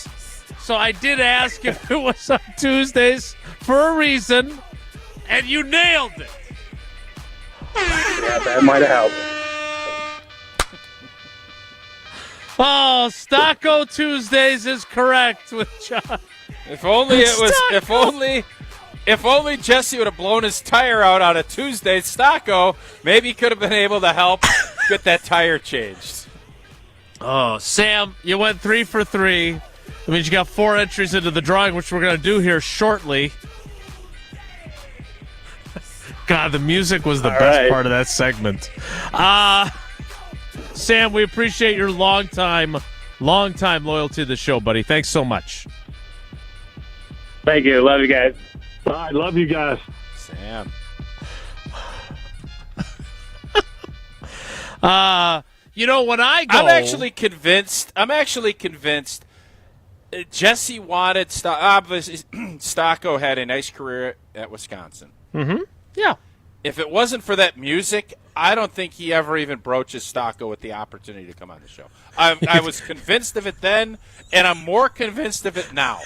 So I did ask if it was on Tuesdays for a reason, and you nailed it. Yeah, that might have helped. Oh, Stocco Tuesdays is correct with John. If only Jesse would have blown his tire out on a Tuesday, Stocco maybe he could have been able to help get that tire changed. Oh, Sam, you went 3 for 3. That means you got 4 entries into the drawing, which we're going to do here shortly. God, the music was the best part of that segment. Sam, we appreciate your long time loyalty to the show, buddy. Thanks so much. Thank you. Love you guys. All right, love you guys. Sam. When I go, I'm actually convinced Jesse wanted obviously Stocko had a nice career at Wisconsin. Mm-hmm. Yeah. If it wasn't for that music, I don't think he ever even broaches Stocko with the opportunity to come on the show. I was convinced of it then, and I'm more convinced of it now.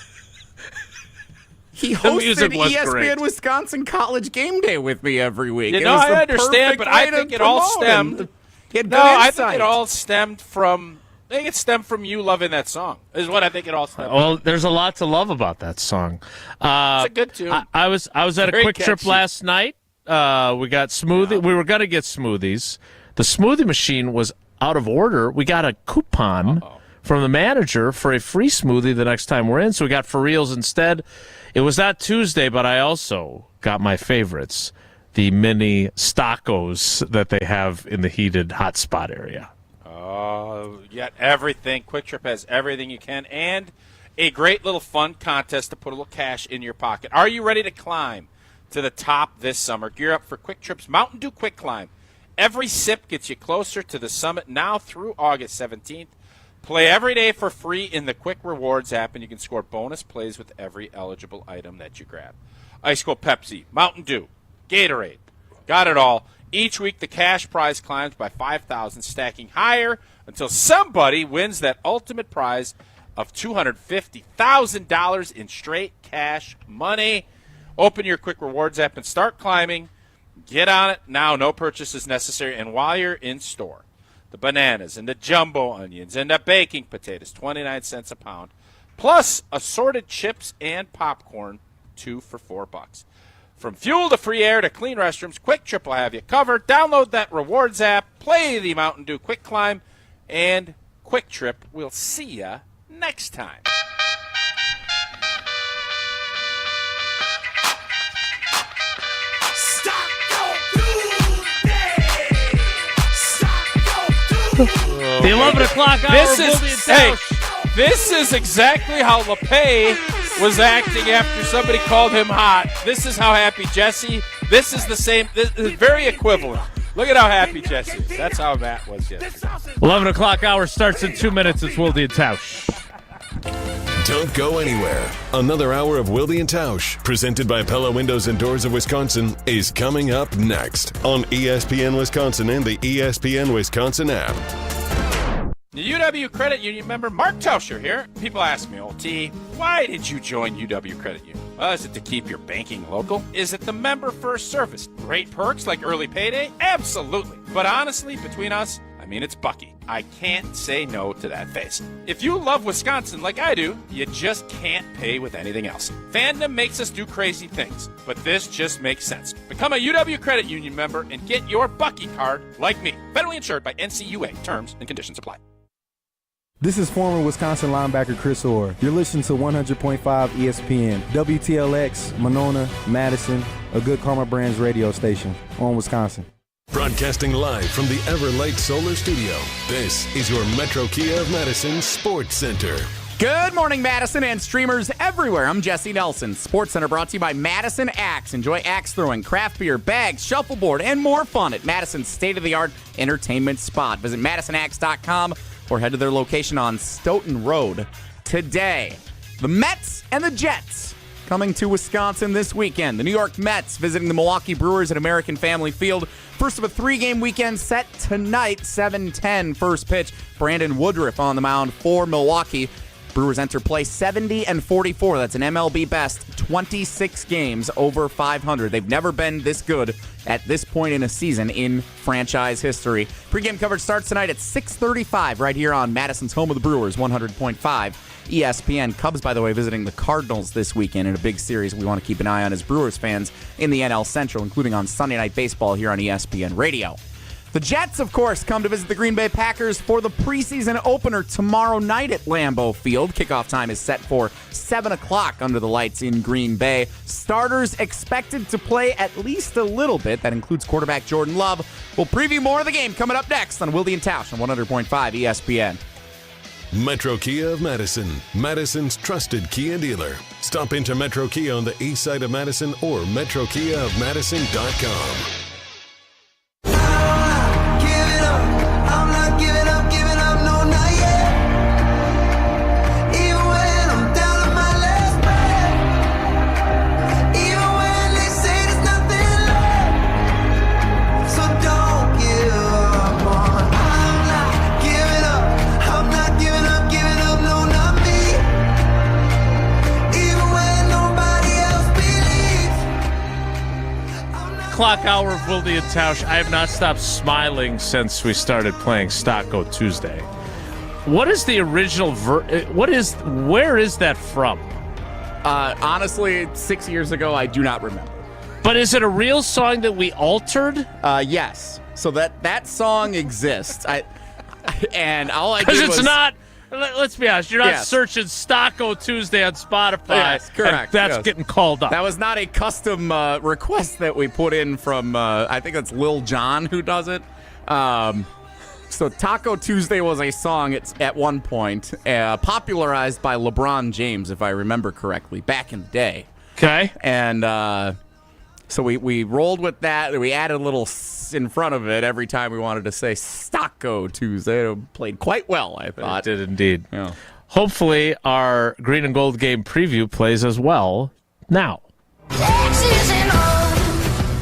He hosted ESPN great. Wisconsin College Game Day with me every week. I understand, but I think it all stemmed. I think it all stemmed from. I think it stemmed from you loving that song. Is what I think it all stemmed. Well, there's a lot to love about that song. It's a good tune. I was at a quick trip last night. We got smoothie. Yeah. We were gonna get smoothies. The smoothie machine was out of order. We got a coupon from the manager for a free smoothie the next time we're in, so we got for reals instead. It was that Tuesday, but I also got my favorites, the mini Stockos that they have in the heated hotspot area. Oh, you got everything. Quick Trip has everything you can, and a great little fun contest to put a little cash in your pocket. Are you ready to climb to the top this summer? Gear up for Quick Trip's Mountain Dew Quick Climb. Every sip gets you closer to the summit now through August 17th. Play every day for free in the Quick Rewards app, and you can score bonus plays with every eligible item that you grab. Ice Cold Pepsi, Mountain Dew, Gatorade, got it all. Each week, the cash prize climbs by $5,000, stacking higher until somebody wins that ultimate prize of $250,000 in straight cash money. Open your Quick Rewards app and start climbing. Get on it now. No purchase is necessary. And while you're in store, the bananas and the jumbo onions and the baking potatoes, 29 cents a pound, plus assorted chips and popcorn, 2 for $4. From fuel to free air to clean restrooms, Quick Trip will have you covered. Download that rewards app, play the Mountain Dew Quick Climb, and Quick Trip. We'll see you next time. The 11 o'clock hour. This is exactly how LePay was acting after somebody called him hot. This is how happy Jesse. This is the same. This is very equivalent. Look at how happy Jesse is. That's how Matt was yesterday. 11 o'clock hour starts in 2 minutes. It's Wilde and Tausch. Don't go anywhere. Another hour of Wilde and Tausch, presented by Pella Windows and Doors of Wisconsin, is coming up next on ESPN Wisconsin and the ESPN Wisconsin app. The UW Credit Union member Mark Tauscher here. People ask me, T, why did you join UW Credit Union? Well, is it to keep your banking local? Is it the member-first service? Great perks like early payday? Absolutely. But honestly, between us, it's Bucky. I can't say no to that face. If you love Wisconsin like I do, you just can't pay with anything else. Fandom makes us do crazy things, but this just makes sense. Become a UW Credit Union member and get your Bucky card like me. Federally insured by NCUA. Terms and conditions apply. This is former Wisconsin linebacker Chris Orr. You're listening to 100.5 ESPN, WTLX, Monona, Madison, a Good Karma Brands radio station on Wisconsin. Broadcasting live from the Everlight Solar Studio, this is your Metro Kia of Madison Sports Center. Good morning, Madison and streamers everywhere. I'm Jesse Nelson. Sports Center brought to you by Madison Axe. Enjoy axe throwing, craft beer, bags, shuffleboard, and more fun at Madison's state-of-the-art entertainment spot. Visit MadisonAxe.com or head to their location on Stoughton Road today. The Mets and the Jets coming to Wisconsin this weekend. The New York Mets visiting the Milwaukee Brewers at American Family Field. First of a 3-game weekend set tonight, 7:10 first pitch. Brandon Woodruff on the mound for Milwaukee. Brewers enter play 70-44. That's an MLB best. 26 games over 500. They've never been this good at this point in a season in franchise history. Pre-game coverage starts tonight at 6:35 right here on Madison's home of the Brewers, 100.5 ESPN. Cubs, by the way, visiting the Cardinals this weekend in a big series we want to keep an eye on as Brewers fans in the NL Central, including on Sunday Night Baseball here on ESPN Radio. The Jets, of course, come to visit the Green Bay Packers for the preseason opener tomorrow night at Lambeau Field. Kickoff time is set for 7 o'clock under the lights in Green Bay. Starters expected to play at least a little bit. That includes quarterback Jordan Love. We'll preview more of the game coming up next on Wilde and Tausch on 100.5 ESPN. Metro Kia of Madison, Madison's trusted Kia dealer. Stop into Metro Kia on the east side of Madison or metrokiaofmadison.com. Clock hour of Wilde and Tausch. I have not stopped smiling since we started playing Taco Tuesday. What is the original where is that from? Honestly, 6 years ago, I do not remember. But is it a real song that we altered? Yes. So that song exists. And all I did was... Because it's not... Let's be honest, you're not searching Taco Tuesday on Spotify. Yes, correct. That's getting called up. That was not a custom request that we put in from, I think that's Lil Jon who does it. So Taco Tuesday was a song at one point, popularized by LeBron James, if I remember correctly, back in the day. Okay. And so we rolled with that, and we added a little in front of it every time we wanted to say Taco Tuesday. It played quite well, I thought. It did indeed. Yeah. Hopefully our green and gold game preview plays as well now.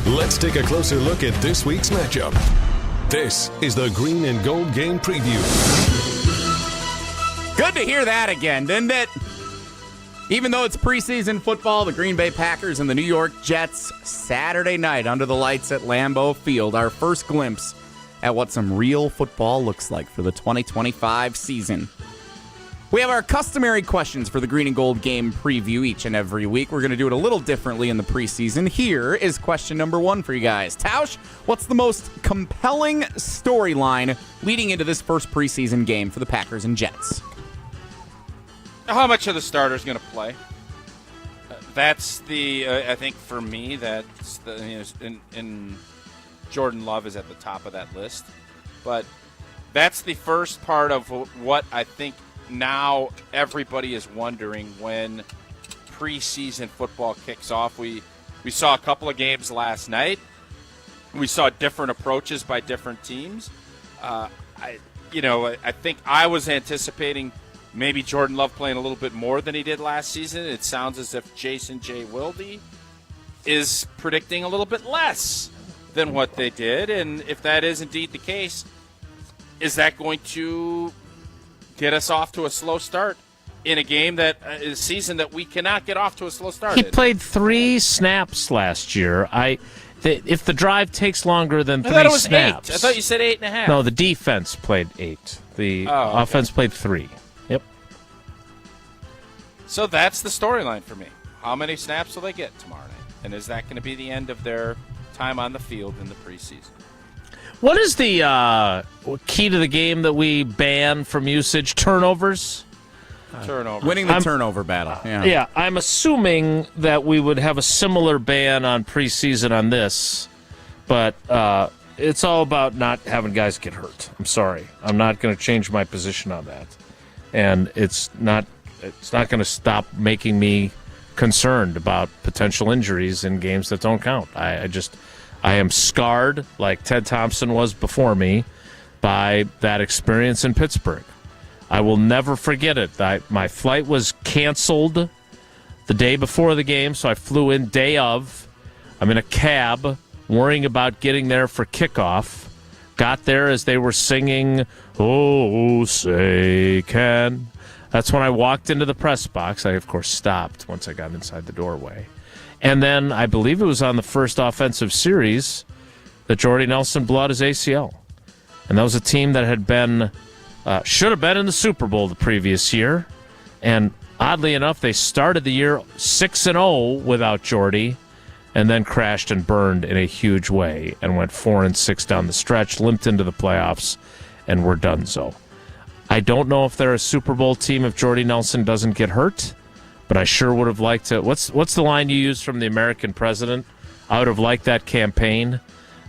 Let's take a closer look at this week's matchup. This is the green and gold game preview. Good to hear that again, didn't it? Even though it's preseason football, the Green Bay Packers and the New York Jets, Saturday night under the lights at Lambeau Field, our first glimpse at what some real football looks like for the 2025 season. We have our customary questions for the Green and Gold game preview each and every week. We're going to do it a little differently in the preseason. Here is question number 1 for you guys. Tausch, what's the most compelling storyline leading into this first preseason game for the Packers and Jets? How much of the starter's going to play? That's the I think for me that's the in Jordan Love is at the top of that list, but that's the first part of what I think now everybody is wondering when preseason football kicks off. We saw a couple of games last night. We saw different approaches by different teams. I think I was anticipating maybe Jordan Love playing a little bit more than he did last season. It sounds as if Jason J. Wilde is predicting a little bit less than what they did. And if that is indeed the case, is that going to get us off to a slow start in a game that is a season that we cannot get off to a slow start He in? played 3 snaps last year. If the drive takes longer than 3 I thought it was snaps. 8. I thought you said 8.5. No, the defense played 8. The offense played 3. Yep. So that's the storyline for me. How many snaps will they get tomorrow night? And is that going to be the end of their time on the field in the preseason? What is the key to the game that we ban from usage? Turnovers? Turnover. Winning the turnover battle. Yeah, I'm assuming that we would have a similar ban on preseason on this, but it's all about not having guys get hurt. I'm sorry. I'm not going to change my position on that. And it's not going to stop making me concerned about potential injuries in games that don't count. I am scarred, like Ted Thompson was before me, by that experience in Pittsburgh. I will never forget it. My flight was canceled the day before the game, so I flew in day of. I'm in a cab, worrying about getting there for kickoff. Got there as they were singing, "Oh, say can." That's when I walked into the press box. I, of course, stopped once I got inside the doorway. And then I believe it was on the first offensive series that Jordy Nelson blew out his ACL. And that was a team that had been, should have been in the Super Bowl the previous year. And oddly enough, they started the year 6-0 without Jordy. and then crashed and burned in a huge way and went 4-6 down the stretch, limped into the playoffs, and were done so. I don't know if they're a Super Bowl team if Jordy Nelson doesn't get hurt, but I sure would have liked to. What's the line you used from the American president? I would have liked that campaign.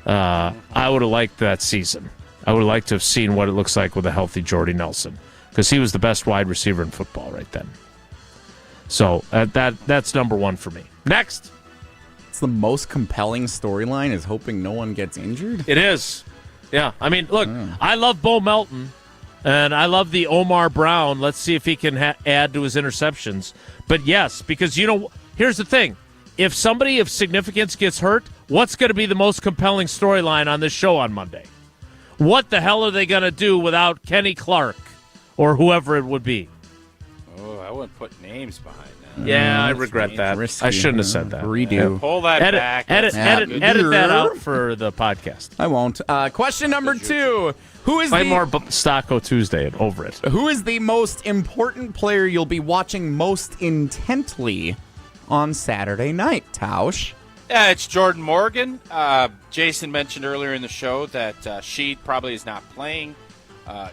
I would have liked that season. I would have liked to have seen what it looks like with a healthy Jordy Nelson, because he was the best wide receiver in football right then. So that's number one for me. Next. It's the most compelling storyline is hoping no one gets injured. It is. Yeah. I mean, look, I love Bo Melton, and I love the Omar Brown. Let's see if he can add to his interceptions. But yes, because, here's the thing. If somebody of significance gets hurt, what's going to be the most compelling storyline on this show on Monday? What the hell are they going to do without Kenny Clark or whoever it would be? Oh, I wouldn't put names behind that. Yeah, I regret that. Risky. I shouldn't have said that. Redo. Yeah, pull that back. Edit that out for the podcast. I won't. Question number 2. Who is Play the more Stocko Tuesday and over it. Who is the most important player you'll be watching most intently on Saturday night, Tausch? Yeah, it's Jordan Morgan. Jason mentioned earlier in the show that Sheed probably is not playing.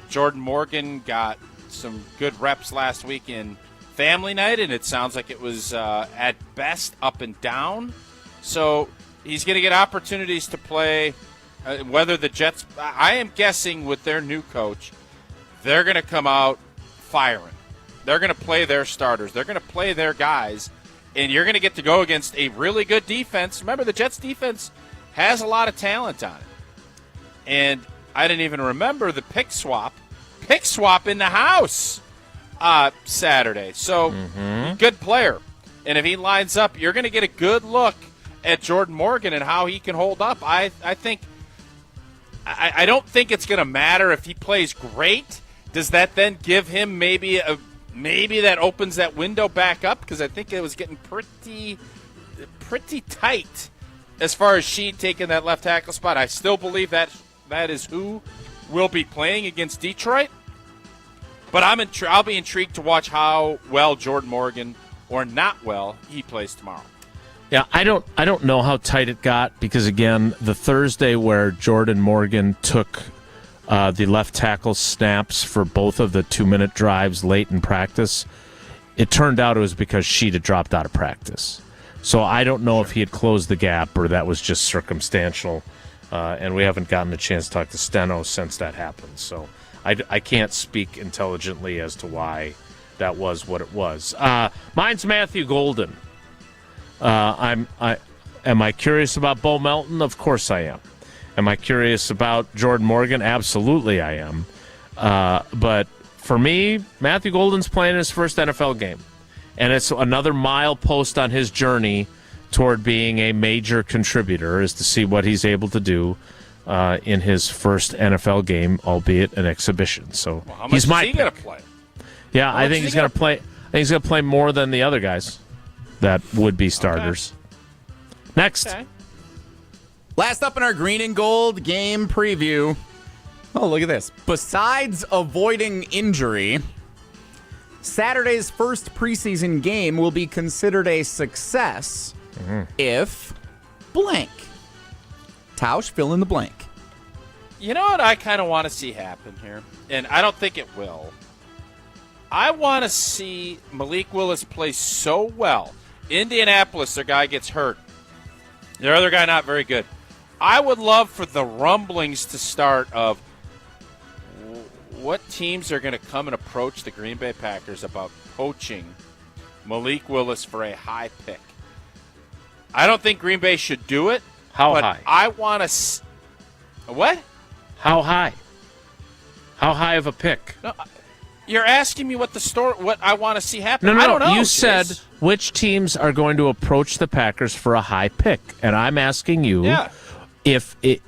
Jordan Morgan got some good reps last week in family night, and it sounds like it was at best up and down. So he's going to get opportunities to play. Whether the Jets, I am guessing with their new coach, they're going to come out firing. They're going to play their starters. They're going to play their guys, and you're going to get to go against a really good defense. Remember, the Jets defense has a lot of talent on it. And I didn't even remember the pick swap in the house Saturday. So, good player. And if he lines up, you're going to get a good look at Jordan Morgan and how he can hold up. I think I don't think it's going to matter if he plays great. Does that then give him maybe that opens that window back up? Because I think it was getting pretty tight as far as Sheed taking that left tackle spot. I still believe that is who will be playing against Detroit. But I'll be intrigued to watch how well Jordan Morgan, or not well, he plays tomorrow. Yeah, I don't know how tight it got, because again, the Thursday where Jordan Morgan took the left tackle snaps for both of the 2-minute drives late in practice, it turned out it was because Sheed had dropped out of practice. So I don't know if he had closed the gap or that was just circumstantial, and we haven't gotten a chance to talk to Steno since that happened. So I can't speak intelligently as to why that was what it was. Mine's Matthew Golden. Am I curious about Bo Melton? Of course I am. Am I curious about Jordan Morgan? Absolutely I am. But for me, Matthew Golden's playing his first NFL game. And it's another milepost on his journey toward being a major contributor, is to see what he's able to do in his first NFL game, albeit an exhibition. So how much he's my is he going to play? Yeah, I think he's going to play. I think he's going to play more than the other guys that would be starters. Okay. Next. Okay. Last up in our green and gold game preview. Oh, look at this. Besides avoiding injury, Saturday's first preseason game will be considered a success if blank. Tausch, fill in the blank. You know what I kind of want to see happen here? And I don't think it will. I want to see Malik Willis play so well. Indianapolis, their guy gets hurt. Their other guy not very good. I would love for the rumblings to start of what teams are going to come and approach the Green Bay Packers about poaching Malik Willis for a high pick. I don't think Green Bay should do it. How but high? I want to. What? How high? How high of a pick? No, you're asking me what I want to see happen. No, I don't know. You said which teams are going to approach the Packers for a high pick, and I'm asking you,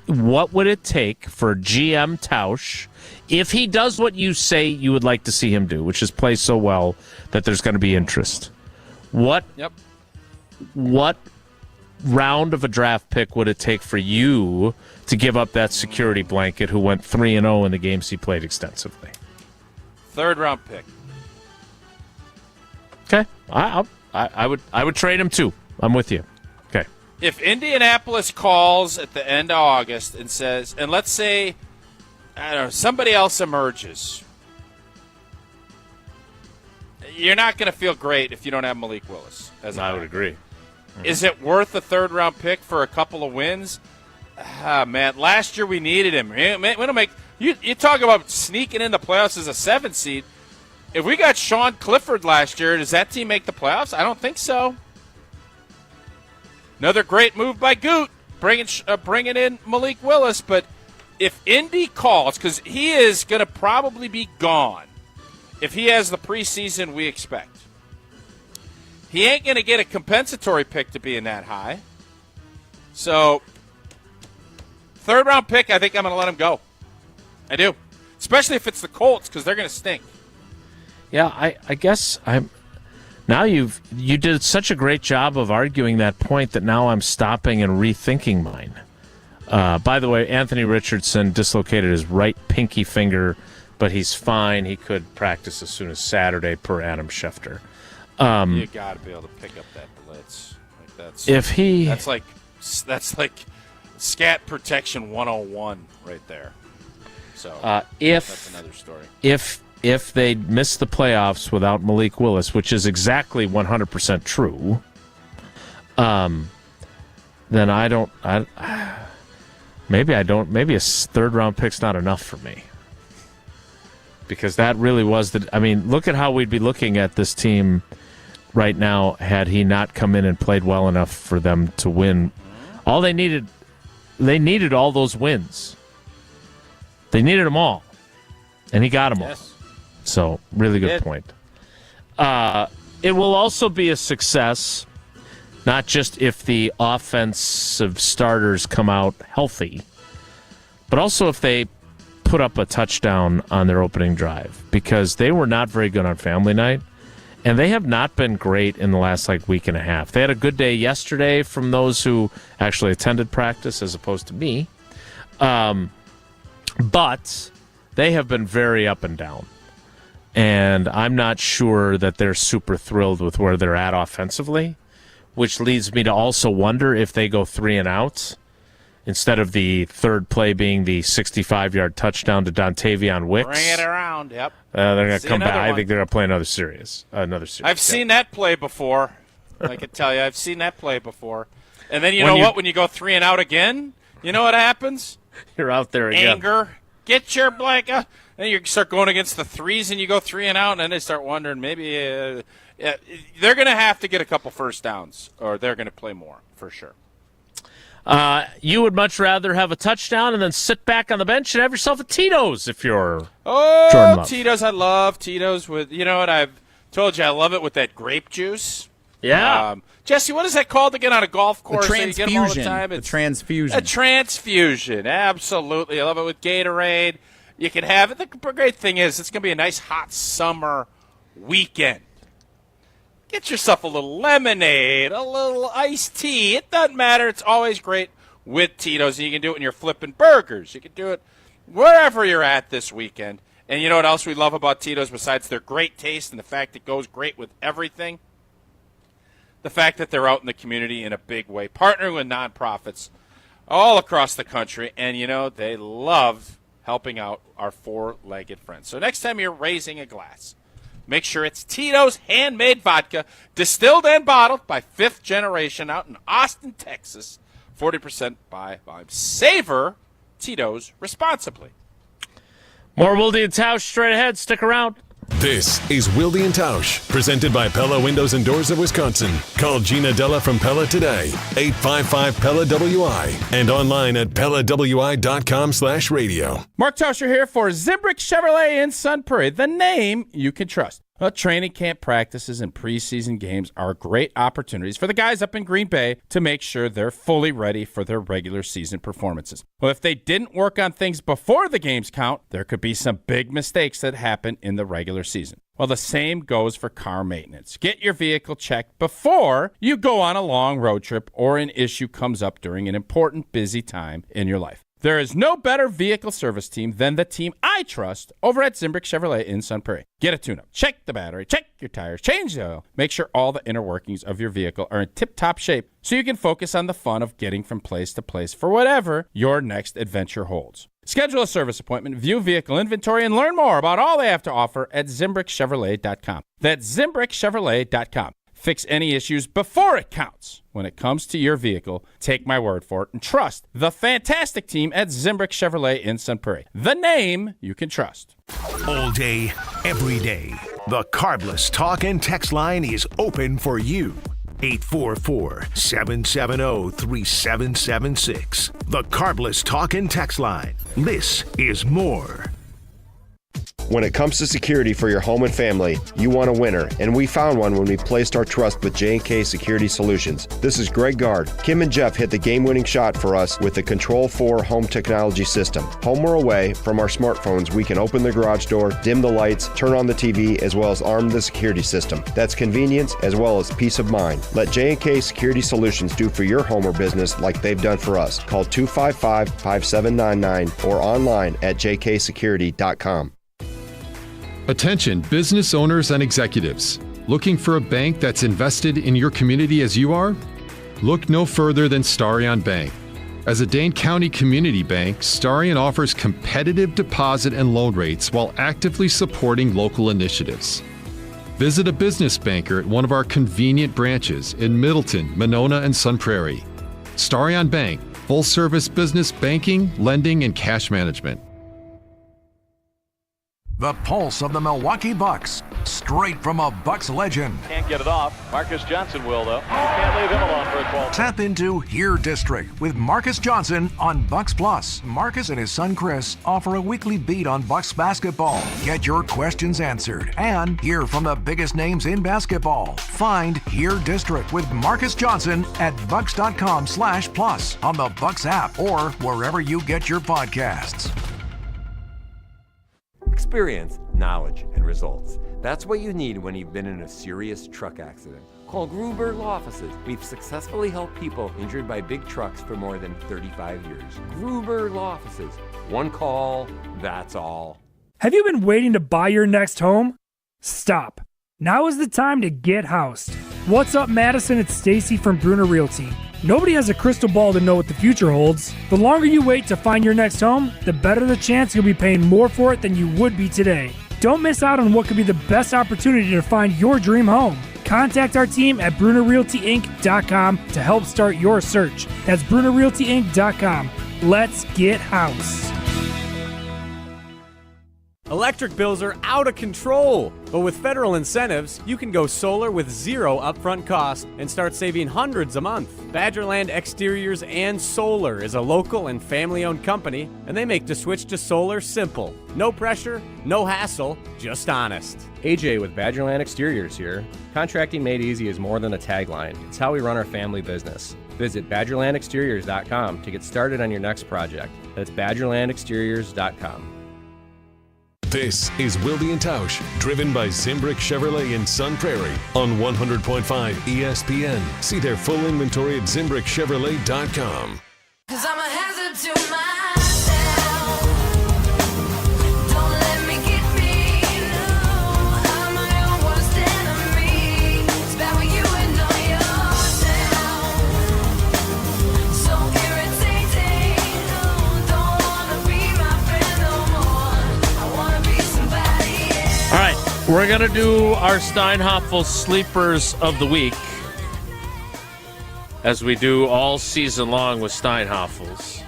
what would it take for GM Tausch, if he does what you say you would like to see him do, which is play so well that there's going to be interest? What round of a draft pick would it take for you to give up that security blanket who went 3-0 in the games he played extensively? Third round pick. Okay, I would trade him too. I'm with you. Okay. if Indianapolis calls at the end of August and says, and let's say, I don't know, somebody else emerges, you're not going to feel great if you don't have Malik Willis. I would agree. Mm-hmm. Is it worth a third-round pick for a couple of wins? Man, last year we needed him. We don't make you talk about sneaking in the playoffs as a 7 seed. If we got Sean Clifford last year, does that team make the playoffs? I don't think so. Another great move by Goot, bringing in Malik Willis. But if Indy calls, because he is going to probably be gone if he has the preseason we expect, he ain't going to get a compensatory pick to being that high. So, third-round pick, I think I'm going to let him go. I do. Especially if it's the Colts, because they're going to stink. Yeah, I guess I'm. Now you did such a great job of arguing that point that now I'm stopping and rethinking mine. By the way, Anthony Richardson dislocated his right pinky finger, but he's fine. He could practice as soon as Saturday, per Adam Schefter. You got to be able to pick up that blitz. That's like scat protection 101 right there. So that's another story. If they miss the playoffs without Malik Willis, which is exactly 100% true, then maybe a third-round pick's not enough for me. Because that really was look at how we'd be looking at this team right now had he not come in and played well enough for them to win. All they needed all those wins. They needed them all. And he got them all. So, really good point. It will also be a success, not just if the offensive starters come out healthy, but also if they put up a touchdown on their opening drive, because they were not very good on family night, and they have not been great in the last week and a half. They had a good day yesterday from those who actually attended practice as opposed to me, but they have been very up and down. And I'm not sure that they're super thrilled with where they're at offensively, which leads me to also wonder if they go 3 and outs instead of the third play being the 65-yard touchdown to Dontavion Wicks. Bring it around, yep. They're going to come back. I think they're going to play another series. I've seen that play before. I can tell you, I've seen that play before. And then you know what? When you go 3 and out again, you know what happens? You're out there again. Anger. Get your blanket. Then you start going against the threes and you go 3 and out, and then they start wondering maybe they're going to have to get a couple first downs or they're going to play more for sure. You would much rather have a touchdown and then sit back on the bench and have yourself a Tito's if you're Jordan Love. Tito's. I love Tito's with, you know what, I've told you I love it with that grape juice. Yeah. Jesse, what is that called again on a golf course? The transfusion. You get them all the time? The transfusion. A transfusion. Absolutely. I love it with Gatorade. You can have it. The great thing is it's going to be a nice hot summer weekend. Get yourself a little lemonade, a little iced tea. It doesn't matter. It's always great with Tito's. And you can do it when you're flipping burgers. You can do it wherever you're at this weekend. And you know what else we love about Tito's besides their great taste and the fact it goes great with everything? The fact that they're out in the community in a big way, partnering with nonprofits all across the country. And, you know, they love helping out our four-legged friends. So next time you're raising a glass, make sure it's Tito's handmade vodka, distilled and bottled by 5th Generation out in Austin, Texas. 40% by volume. Savor Tito's responsibly. More Wilde and Tausch straight ahead. Stick around. This is Wilde and Tausch, presented by Pella Windows and Doors of Wisconsin. Call Gina Della from Pella today, 855-PELLA-WI, and online at PellaWI.com/radio. Mark Tauscher here for Zimbrick Chevrolet in Sun Prairie, the name you can trust. Well, training camp practices and preseason games are great opportunities for the guys up in Green Bay to make sure they're fully ready for their regular season performances. Well, if they didn't work on things before the games count, there could be some big mistakes that happen in the regular season. Well, the same goes for car maintenance. Get your vehicle checked before you go on a long road trip or an issue comes up during an important, busy time in your life. There is no better vehicle service team than the team I trust over at Zimbrick Chevrolet in Sun Prairie. Get a tune-up, check the battery, check your tires, change the oil. Make sure all the inner workings of your vehicle are in tip-top shape so you can focus on the fun of getting from place to place for whatever your next adventure holds. Schedule a service appointment, view vehicle inventory, and learn more about all they have to offer at ZimbrickChevrolet.com. That's ZimbrickChevrolet.com. Fix any issues before it counts. When it comes to your vehicle, take my word for it and trust the fantastic team at Zimbrick Chevrolet in Sun Prairie. The name you can trust. All day, every day, the Carbless Talk and Text line is open for you. 844-770-3776. The Carbless Talk and Text line. This is more. When it comes to security for your home and family, you want a winner, and we found one when we placed our trust with J&K Security Solutions. This is Greg Gard. Kim and Jeff hit the game-winning shot for us with the Control 4 home technology system. Home or away, from our smartphones, we can open the garage door, dim the lights, turn on the TV, as well as arm the security system. That's convenience as well as peace of mind. Let J&K Security Solutions do for your home or business like they've done for us. Call 255-5799 or online at jksecurity.com. Attention business owners and executives. Looking for a bank that's invested in your community as you are? Look no further than Starion Bank. As a Dane County community bank, Starion offers competitive deposit and loan rates while actively supporting local initiatives. Visit a business banker at one of our convenient branches in Middleton, Monona, and Sun Prairie. Starion Bank, full-service business banking, lending, and cash management. The pulse of the Milwaukee Bucks, straight from a Bucks legend. Can't get it off. Marcus Johnson will, though. Can't leave him alone for a 12. Tap into Here District with Marcus Johnson on Bucks Plus. Marcus and his son Chris offer a weekly beat on Bucks basketball. Get your questions answered and hear from the biggest names in basketball. Find Here District with Marcus Johnson at bucks.com/plus on the Bucks app or wherever you get your podcasts. Experience, knowledge, and results. That's what you need when you've been in a serious truck accident. Call Gruber Law Offices. We've successfully helped people injured by big trucks for more than 35 years. Gruber Law Offices. One call, that's all. Have you been waiting to buy your next home? Stop. Now is the time to get housed. What's up, Madison? It's Stacy from Bruner Realty. Nobody has a crystal ball to know what the future holds. The longer you wait to find your next home, the better the chance you'll be paying more for it than you would be today. Don't miss out on what could be the best opportunity to find your dream home. Contact our team at BrunerRealtyInc.com to help start your search. That's BrunerRealtyInc.com. Let's get house. Electric bills are out of control, but with federal incentives, you can go solar with zero upfront cost and start saving hundreds a month. Badgerland Exteriors and Solar is a local and family-owned company, and they make the switch to solar simple. No pressure, no hassle, just honest. AJ with Badgerland Exteriors here. Contracting made easy is more than a tagline. It's how we run our family business. Visit BadgerlandExteriors.com to get started on your next project. That's BadgerlandExteriors.com. This is Wilde and Tausch, driven by Zimbrick Chevrolet in Sun Prairie on 100.5 ESPN. See their full inventory at ZimbrickChevrolet.com. 'Cause I'm a hazard to myself. Don't let me get me. No, I'm my own worst enemy. It's bad when you know yourself. So irritating. No, don't wanna be my friend no more. I wanna be somebody else. All right, we're going to do our Steinhoff Sleepers of the Week, as we do all season long with Steinhoffels.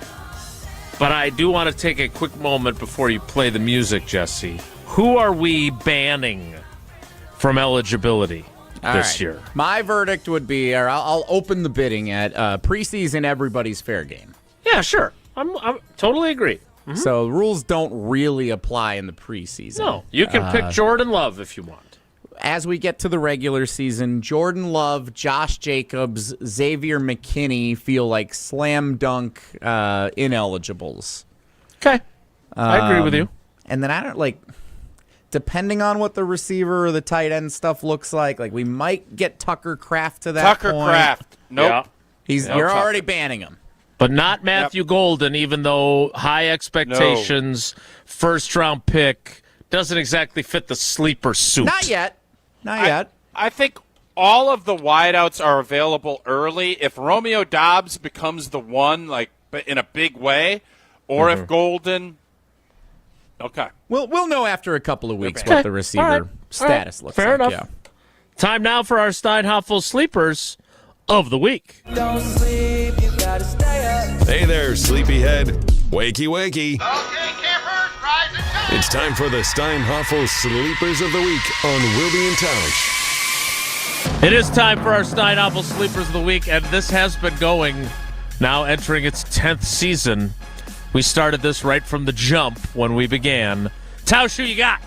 But I do want to take a quick moment before you play the music, Jesse. Who are we banning from eligibility this year? My verdict would be, or I'll open the bidding at preseason everybody's fair game. Yeah, sure. I'm totally agree. Mm-hmm. So rules don't really apply in the preseason. No, you can pick Jordan Love if you want. As we get to the regular season, Jordan Love, Josh Jacobs, Xavier McKinney feel like slam dunk ineligibles. Okay. I agree with you. And then I don't depending on what the receiver or the tight end stuff looks like we might get Tucker Kraft to that point. Tucker Kraft. Nope. Yeah. You're already banning him. But not Matthew Golden, even though high expectations, first-round pick, doesn't exactly fit the sleeper suit. Not yet. I think all of the wideouts are available early. If Romeo Dobbs becomes the one, like in a big way, or if Golden, okay, we'll know after a couple of weeks what the receiver status looks Fair like. enough. Yeah. Time now for our Steinhoff sleepers of the week. Don't sleep, you gotta stay up. Hey there, sleepyhead. Wakey, wakey. Okay, campers, rise and shine. It's time for the Steinhoffel Sleepers of the Week on Wilde and Tausch. It is time for our Steinhoff sleepers of the week, and this has been going, now entering its 10th season. We started this right from the jump when we began. Tausch, who you got?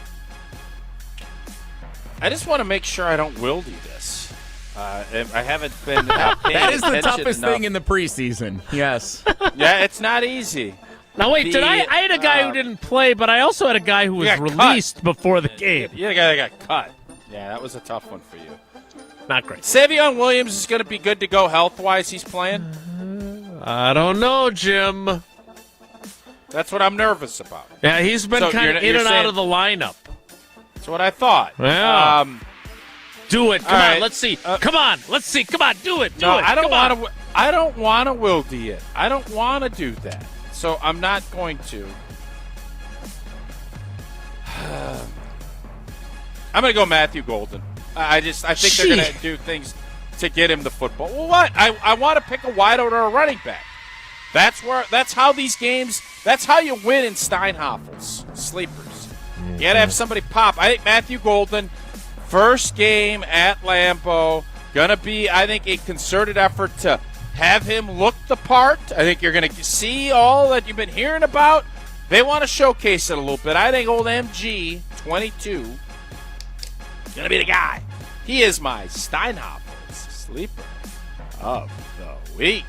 I just want to make sure I don't wildy this. I haven't been paying That is the attention toughest enough. thing in the preseason. Yes. Yeah, it's not easy. Now, wait, I had a guy who didn't play, but I also had a guy who was released before the game. Yeah, the guy that got cut. Yeah, that was a tough one for you. Not great. Savion Williams is going to be good to go health-wise. He's playing? I don't know, Jim. That's what I'm nervous about. Yeah, he's been kind of in and out of the lineup. That's what I thought. Yeah. Do it. Come on, right. let's see. Come on, let's see. Come on, do it. Do No, it. I don't Come want on. to. I don't want to wildy it. I don't want to do that. So I'm not going to. I'm going to go Matthew Golden. I think they're going to do things to get him the football. Well, what? I want to pick a wideout or a running back. That's how these games. That's how you win in Steinhoffels sleepers. You got to have somebody pop. I think Matthew Golden, first game at Lambeau, gonna be, I think, a concerted effort to have him look the part. I think you're gonna see all that you've been hearing about. They want to showcase it a little bit. I think old MG 22 gonna be the guy. He is my Steinhoffels sleeper of the week.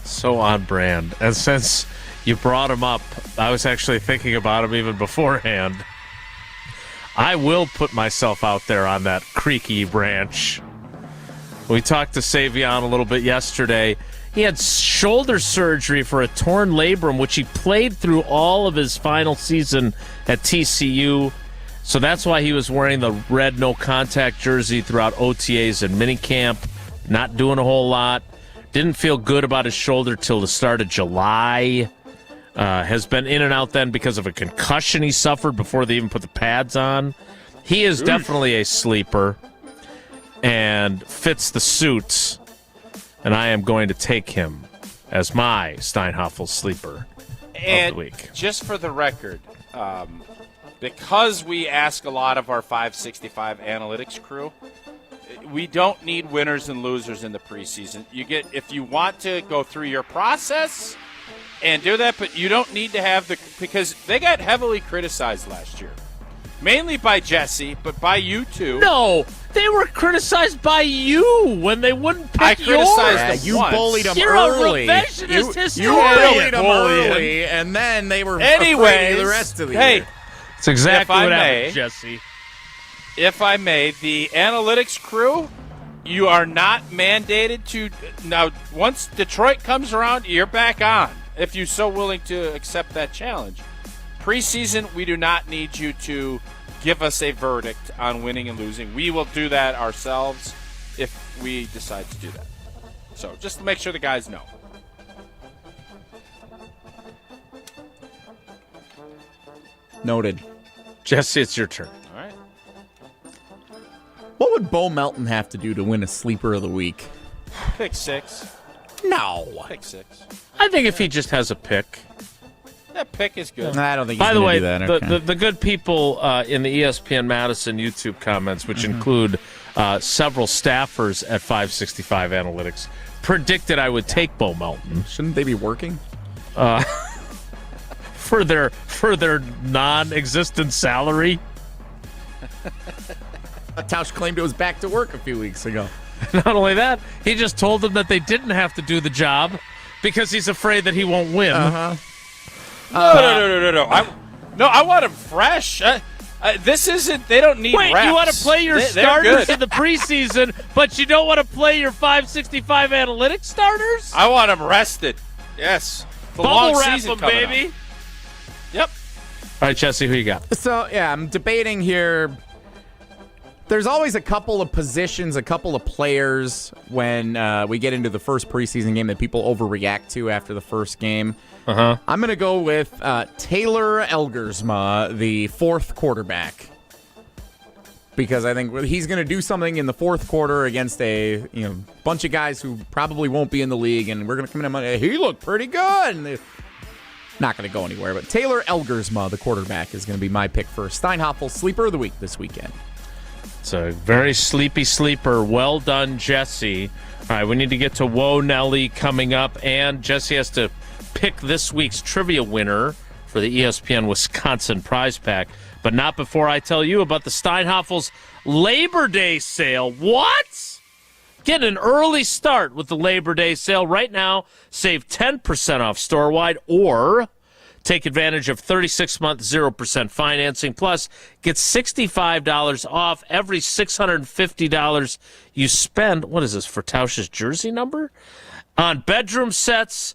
So on brand. And since you brought him up, I was actually thinking about him even beforehand. I will put myself out there on that creaky branch. We talked to Savion a little bit yesterday. He had shoulder surgery for a torn labrum, which he played through all of his final season at TCU. So that's why he was wearing the red no-contact jersey throughout OTAs and minicamp, not doing a whole lot. Didn't feel good about his shoulder till the start of July. Has been in and out then because of a concussion he suffered before they even put the pads on. He is definitely a sleeper and fits the suits, and I am going to take him as my Steinhoffel sleeper of the week. Just for the record, because we ask a lot of our 565 analytics crew, we don't need winners and losers in the preseason. If you want to go through your process and do that, but you don't need to have because they got heavily criticized last year. Mainly by Jesse, but by you too. No, they were criticized by you when they wouldn't pick I criticized them You once. bullied them You're early. a revisionist historian. You bullied them early, and then they were afraid of the rest of the year. It's exactly what happened, Jesse. If I may, the analytics crew, you are not mandated to. Now, once Detroit comes around, you're back on, if you're so willing to accept that challenge. Preseason, we do not need you to give us a verdict on winning and losing. We will do that ourselves if we decide to do that. So just to make sure the guys know. Noted. Jesse, it's your turn. All right. What would Bo Melton have to do to win a sleeper of the week? Pick six. No. Pick six. I think if he just has a pick. That pick is good. I don't think he's By the gonna way, do that. Okay. the good people in the ESPN Madison YouTube comments, which include several staffers at 565 Analytics, predicted I would take Bo Melton. Shouldn't they be working? For their non-existent salary. Tausch claimed it was back to work a few weeks ago. Not only that, he just told them that they didn't have to do the job because he's afraid that he won't win. No. I want him fresh. This isn't. They don't need. Wait, reps. you want to play your They're starters good. in the preseason, but you don't want to play your 565 analytics starters? I want them rested. Yes. The Bubble long wrap season them, coming baby. up. Yep. All right, Jesse, who you got? So, yeah, I'm debating here. There's always a couple of positions, a couple of players when we get into the first preseason game that people overreact to after the first game. Uh-huh. I'm going to go with Taylor Elgersma, the fourth quarterback. Because I think he's going to do something in the fourth quarter against a bunch of guys who probably won't be in the league, and we're going to come in and he looked pretty good. And not going to go anywhere. But Taylor Elgersma, the quarterback, is going to be my pick for Steinhoff Sleeper of the Week this weekend. It's a very sleepy sleeper. Well done, Jesse. All right, we need to get to Whoa Nelly coming up, and Jesse has to pick this week's trivia winner for the ESPN Wisconsin prize pack, but not before I tell you about the Steinhoffels Labor Day sale. What? Get an early start with the Labor Day sale right now. Save 10% off store-wide, or take advantage of 36-month 0% financing. Plus, get $65 off every $650 you spend. What is this, for Tausch's jersey number? On bedroom sets,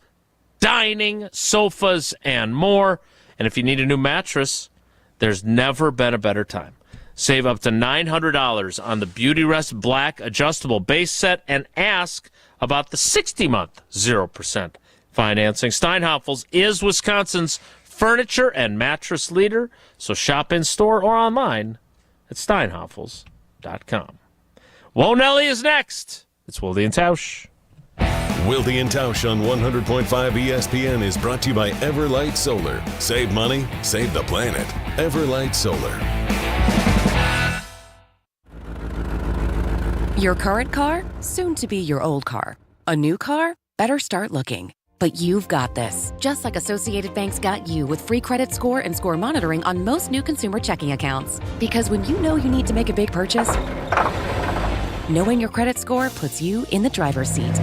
dining, sofas, and more. And if you need a new mattress, there's never been a better time. Save up to $900 on the Beautyrest Black adjustable base set and ask about the 60-month 0% financing. Steinhoffels is Wisconsin's furniture and mattress leader, so shop in-store or online at steinhoffels.com. Whoa Nelly is next. It's Wilde and Tausch. Wilde and Tausch on 100.5 ESPN is brought to you by Everlight Solar. Save money, save the planet. Everlight Solar. Your current car, soon to be your old car. A new car? Better start looking. But you've got this, just like Associated Bank's got you with free credit score and score monitoring on most new consumer checking accounts. Because when you know you need to make a big purchase, knowing your credit score puts you in the driver's seat.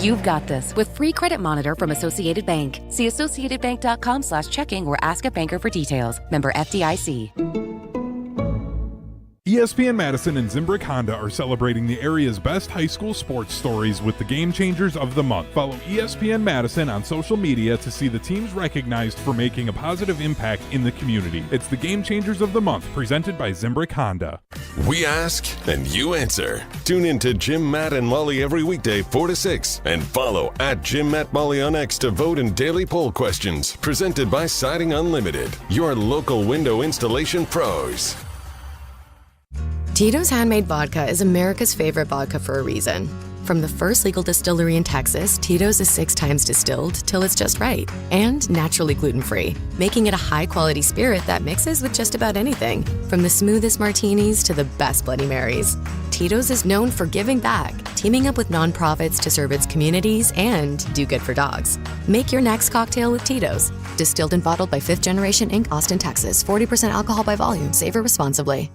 You've got this with free credit monitor from Associated Bank. See associatedbank.com/checking or ask a banker for details. Member FDIC. ESPN Madison and Zimbrick Honda are celebrating the area's best high school sports stories with the Game Changers of the Month. Follow ESPN Madison on social media to see the teams recognized for making a positive impact in the community. It's the Game Changers of the Month, presented by Zimbrick Honda. We ask and you answer. Tune in to Jim, Matt, and Molly every weekday 4 to 6 and follow at Jim, Matt, Molly on X to vote in daily poll questions. Presented by Siding Unlimited, your local window installation pros. Tito's Handmade Vodka is America's favorite vodka for a reason. From the first legal distillery in Texas, Tito's is 6 times distilled till it's just right. And naturally gluten-free, making it a high-quality spirit that mixes with just about anything. From the smoothest martinis to the best Bloody Marys. Tito's is known for giving back, teaming up with nonprofits to serve its communities and do good for dogs. Make your next cocktail with Tito's. Distilled and bottled by 5th Generation Inc., Austin, Texas. 40% alcohol by volume. Savor responsibly.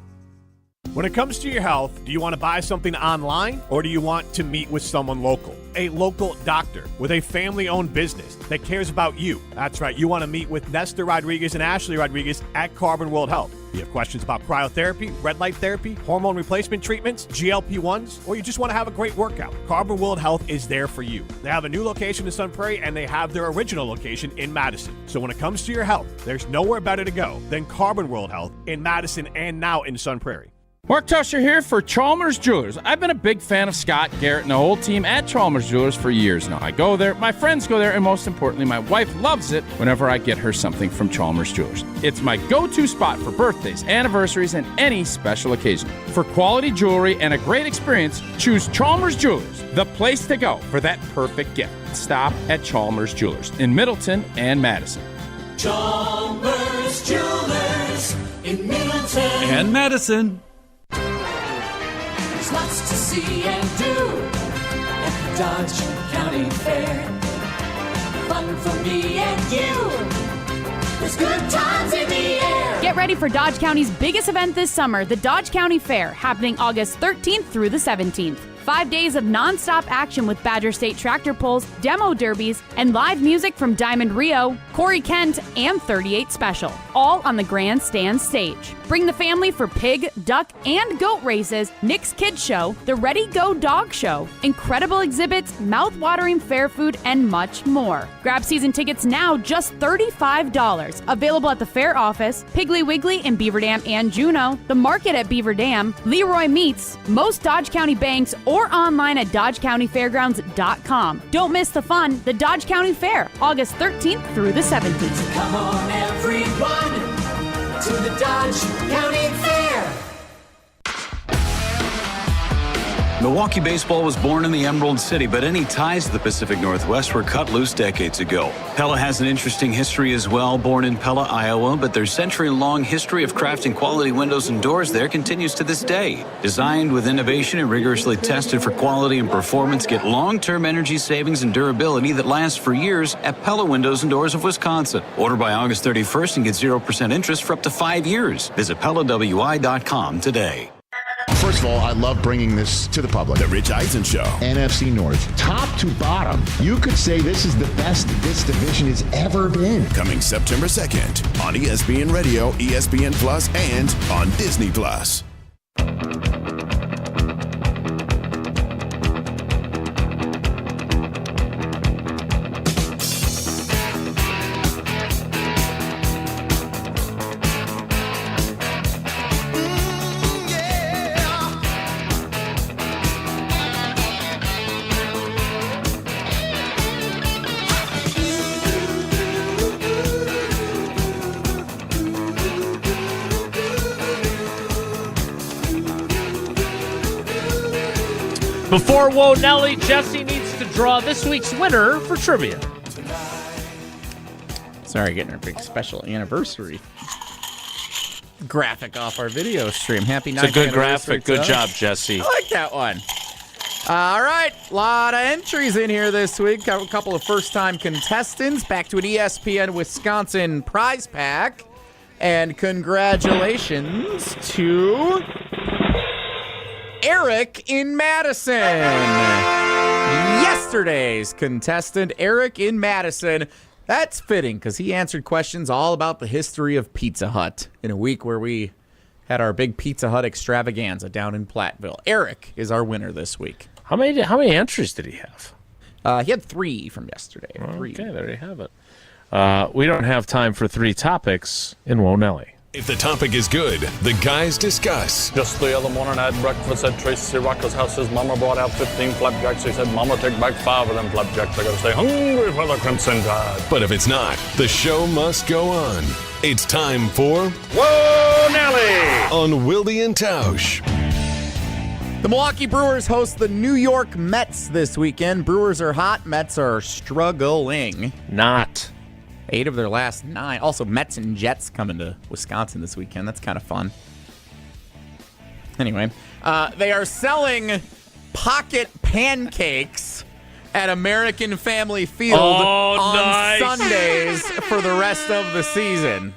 When it comes to your health, do you want to buy something online or do you want to meet with someone local? A local doctor with a family-owned business that cares about you. That's right, you want to meet with Nestor Rodriguez and Ashley Rodriguez at Carbon World Health. You have questions about cryotherapy, red light therapy, hormone replacement treatments, GLP-1s, or you just want to have a great workout. Carbon World Health is there for you. They have a new location in Sun Prairie and they have their original location in Madison. So when it comes to your health, there's nowhere better to go than Carbon World Health in Madison and now in Sun Prairie. Mark Tusher here for Chalmers Jewelers. I've been a big fan of Scott, Garrett, and the whole team at Chalmers Jewelers for years now. I go there, my friends go there, and most importantly, my wife loves it whenever I get her something from Chalmers Jewelers. It's my go-to spot for birthdays, anniversaries, and any special occasion. For quality jewelry and a great experience, choose Chalmers Jewelers, the place to go for that perfect gift. Stop at Chalmers Jewelers in Middleton and Madison. Chalmers Jewelers in Middleton And Madison. There's lots to see and do at the Dodge County Fair. Fun for me and you. There's good times in the air. Get ready for Dodge County's biggest event this summer, the Dodge County Fair, happening August 13th through the 17th. 5 days of nonstop action with Badger State tractor pulls, demo derbies, and live music from Diamond Rio, Corey Kent, and 38 Special, all on the grandstand stage. Bring the family for pig, duck, and goat races, Nick's Kids Show, the Ready Go Dog Show, incredible exhibits, mouth-watering fair food, and much more. Grab season tickets now, just $35. Available at the fair office, Piggly Wiggly in Beaver Dam and Juneau, the market at Beaver Dam, Leroy Meats, most Dodge County banks, or online at DodgeCountyFairgrounds.com. Don't miss the fun, the Dodge County Fair, August 13th through the 17th. Come on, everyone, to the Dodge County Fair. Milwaukee baseball was born in the Emerald City, but any ties to the Pacific Northwest were cut loose decades ago. Pella has an interesting history as well, born in Pella, Iowa, but their century-long history of crafting quality windows and doors there continues to this day. Designed with innovation and rigorously tested for quality and performance, get long-term energy savings and durability that lasts for years at Pella Windows and Doors of Wisconsin. Order by August 31st and get 0% interest for up to 5 years. Visit PellaWI.com today. First of all, I love bringing this to the public. The Rich Eisen Show. NFC North, top to bottom. You could say this is the best this division has ever been. Coming September 2nd on ESPN Radio, ESPN Plus, and on Disney Plus. Before Whoa Nelly, Jesse needs to draw this week's winner for trivia. Sorry, getting our big special anniversary graphic off our video stream. Happy 9th It's a good anniversary graphic. Good to job, us. Jesse. I like that one. All right, a lot of entries in here this week. Got a couple of first-time contestants. Back to an ESPN Wisconsin prize pack. And congratulations to Eric in Madison. Yesterday's contestant, Eric in Madison. That's fitting because he answered questions all about the history of Pizza Hut in a week where we had our big Pizza Hut extravaganza down in Platteville. Eric is our winner this week. How many entries did he have? He had 3 from yesterday. 3. Okay, there you have it. We don't have time for 3 topics in Whoa Nelly. If the topic is good, the guys discuss. Just the other morning I had breakfast at Tracy Rocker's house. His mama brought out 15 flapjacks. He said, Mama, take back 5 of them flapjacks. I gotta stay hungry for the Crimson Tide. But if it's not, the show must go on. It's time for Whoa Nelly on Wilde and Tausch. The Milwaukee Brewers host the New York Mets this weekend. Brewers are hot. Mets are struggling. Not. 8 of their last 9. Also, Mets and Jets coming to Wisconsin this weekend. That's kind of fun. Anyway, they are selling pocket pancakes at American Family Field on Sundays for the rest of the season.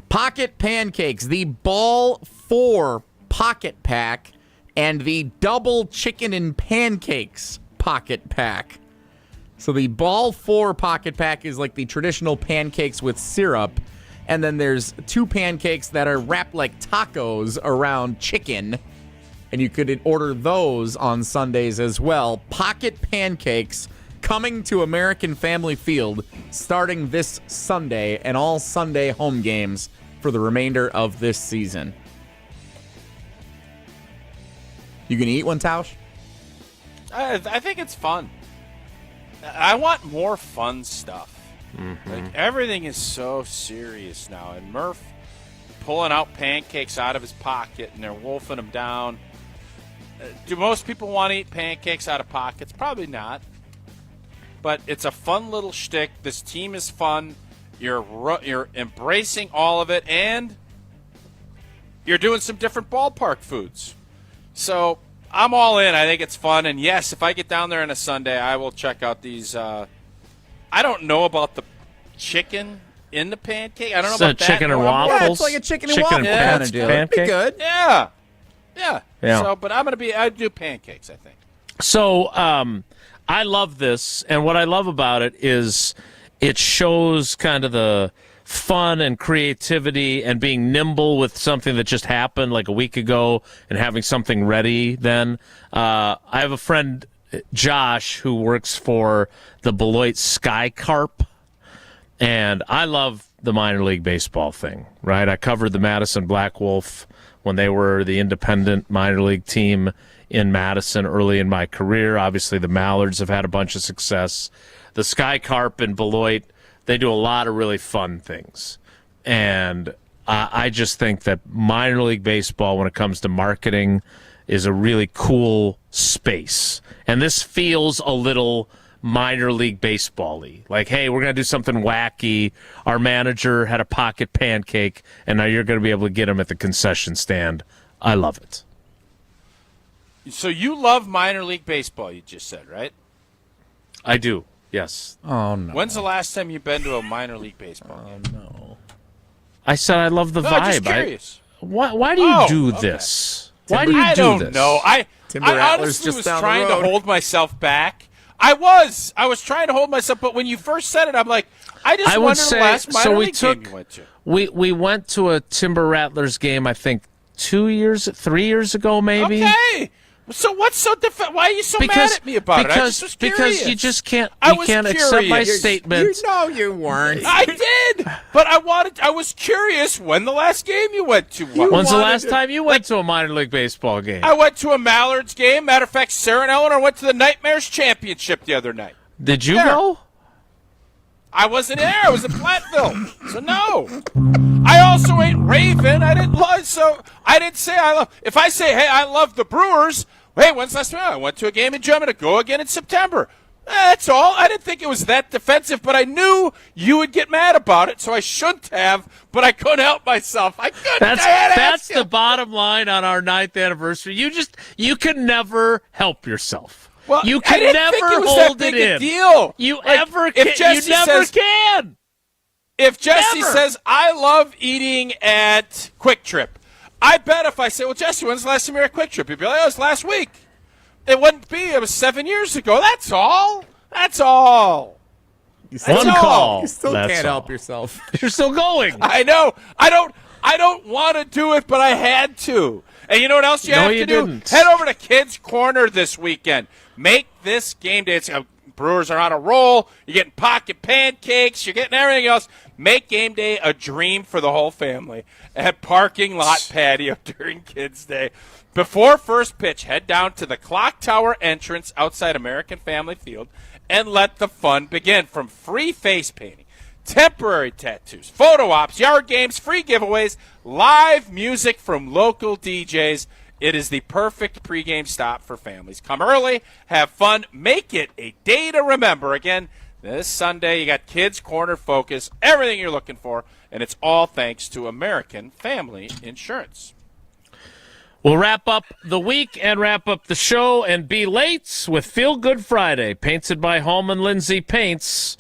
Pocket pancakes, the Ball 4 pocket pack, and the double chicken and pancakes pocket pack. So the Ball 4 pocket pack is like the traditional pancakes with syrup, and then there's 2 pancakes that are wrapped like tacos around chicken, and you could order those on Sundays as well. Pocket pancakes coming to American Family Field starting this Sunday and all Sunday home games for the remainder of this season. You gonna eat one, Tausch? I think it's fun. I want more fun stuff. Mm-hmm. Like, everything is so serious now. And Murph pulling out pancakes out of his pocket, and they're wolfing them down. Do most people want to eat pancakes out of pockets? Probably not. But it's a fun little shtick. This team is fun. You're embracing all of it, and you're doing some different ballpark foods. So I'm all in. I think it's fun. And, yes, if I get down there on a Sunday, I will check out these. I don't know about the chicken in the pancake. I don't know about that. Chicken and waffles? Yeah, it's like a chicken and waffle kind of deal. It'd be good. Yeah. Yeah. Yeah. So, but I'd do pancakes, I think. So I love this, and what I love about it is it shows kind of the fun and creativity and being nimble with something that just happened like a week ago and having something ready then. I have a friend, Josh, who works for the Beloit Sky Carp, and I love the minor league baseball thing, right? I covered the Madison Black Wolf when they were the independent minor league team in Madison early in my career. Obviously, the Mallards have had a bunch of success. The Sky Carp in Beloit, they do a lot of really fun things. And I just think that minor league baseball, when it comes to marketing, is a really cool space. And this feels a little minor league baseball-y. Like, hey, we're going to do something wacky. Our manager had a pocket pancake, and now you're going to be able to get him at the concession stand. I love it. So you love minor league baseball, you just said, right? I do, yes. Oh, no. When's the last time you've been to a minor league baseball game? No. I said I love the vibe. I'm just curious. Why do you do this? Why do you do this? I don't know. I honestly was trying to hold myself back. I was trying to hold myself, but when you first said it, I'm like, I wonder the last minor league game you went to. We went to a Timber Rattlers game, I think 3 years ago, maybe. Okay. So what's so different? Why are you so mad at me about it? I just was curious. Because you just can't. You can't accept my statement. No, you weren't. I did, but I was curious when the last game you went to was. When's the last time you went to a minor league baseball game? I went to a Mallards game. Matter of fact, Sarah and Eleanor went to the Nightmares Championship the other night. Did you go? I wasn't there. I was in Platteville. So no. I also ain't Raven. I didn't say I love. If I say, hey, I love the Brewers. Hey, when's the last time? I went to a game in Germany. Go again in September. That's all. I didn't think it was that defensive, but I knew you would get mad about it, so I shouldn't have, but I couldn't help myself. I couldn't. That's the bottom line on our 9th anniversary. You can never help yourself. Well, you can I didn't never think it was hold that big it a in. Deal. You like, never can. If Jesse says, I love eating at Quick Trip, I bet if I say, well, Jesse, when's the last time you were at Quick Trip? You'd be like, oh, it was last week. It wouldn't be. It was 7 years ago. That's all. That's all. One call. You still can't help yourself. You're still going. I know. I don't want to do it, but I had to. And you know what else you have to do? Didn't. Head over to Kids Corner this weekend. Make this game day. Brewers are on a roll. You're getting pocket pancakes. You're getting everything else. Make game day a dream for the whole family at Parking Lot Patio during Kids Day. Before first pitch, head down to the Clock Tower entrance outside American Family Field and let the fun begin. From free face painting, temporary tattoos, photo ops, yard games, free giveaways, live music from local DJs. It is the perfect pregame stop for families. Come early, have fun, make it a day to remember. Again, this Sunday, you got Kids Corner Focus, everything you're looking for, and it's all thanks to American Family Insurance. We'll wrap up the week and wrap up the show and be late with Feelgood Friday, painted by Hallman Lindsay Paints.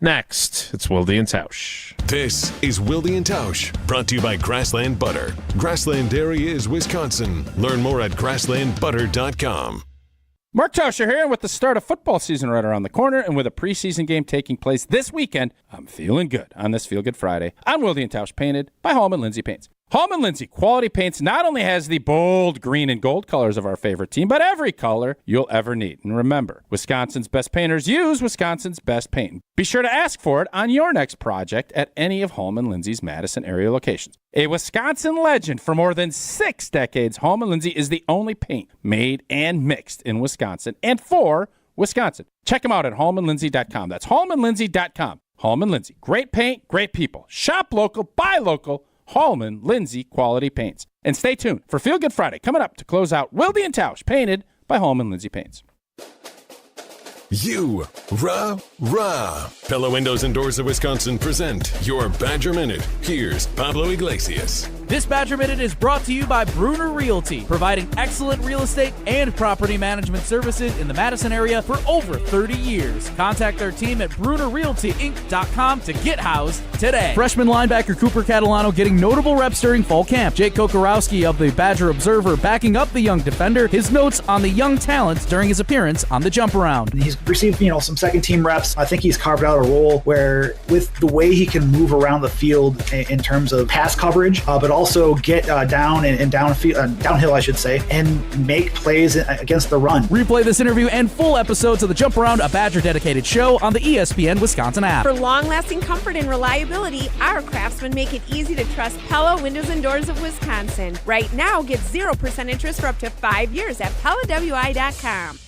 Next, it's Wilde and Tausch. This is Wilde and Tausch, brought to you by Grassland Butter. Grassland Dairy is Wisconsin. Learn more at grasslandbutter.com. Mark Tauscher here, and with the start of football season right around the corner and with a preseason game taking place this weekend, I'm feeling good on this Feelgood Friday. I'm Wilde and Tausch, painted by Hallman Lindsay Paints. Hallman Lindsay Quality Paints not only has the bold green and gold colors of our favorite team, but every color you'll ever need. And remember, Wisconsin's best painters use Wisconsin's best paint. Be sure to ask for it on your next project at any of Hallman Lindsay's Madison area locations. A Wisconsin legend for more than 6 decades, Hallman Lindsay is the only paint made and mixed in Wisconsin and for Wisconsin. Check them out at hallmanlindsay.com. That's hallmanlindsay.com. Hallman Lindsay. Great paint, great people. Shop local, buy local. Hallman Lindsay Quality Paints. And stay tuned for Feel Good Friday coming up to close out Wilde and Tausch, painted by Hallman Lindsay Paints. Rah. Pella Windows and Doors of Wisconsin present your Badger Minute. Here's Pablo Iglesias. This Badger Minute is brought to you by Bruner Realty, providing excellent real estate and property management services in the Madison area for over 30 years. Contact their team at BrunerRealtyInc.com to get housed today. Freshman linebacker Cooper Catalano getting notable reps during fall camp. Jake Kokorowski of the Badger Observer backing up the young defender. His notes on the young talent during his appearance on the jump around. He's received, some second team reps. I think he's carved out a role where with the way he can move around the field in terms of pass coverage, but also get down and downhill, I should say, and make plays against the run. Replay this interview and full episodes of the Jump Around, a Badger dedicated show on the ESPN Wisconsin app. For long-lasting comfort and reliability, our craftsmen make it easy to trust Pella Windows and Doors of Wisconsin. Right now, get 0% interest for up to 5 years at PellaWI.com.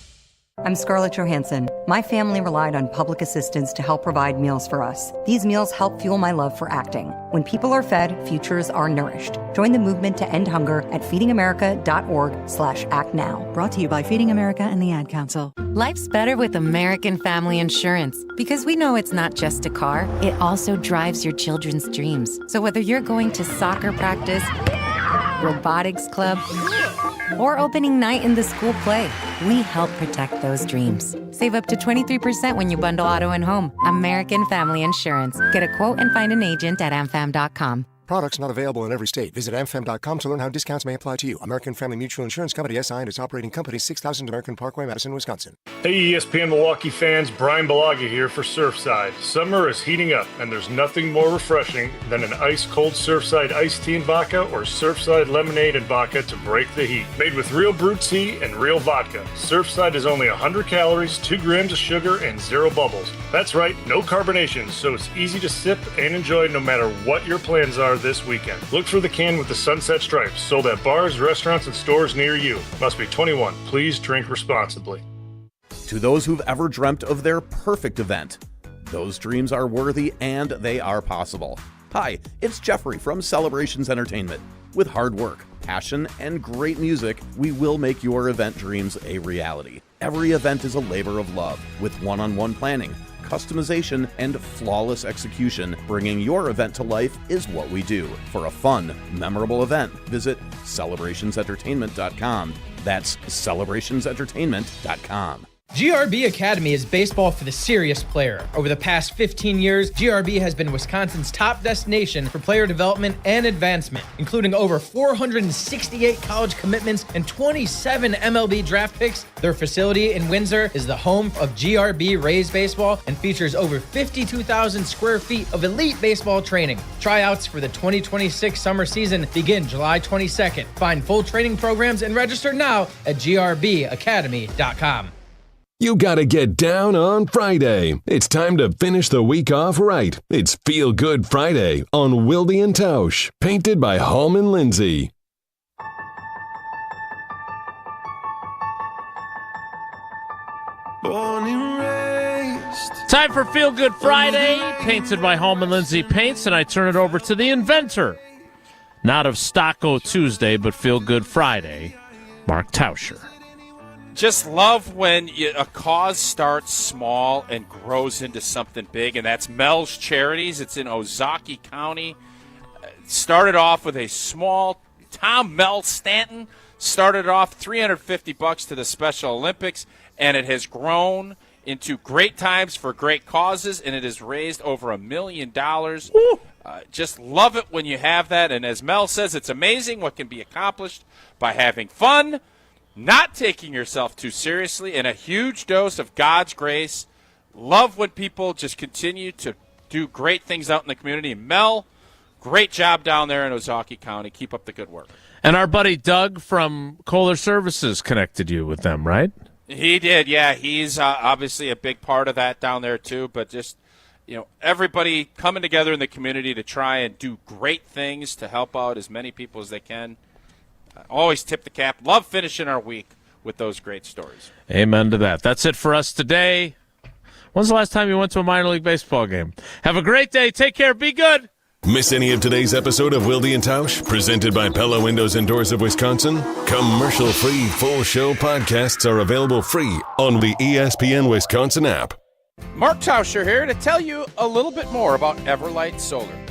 I'm Scarlett Johansson. My family relied on public assistance to help provide meals for us. These meals help fuel my love for acting. When people are fed, futures are nourished. Join the movement to end hunger at feedingamerica.org/actnow. Brought to you by Feeding America and the Ad Council. Life's better with American Family Insurance because we know it's not just a car, it also drives your children's dreams. So whether you're going to soccer practice, robotics club, or opening night in the school play, we help protect those dreams. Save up to 23% when you bundle auto and home. American Family Insurance. Get a quote and find an agent at amfam.com. Products not available in every state. Visit amfam.com to learn how discounts may apply to you. American Family Mutual Insurance Company, SI, and its operating company, 6000 American Parkway, Madison, Wisconsin. Hey, ESPN Milwaukee fans, Brian Balaga here for Surfside. Summer is heating up, and there's nothing more refreshing than an ice-cold Surfside iced tea and vodka or Surfside lemonade and vodka to break the heat. Made with real brewed tea and real vodka, Surfside is only 100 calories, 2 grams of sugar, and 0 bubbles. That's right, no carbonation, so it's easy to sip and enjoy no matter what your plans are this weekend. Look for the can with the sunset stripes, sold at bars, restaurants, and stores near you. Must be 21. Please drink responsibly. To those who've ever dreamt of their perfect event, those dreams are worthy and they are possible. Hi, it's Jeffrey from Celebrations Entertainment. With hard work, passion, and great music, we will make your event dreams a reality. Every event is a labor of love with one-on-one planning, customization, and flawless execution. Bringing your event to life is what we do. For a fun, memorable event, visit celebrationsentertainment.com. That's celebrationsentertainment.com. GRB Academy is baseball for the serious player. Over the past 15 years, GRB has been Wisconsin's top destination for player development and advancement, including over 468 college commitments and 27 MLB draft picks. Their facility in Windsor is the home of GRB Rays baseball and features over 52,000 square feet of elite baseball training. Tryouts for the 2026 summer season begin July 22nd. Find full training programs and register now at grbacademy.com. You gotta get down on Friday. It's time to finish the week off right. It's Feelgood Friday on Wilde and Tausch, painted by Hallman Lindsay. Time for Feelgood Friday, painted by Hallman Lindsay Paints, and I turn it over to the inventor, not of Stocko Tuesday, but Feelgood Friday, Mark Tauscher. Just love when a cause starts small and grows into something big, and that's Mel's Charities. It's in Ozaukee County. Started off with a small Mel Stanton started off $350 to the Special Olympics, and it has grown into Great Times for Great Causes, and it has raised over $1 million. Just love it when you have that, and as Mel says, it's amazing what can be accomplished by having fun, not taking yourself too seriously, and a huge dose of God's grace. Love when people just continue to do great things out in the community. Mel, great job down there in Ozaukee County. Keep up the good work. And our buddy Doug from Kohler Services connected you with them, right? He did, yeah. He's obviously a big part of that down there too, but just, everybody coming together in the community to try and do great things to help out as many people as they can. Always tip the cap. Love finishing our week with those great stories. Amen to that. That's it for us today. When's the last time you went to a minor league baseball game? Have a great day. Take care. Be good. Miss any of today's episode of Wilde and Tausch, presented by Pella Windows and Doors of Wisconsin? Commercial-free full show podcasts are available free on the ESPN Wisconsin app. Mark Tauscher here to tell you a little bit more about Everlight Solar.